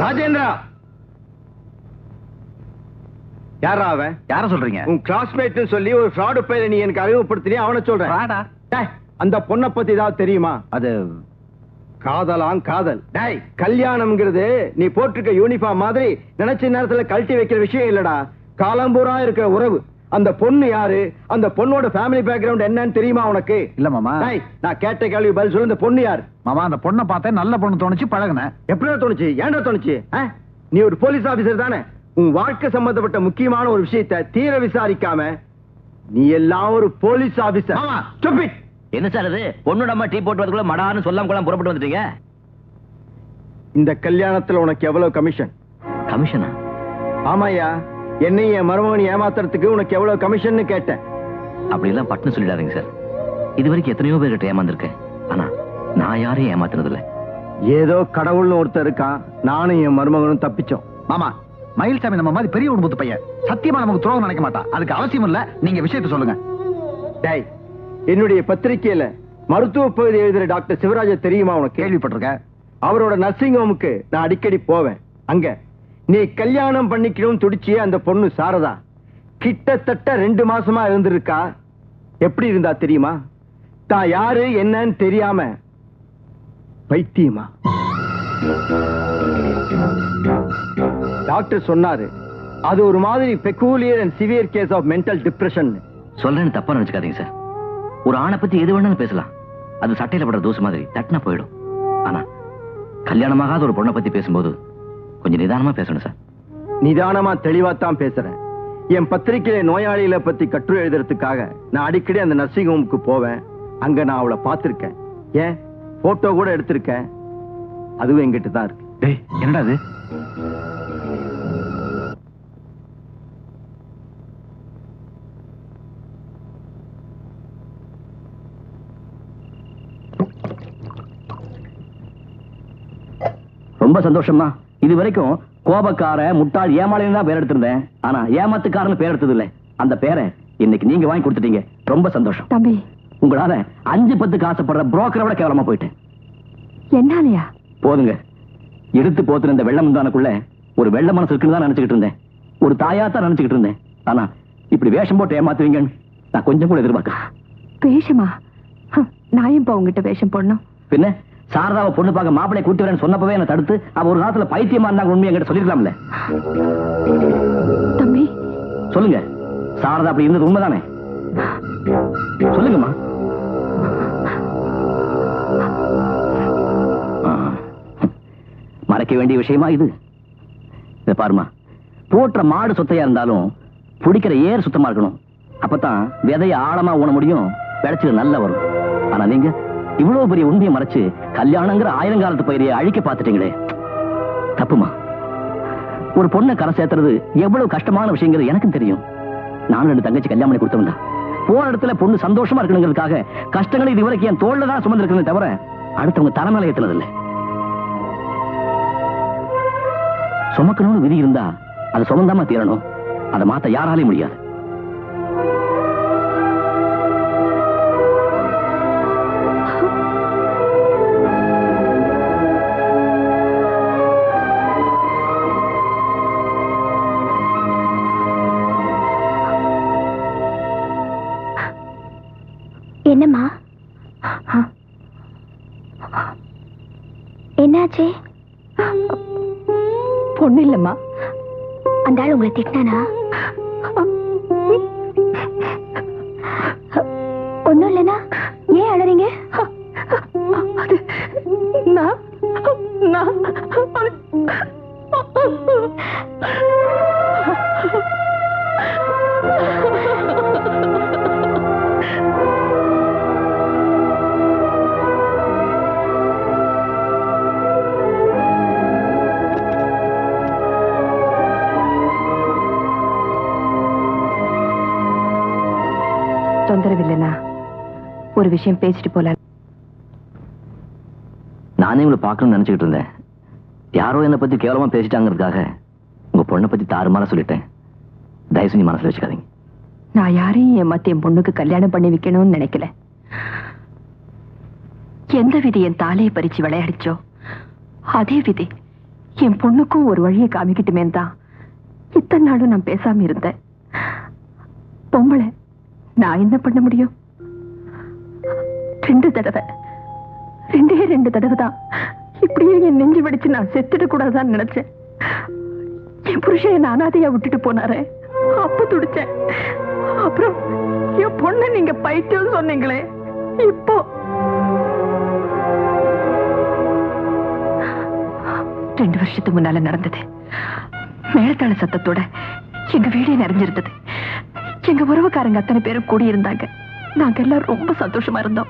ராஜேந்திரா, யாரா அவன்? யார சொல்றீங்க? உன் கிளாஸ்மேட் சொல்லி ஒரு ஃப்ராட் பையனை நீ எனக்கு அறிமுகப்படுத்தினியா? அவனை சொல்றேன். அந்த பொண்ணை பத்தி ஏதாவது தெரியுமா? அது காதலாம் காதல். டேய், கல்யாணம்ங்கிறது நீ போட்டிருக்க யூனிஃபார்ம் மாதிரி நினைச்ச நேரத்துல கழட்டி வைக்கிற விஷயம் இல்லடா. காலம்பூரா இருக்கிற உறவு. அந்த பொண்ணு யாரு? அந்த பொண்ணோட ஃபேமிலி பேக்ரவுண்ட் என்னன்னு தெரியுமா உனக்கு? இல்ல மாமா. டேய், நான் கேட்ட கேள்வி பதில் சொல்லு. இந்த பொண்ணு யாரு? மாமா, அந்த பொண்ணை பார்த்தேன், நல்ல பொண்ணு தோணுச்சு, பழகுனேன். எப்படியா தோணுச்சு? ஏன்டா தோணுச்சு? நீ ஒரு போலீஸ் ஆபீசர் தானே? உன் வாழ்க்கை சம்பந்தப்பட்ட முக்கியமான ஒரு விஷயத்தை தீர விசாரிக்காம நீ எல்லாம் ஒரு போலீஸ் ஆபீசர். ஸ்டூபிட். என்ன சார் இது? பொண்ணோட அம்மா டீ போட்டு வரதுக்குள்ள மடான்னு சொல்லாம கொள்ளாம புறப்பட்டு வந்துட்டீங்க. இந்த கல்யாணத்துல உனக்கு எவ்வளவு கமிஷன்? கமிஷனா? ஆமாயா, என்னையும் என் மருமகனை ஏமாத்துறதுக்கு உனக்கு எவ்வளவு கமிஷன் கேட்டேன். அப்படி எல்லாம் பட்டுன்னு சொல்லிடாதீங்க சார். இது வரைக்கும் எத்தனையோ பேர்கிட்ட ஏமாந்துருக்கேன். ஆனா நான் யாரையும் ஏமாத்துறது இல்ல. ஏதோ கடவுள்னு ஒருத்தர் இருக்கான். நானும் என் மருமகனும் தப்பிச்சோம். மாமா, மயில்சாமி நம்ம மாதிரி பெரிய ஒரு முத்து பையன். சத்தியமா நமக்கு துரோகம் நினைக்க மாட்டான். அதுக்கு அவசியம் இல்ல. நீங்க விஷயத்தை சொல்லுங்க. டேய், என்னுடைய பத்திரிகையில மருத்துவ பகுதி எழுதுற டாக்டர் சிவராஜ தெரியுமா உனக்கு? கேள்விப்பட்டிருக்கேன். அவரோட நர்சிங் ஹோமுக்கு நான் அடிக்கடி போவேன். அங்க நீ கல்யாணம் பண்ணிக்கணும் துடிச்சியே அந்த பொண்ணு சாரதா கிட்டத்தட்ட 2 மாசமா இருந்திருக்கா. எப்படி இருந்தா தெரியுமா? தான் யாரு என்னன்னு தெரியாம பைத்தியமா. டாக்டர் சொன்னாரு அது ஒரு மாதிரி peculiar and severe case of mental depression. சொல்றேன்னு தப்பா நினைச்சுக்காதீங்க சார். ஒரு ஆணை பத்தி எது வேணாலும் பேசலாம். அது சட்டையில படுற தூசு மாதிரி தட்டினா போயிடும். ஆனா கல்யாணமாகாத ஒரு பொண்ணை பத்தி பேசும்போது கொஞ்சம் நிதானமா பேசணும் சார். நிதானமா தெளிவாத்தான் பேசுறேன். என் பத்திரிகையில நோயாளிகளை பத்தி கட்டுரை எழுதுறதுக்காக நான் அடிக்கடி அந்த நர்சிங் ஹோமுக்கு போவேன். அங்க நான் அவளை பார்த்திருக்கேன். ஏன் போட்டோ கூட எடுத்திருக்கேன். அதுவும் என்கிட்ட தான் இருக்கு. டேய், என்னடா அது? ரொம்ப சந்தோஷமா. இது வரைக்கும் கோபக்கார, முட்டாள், ஏமாளின்னு தான் பேர் எடுத்திருந்தேன். ஆனா ஏமாத்துக்காரன்னு பேர் எடுத்தது இல்ல. அந்த பேரை இன்னைக்கு நீங்க வாங்கி கொடுத்துட்டீங்க. ரொம்ப சந்தோஷம். தம்பி, உங்களால 5-10 ஆசைப்படுற புரோக்கரை விட கேவலமா போயிட்டேன். என்னாலயா? போதுங்க. எடுத்து போத்துன இந்த வெள்ள முந்தானுக்குள்ள ஒரு வெள்ள மனசு இருக்குன்னு தான் நினைச்சுக்கிட்டு இருந்தேன். ஒரு தாயாத்தான் நினைச்சுக்கிட்டு இருந்தேன். ஆனா இப்படி வேஷம் போட்டு ஏமாத்துவீங்கன்னு நான் கொஞ்சம் கூட எதிர்பார்க்க. வேஷமா? நான் இப்ப உங்ககிட்ட வேஷம் போடணும்? பின்ன சாரதாவை பொண்ணு பார்க்க மாப்பிளை கூட்டி வரேன்னு சொன்னப்பவே என்ன தடுத்து அவ ஒரு காலத்துல பைத்தியமா இருந்தாங்க உண்மையை என்கிட்ட சொல்லிருக்கலாம்ல. தம்பி சொல்லுங்க, சாரதா அப்படி இருந்தது உண்மைதானே? சொல்லுங்கம்மா. நினைக்க வேண்டிய விஷயமா இது? இதை பாருமா, போற்ற மாடு சொத்தையா இருந்தாலும் பிடிக்கிற ஏர் சுத்தமா இருக்கணும். அப்பதான் விதைய ஆழமா ஊன முடியும், விளைச்சல் நல்லா வரும். ஆனா நீங்க இவ்வளவு பெரிய உண்மையை மறைச்சு கல்யாணங்கிற ஆயிரங்காலத்து பயிரையை அழிக்க பார்த்துட்டீங்களே, தப்புமா. ஒரு பொண்ணை கரை சேர்த்துறது எவ்வளவு கஷ்டமான விஷயங்கிறது எனக்கும் தெரியும். நானும் 2 தங்கச்சி கல்யாணம் பண்ணி கொடுத்தவன் தான். போன இடத்துல பொண்ணு சந்தோஷமா இருக்கணுங்கிறதுக்காக கஷ்டங்களை இதுவரைக்கும் என் தோல்ல தான் சுமந்திருக்கிறேன் தவிர அடுத்தவங்க தலைமையில ஏத்துனதில்லை. சுமக்கணும்னு விதி இருந்தா அதை சுமந்தாம தீரணும். அதை மாத்த யாராலையும் முடியாது. என்னம்மா, என்னாச்சு? பொண்ணு இல்லம்மா. அந்த ஆள் உங்களை திட்டானா? ஒண்ணும் இல்லைனா ஏன் அழறீங்க? தொந்தரவில்லைனா ஒரு விஷயம் பேசிட்டு போல. நானே உங்களை பார்க்கணும்னு நினைச்சுக்கிட்டு இருந்தேன். யாரோ என்னை பத்தி கேவலமா பேசிட்டாங்கிறதுக்காக உங்க பொண்ணை பத்தி தாறுமாறா சொல்லிட்டேன். தயவு செஞ்சு மனசுல வச்சுக்காதீங்க. நான் யாரையும் ஏமாத்தி என் பொண்ணுக்கு கல்யாணம் பண்ணி வைக்கணும்னு நினைக்கல. எந்த விதி என் தாலையை பறிச்சு விளையாடிச்சோ அதே விதி என் பொண்ணுக்கும் ஒரு வழியை காமிக்கிட்டுமே தான் இத்தனை நாளும் நான் பேசாம இருந்தேன். பொம்பளை நான் என்ன பண்ண முடியும்? 2 தடவை, 2 தடவை தான் இப்படியே என் நெஞ்சு வெடிச்சு நான் செத்துட கூடாதான்னு நினைச்சேன். என் புருஷன் நானாதையா விட்டுட்டு போனாரே, அப்ப துடிச்சேன். அப்புறம் என் பொண்ணு நீங்க பைத்தியம் சொன்னீங்களே, இப்போ 2 வருஷத்துக்கு முன்னால நடந்தது. மேலத்தாள சத்தத்தோட எங்க வீடே நிறைஞ்சிருந்தது. எங்க உறவுக்காரங்க அத்தனை பேரும் கூடியிருந்தாங்க. நாங்க எல்லாம் ரொம்ப சந்தோஷமா இருந்தோம்.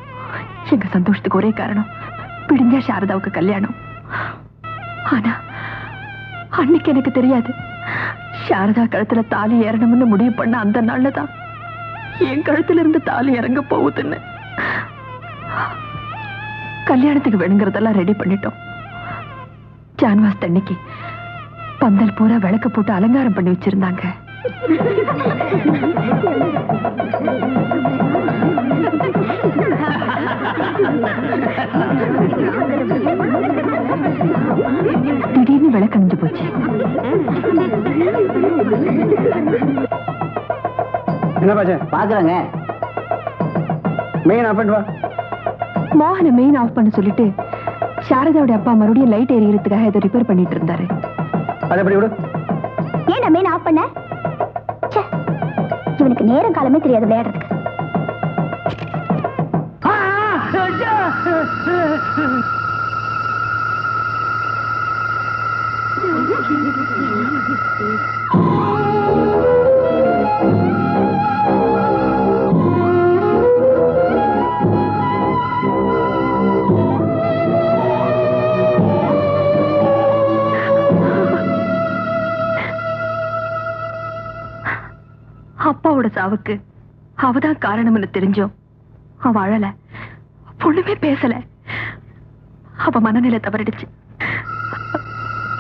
எங்க சந்தோஷத்துக்கு ஒரே காரணம், பிடிஞ்சா சாரதாவுக்கு கல்யாணம். ஆனா அன்னைக்கு எனக்கு தெரியாது, சாரதா கழுத்துல தாலி ஏறணும்னு முடிவு பண்ண அந்த நாள்ல தான் என் கழுத்துல இருந்து தாலி இறங்க போகுதுன்னு. கல்யாணத்துக்கு வேணுங்கிறதெல்லாம் ரெடி பண்ணிட்டோம். ஜான்வாஸ் தண்ணிக்கு பந்தல் பூரா விளக்க போட்டு அலங்காரம் பண்ணி வச்சிருந்தாங்க. திடீர்னு விளக்கணிஞ்சு போச்சு. என்ன பாச்சு பாக்குறாங்க? மெயின் ஆஃப் பண்ணிட்டு வா. மோகனை மெயின் ஆஃப் பண்ண சொல்லிட்டு சாரதாவோட அப்பா மறுபடியும் லைட் எரியறதுக்காக இதை ரிப்பேர் பண்ணிட்டு இருந்தாரு. அதை எப்படி விடு? ஏன் நான் மெயின் ஆஃப் பண்ண? இவனுக்கு நேரம் காலமே தெரியாது விளையாடுறதுக்கு. அப்பாவோட சாவுக்கு அவதான் காரணம்னு தெரிஞ்சோம் அவ அழல, பொண்ணுமே பேசல. அவ மனநிலை தவறிடுச்சு.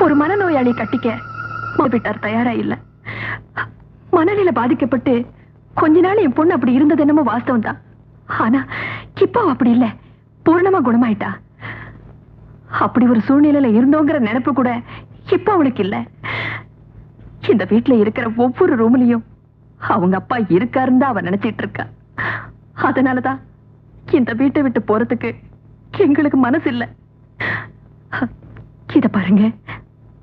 ஒரு மனநோயாளி கட்டிக்க வீட்டார் தயாரா இல்ல. மனநிலை பாதிக்கப்பட்டு கொஞ்ச நாள் என் பொண்ணு அப்படி இருந்தது என்னமோ வாஸ்தவம் தான். ஆனா இப்போ அப்படி இல்ல, பூர்ணமா குணமாயிட்டா. அப்படி ஒரு சூழ்நிலையில இருந்தோங்கிற நினைப்பு கூட இப்ப அவளுக்கு இல்ல. இந்த வீட்டுல இருக்கிற ஒவ்வொரு ரூம்லயும் அவங்க அப்பா இருக்காருன்னு அவ நினைச்சிட்டு இருக்கா. அதனாலதான் இந்த வீட்டை விட்டு போறதுக்கு எங்களுக்கு மனசு இல்ல. இத பாருங்க,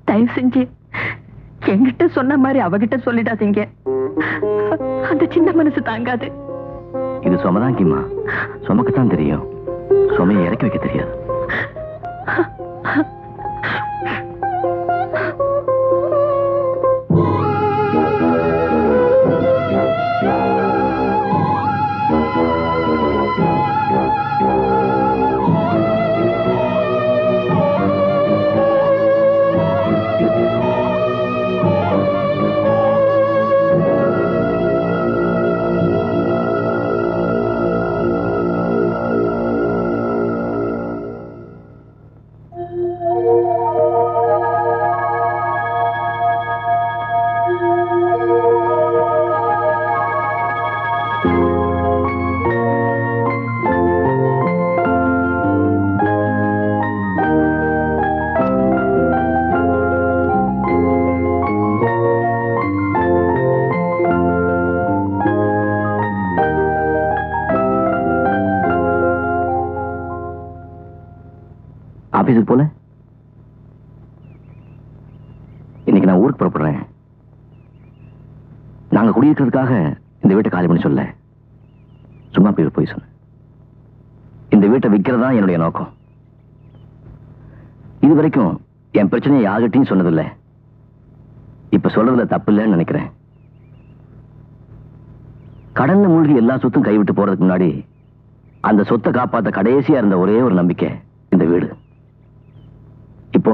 தயவு செஞ்சு என்கிட்ட சொன்ன மாதிரி அவகிட்ட சொல்லிடாதீங்க. அந்த சின்ன மனசு தாங்காது. இது சுமதான் கிம்மா, சுமக்கத்தான் தெரியும், சுமையை இறக்கி வைக்க தெரியாது. ஆபீஸுக்கு போல? இன்னைக்கு நான் ஊருக்கு புறப்படுறேன். நாங்க குடியிருக்கிறதுக்காக இந்த வீட்டை காலி பண்ணி சொல்ல, சும்மா போய் சொன்னேன். இந்த வீட்டை விற்கிறதா என்னுடைய நோக்கம். இது வரைக்கும் என் பிரச்சனையை யார்கிட்டையும் சொன்னதில்லை. இப்ப சொல்றதுல தப்பு இல்லைன்னு நினைக்கிறேன். கடல்ல மூழ்கி எல்லா சொத்தும் கைவிட்டு போறதுக்கு முன்னாடி அந்த சொத்தை காப்பாத்த கடைசியா இருந்த ஒரே ஒரு நம்பிக்கை இந்த வீடு. இப்போ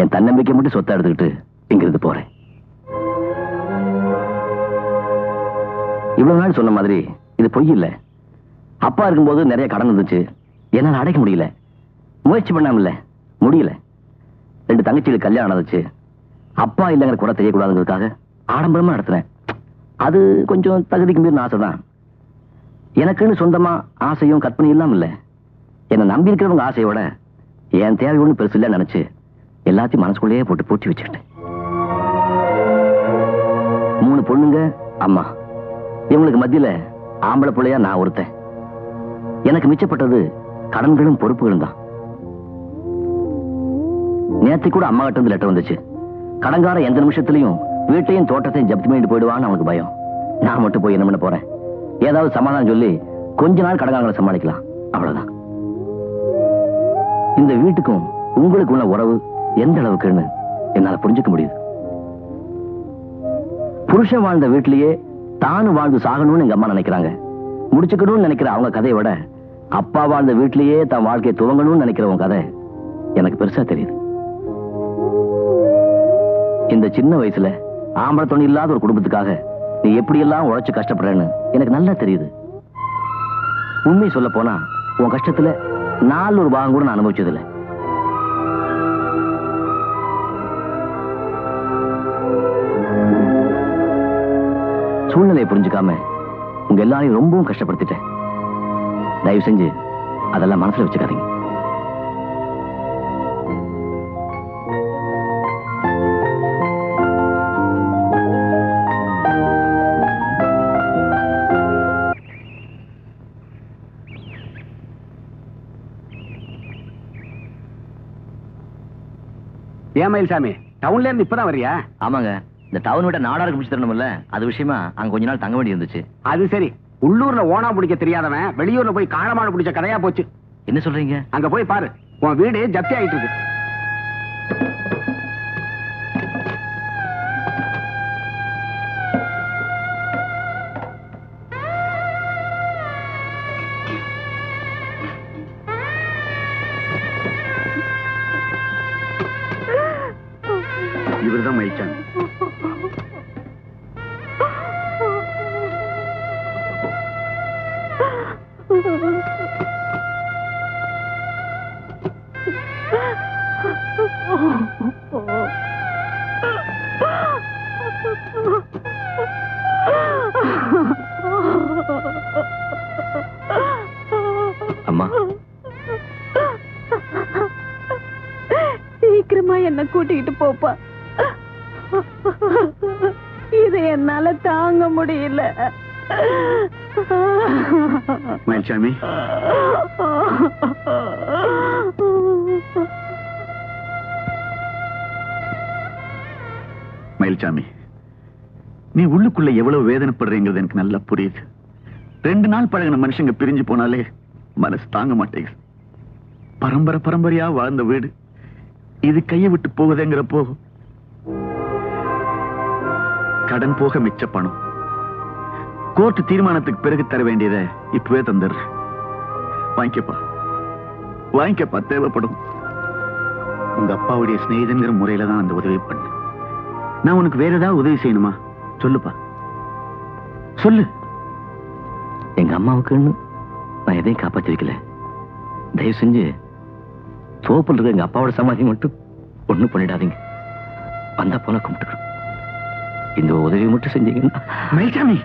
என் தன்னம்பிக்கை மட்டும் சொத்தை எடுத்துக்கிட்டு இங்கிருந்து போறேன். இவ்வளவு நாள் சொன்ன மாதிரி இது பொய் இல்ல. அப்பா இருக்கும்போது நிறைய கடன் இருந்துச்சு, என்னால அடைக்க முடியல. முயற்சி பண்ணாமல முடியல. 2 தங்கச்சிகளுக்கு கல்யாணம் நடந்துச்சு. அப்பா இல்லைங்கிற குறை தெரியக்கூடாதுங்கிறதுக்காக ஆடம்பரமா நடத்துறேன். அது கொஞ்சம் தகுதிக்கு மீறின ஆசைதான். எனக்குன்னு சொந்தமா ஆசையும் கற்பனை இல்லாம இல்ல. என்னை நம்பி இருக்கிறவங்க ஆசையோட என் தேவை ஒண்ணு பெருசு இல்லைன்னு நினைச்சு எல்லாத்தையும் மனசுக்குள்ளேயே போட்டு பூட்டி வச்சுக்கிட்டேன். 3 பொண்ணுங்க, அம்மா. இவங்களுக்கு மத்தியில ஆம்பளை பிள்ளையா நான் ஒருத்தன். எனக்கு மிச்சப்பட்டது கடன்களும் பொறுப்புகளும் தான். நேற்று கூட அம்மா கிட்ட இருந்து லெட்டர் வந்துச்சு. கடங்கார எந்த நிமிஷத்துலயும் வீட்டையும் தோட்டத்தையும் ஜப்தி பண்ணிட்டு போயிடுவான்னு அவனுக்கு பயம். நான் மட்டும் போய் என்ன பண்ண போறேன்? ஏதாவது சமாதானம் சொல்லி கொஞ்ச நாள் கடங்காரங்களை சமாளிக்கலாம், அவ்வளவுதான். இந்த வீட்டுக்கும் உங்களுக்கு உள்ள உறவு எந்த அளவுக்குன்னு என்னால புரிஞ்சுக்க முடியுது. புருஷன் வாழ்ந்த வீட்டிலேயே தானும் வாழ்ந்து சாகணும்னு எங்க அம்மா நினைக்கிறாங்க. முடிச்சுக்கணும்னு நினைக்கிற அவங்க கதையை விட அப்பா வாழ்ந்த வீட்டிலேயே தன் வாழ்க்கையை துவங்கணும்னு நினைக்கிறவங்க கதை எனக்கு பெருசா தெரியுது. இந்த சின்ன வயசுல ஆம்பளை துணை இல்லாத ஒரு குடும்பத்துக்காக நீ எப்படி எல்லாம் உழைச்சு கஷ்டப்படுறேன்னு எனக்கு நல்லா தெரியுது. உண்மை சொல்ல போனா உன் கஷ்டத்துல 4 ஒரு பாகம் கூட நான் அனுபவிச்சதில்லை. சூழ்நிலையை புரிஞ்சுக்காம உங்க எல்லாரையும் ரொம்பவும் கஷ்டப்படுத்திட்டேன். தயவு செஞ்சு அதெல்லாம் மனசுல வச்சுக்காதீங்க. ஏன் மயில்சாமி, டவுன்ல இருந்து இப்பதான் வரியா? ஆமாங்க, இந்த டவுன் விட்ட நாடாருக்கு பிடிச்சு தரணும்ல, அது விஷயமா அங்க கொஞ்ச நாள் தங்க வேண்டி இருந்துச்சு. அது சரி, உள்ளூர்ல ஓனா பிடிக்க தெரியாதவன் வெளியூர்ல போய் காளமாடு பிடிச்ச கதையா போச்சு. என்ன சொல்றீங்க? அங்க போய் பாரு, உன் வீடு ஜப்தி ஆயிட்டு இருக்கு. இவர்தான் மயில்சாமி. அம்மா, சீக்கிரமா என்ன கூட்டிக்கிட்டு போப்பா. இதை என்னால தாங்க முடியல. மயில்சாமி, மயில்சாமி, நீ உள்ளுக்குள்ள எவ்வளவு வேதனைப்படுறீங்கிறது எனக்கு நல்லா புரியுது. 2 நாள் பழகின மனுஷங்க பிரிஞ்சு போனாலே மனசு தாங்க மாட்டேங்குது. பரம்பரை பரம்பரையா வாழ்ந்த வீடு இது கையை விட்டு போகுதுங்கிறப்போ கடன் போக மிச்ச பணம் கோர்ட் தீர்மானத்துக்கு பிறகு தர வேண்டியதை இப்பவே தந்துடுற. வாங்கிக்கப்பா, தேவைப்படும். உங்க அப்பாவுடைய சிநேகிதங்கிற முறையில தான் அந்த உதவி பண்ண. நான் உனக்கு வேற ஏதாவது உதவி செய்யணுமா? சொல்லுப்பா, சொல்லு. எங்க அம்மாவுக்குன்னு நான் எதையும் காப்பாத்தி வைக்கல. தயவு செஞ்சு தோப்புல இருக்க எங்க அப்பாவோட சமாதி மட்டும் ஒண்ணும் பண்ணிடாதீங்க. வந்தா போல கும்பிட்டுக்கிறோம். இந்த உதவி மட்டும் செஞ்சீங்கன்னா. மயில்சாமி,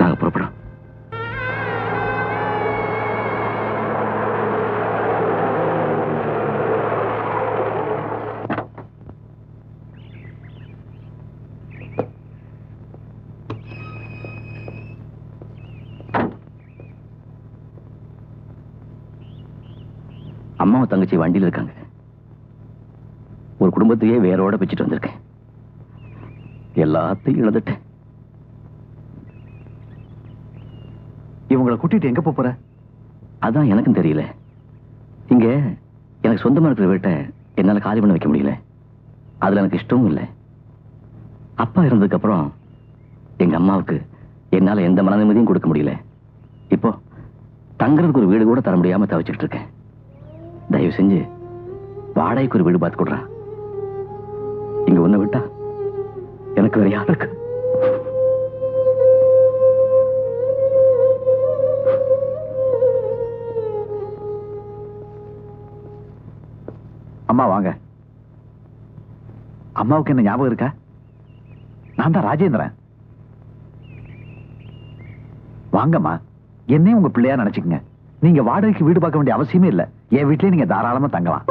நாங்க புறப்படும். அம்மாவும் தங்கச்சி வண்டியில இருக்காங்க. ஒரு குடும்பத்தையே வேரோட வச்சுட்டு வந்திருக்கேன். எல்லாத்தையும் இழந்துட்டேன். இவங்களை கூட்டிட்டு எங்க போற? அதான் எனக்கும் தெரியல. இங்க எனக்கு சொந்தமா இருக்கிற வீட்டை என்னால காலி பண்ண வைக்க முடியல. அதுல எனக்கு இஷ்டமும் இல்லை. அப்பா இருந்ததுக்கு அப்புறம் எங்க அம்மாவுக்கு என்னால எந்த மன நிம்மதியும் கொடுக்க முடியல. இப்போ தங்குறதுக்கு ஒரு வீடு கூட தர முடியாம தவிச்சுட்டு இருக்கேன். தயவு செஞ்சு வாடகைக்கு ஒரு வீடு பார்த்து கொடுறா. இங்க ஒண்ணு விட்டா எனக்கு வேற யாருக்கு? அம்மா வாங்க. அம்மாவுக்கு என்ன ஞாபகம் இருக்கா? நான் தான் ராஜேந்திரன். வாங்கம்மா, என்னையும் உங்க பிள்ளையா நினைச்சுக்கங்க. நீங்க வாடகைக்கு வீடு பார்க்க வேண்டிய அவசியமே இல்ல. என் வீட்லயே நீங்க தாராளமா தங்கலாம்.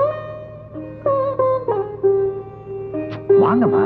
வாங்கம்மா.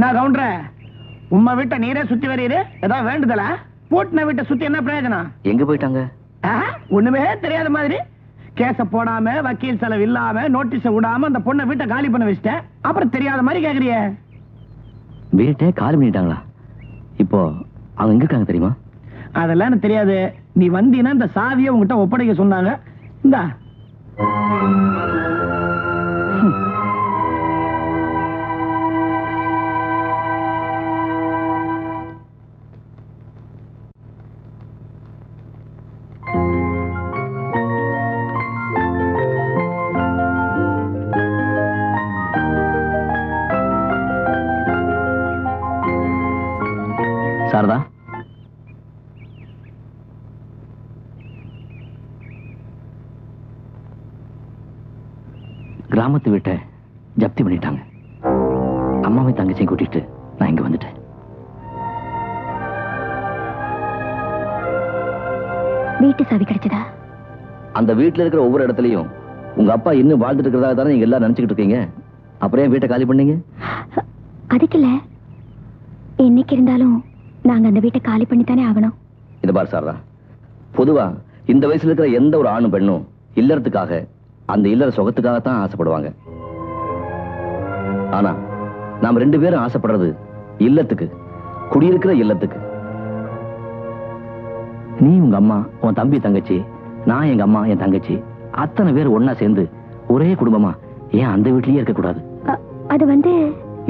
நான் கவுண்டர உம்மா வீட்டை நீரே சுத்தி வரீரு. ஏதாவது வேண்டுதலா? போட்டின வீட்டை சுத்தி என்ன பிரயோஜனம்? எங்க போயிட்டாங்க? ஒண்ணுமே தெரியாத மாதிரி கேஸ போடாம வக்கீல் செலவு இல்லாம நோட்டீஸ விடாம அந்த பொண்ணை வீட்டை காலி பண்ண வச்சிட்டேன். அப்புறம் தெரியாத மாதிரி கேக்குறிய? வீட்டை காலி பண்ணிட்டாங்களா? இப்போ அவங்க எங்க இருக்காங்க தெரியுமா? அதெல்லாம் எனக்கு தெரியாது. நீ வந்தீங்கன்னா இந்த சாவியை உங்ககிட்ட ஒப்படைக்க சொன்னாங்க. இந்தா. சாரதா, கிராமத்து வீட்டை ஜப்தி பண்ணிட்டாங்க. அம்மாவை தங்கச்சியும் கூட்டிட்டு நான் இங்க வந்துட்டேன். வீட்டு சாவி கிடைச்சதா? அந்த வீட்டுல இருக்கிற ஒவ்வொரு இடத்துலயும் உங்க அப்பா இன்னும் வாழ்ந்துட்டு இருக்கிறதா தானே நீங்க எல்லாம் நினைச்சுக்கிட்டு இருக்கீங்க. அப்புறம் ஏன் வீட்டை காலி பண்ணீங்க? அதுக்கு இல்ல, என்னைக்கு இருந்தாலும் நாங்க அந்த வீட்டை காலி பண்ணித்தானே ஆகணும். இந்த பார் சாரதா, பொதுவா இந்த வயசுல இருக்கிற எந்த ஒரு ஆணும் பெண்ணும் இல்லறதுக்காக, அந்த இல்லற சுகத்துக்காகத்தான் ஆசைப்படுவாங்க. ஆனா நாம் ரெண்டு பேரும் ஆசைப்படுறது இல்லத்துக்கு, குடியிருக்கிற இல்லத்துக்கு. நீ உங்க அம்மா, உன் தம்பி தங்கச்சி, நான் எங்க அம்மா என் தங்கச்சி, அத்தனை பேர் ஒன்னா சேர்ந்து ஒரே குடும்பமா ஏன் அந்த வீட்லயே இருக்க கூடாது? அது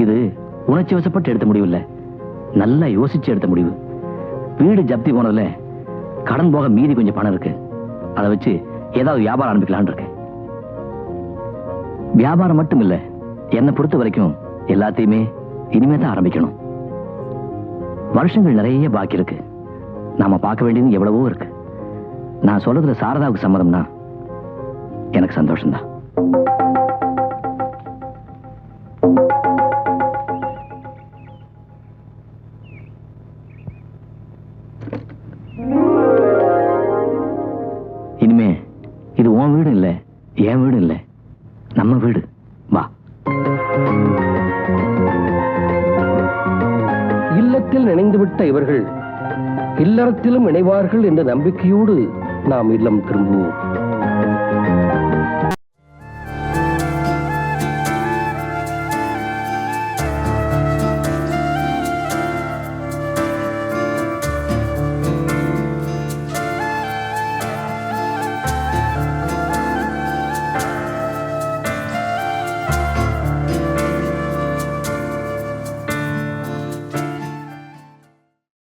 இது உணர்ச்சி வசப்பட்டு எடுத்த முடிவு இல்ல, நல்லா யோசிச்சு எடுத்த முடிவு. வீடு ஜப்தி போனதுல கடன் போக மீதி கொஞ்சம் பணம் இருக்கு. அதை வச்சு ஏதாவது வியாபாரம் ஆரம்பிக்கலான் இருக்கேன். வியாபாரம் மட்டும் இல்ல, என்னை பொறுத்த வரைக்கும் எல்லாத்தையுமே இனிமே தான் ஆரம்பிக்கணும். வருஷங்கள் நிறைய பாக்கி இருக்கு. நாம பார்க்க வேண்டியது எவ்வளவோ இருக்கு. நான் சொல்றதுல சாரதாவுக்கு சம்மதம்னா எனக்கு சந்தோஷம்தான். இனிமே இது உன் வீடு இல்ல, என் வீடு இல்ல, நம்ம வீடு. வா. இல்லத்தில் இணைந்துவிட்ட இவர்கள் இல்லறத்திலும் இணைவார்கள் என்ற நம்பிக்கையோடு நாம் இல்லம் திரும்புவோம்.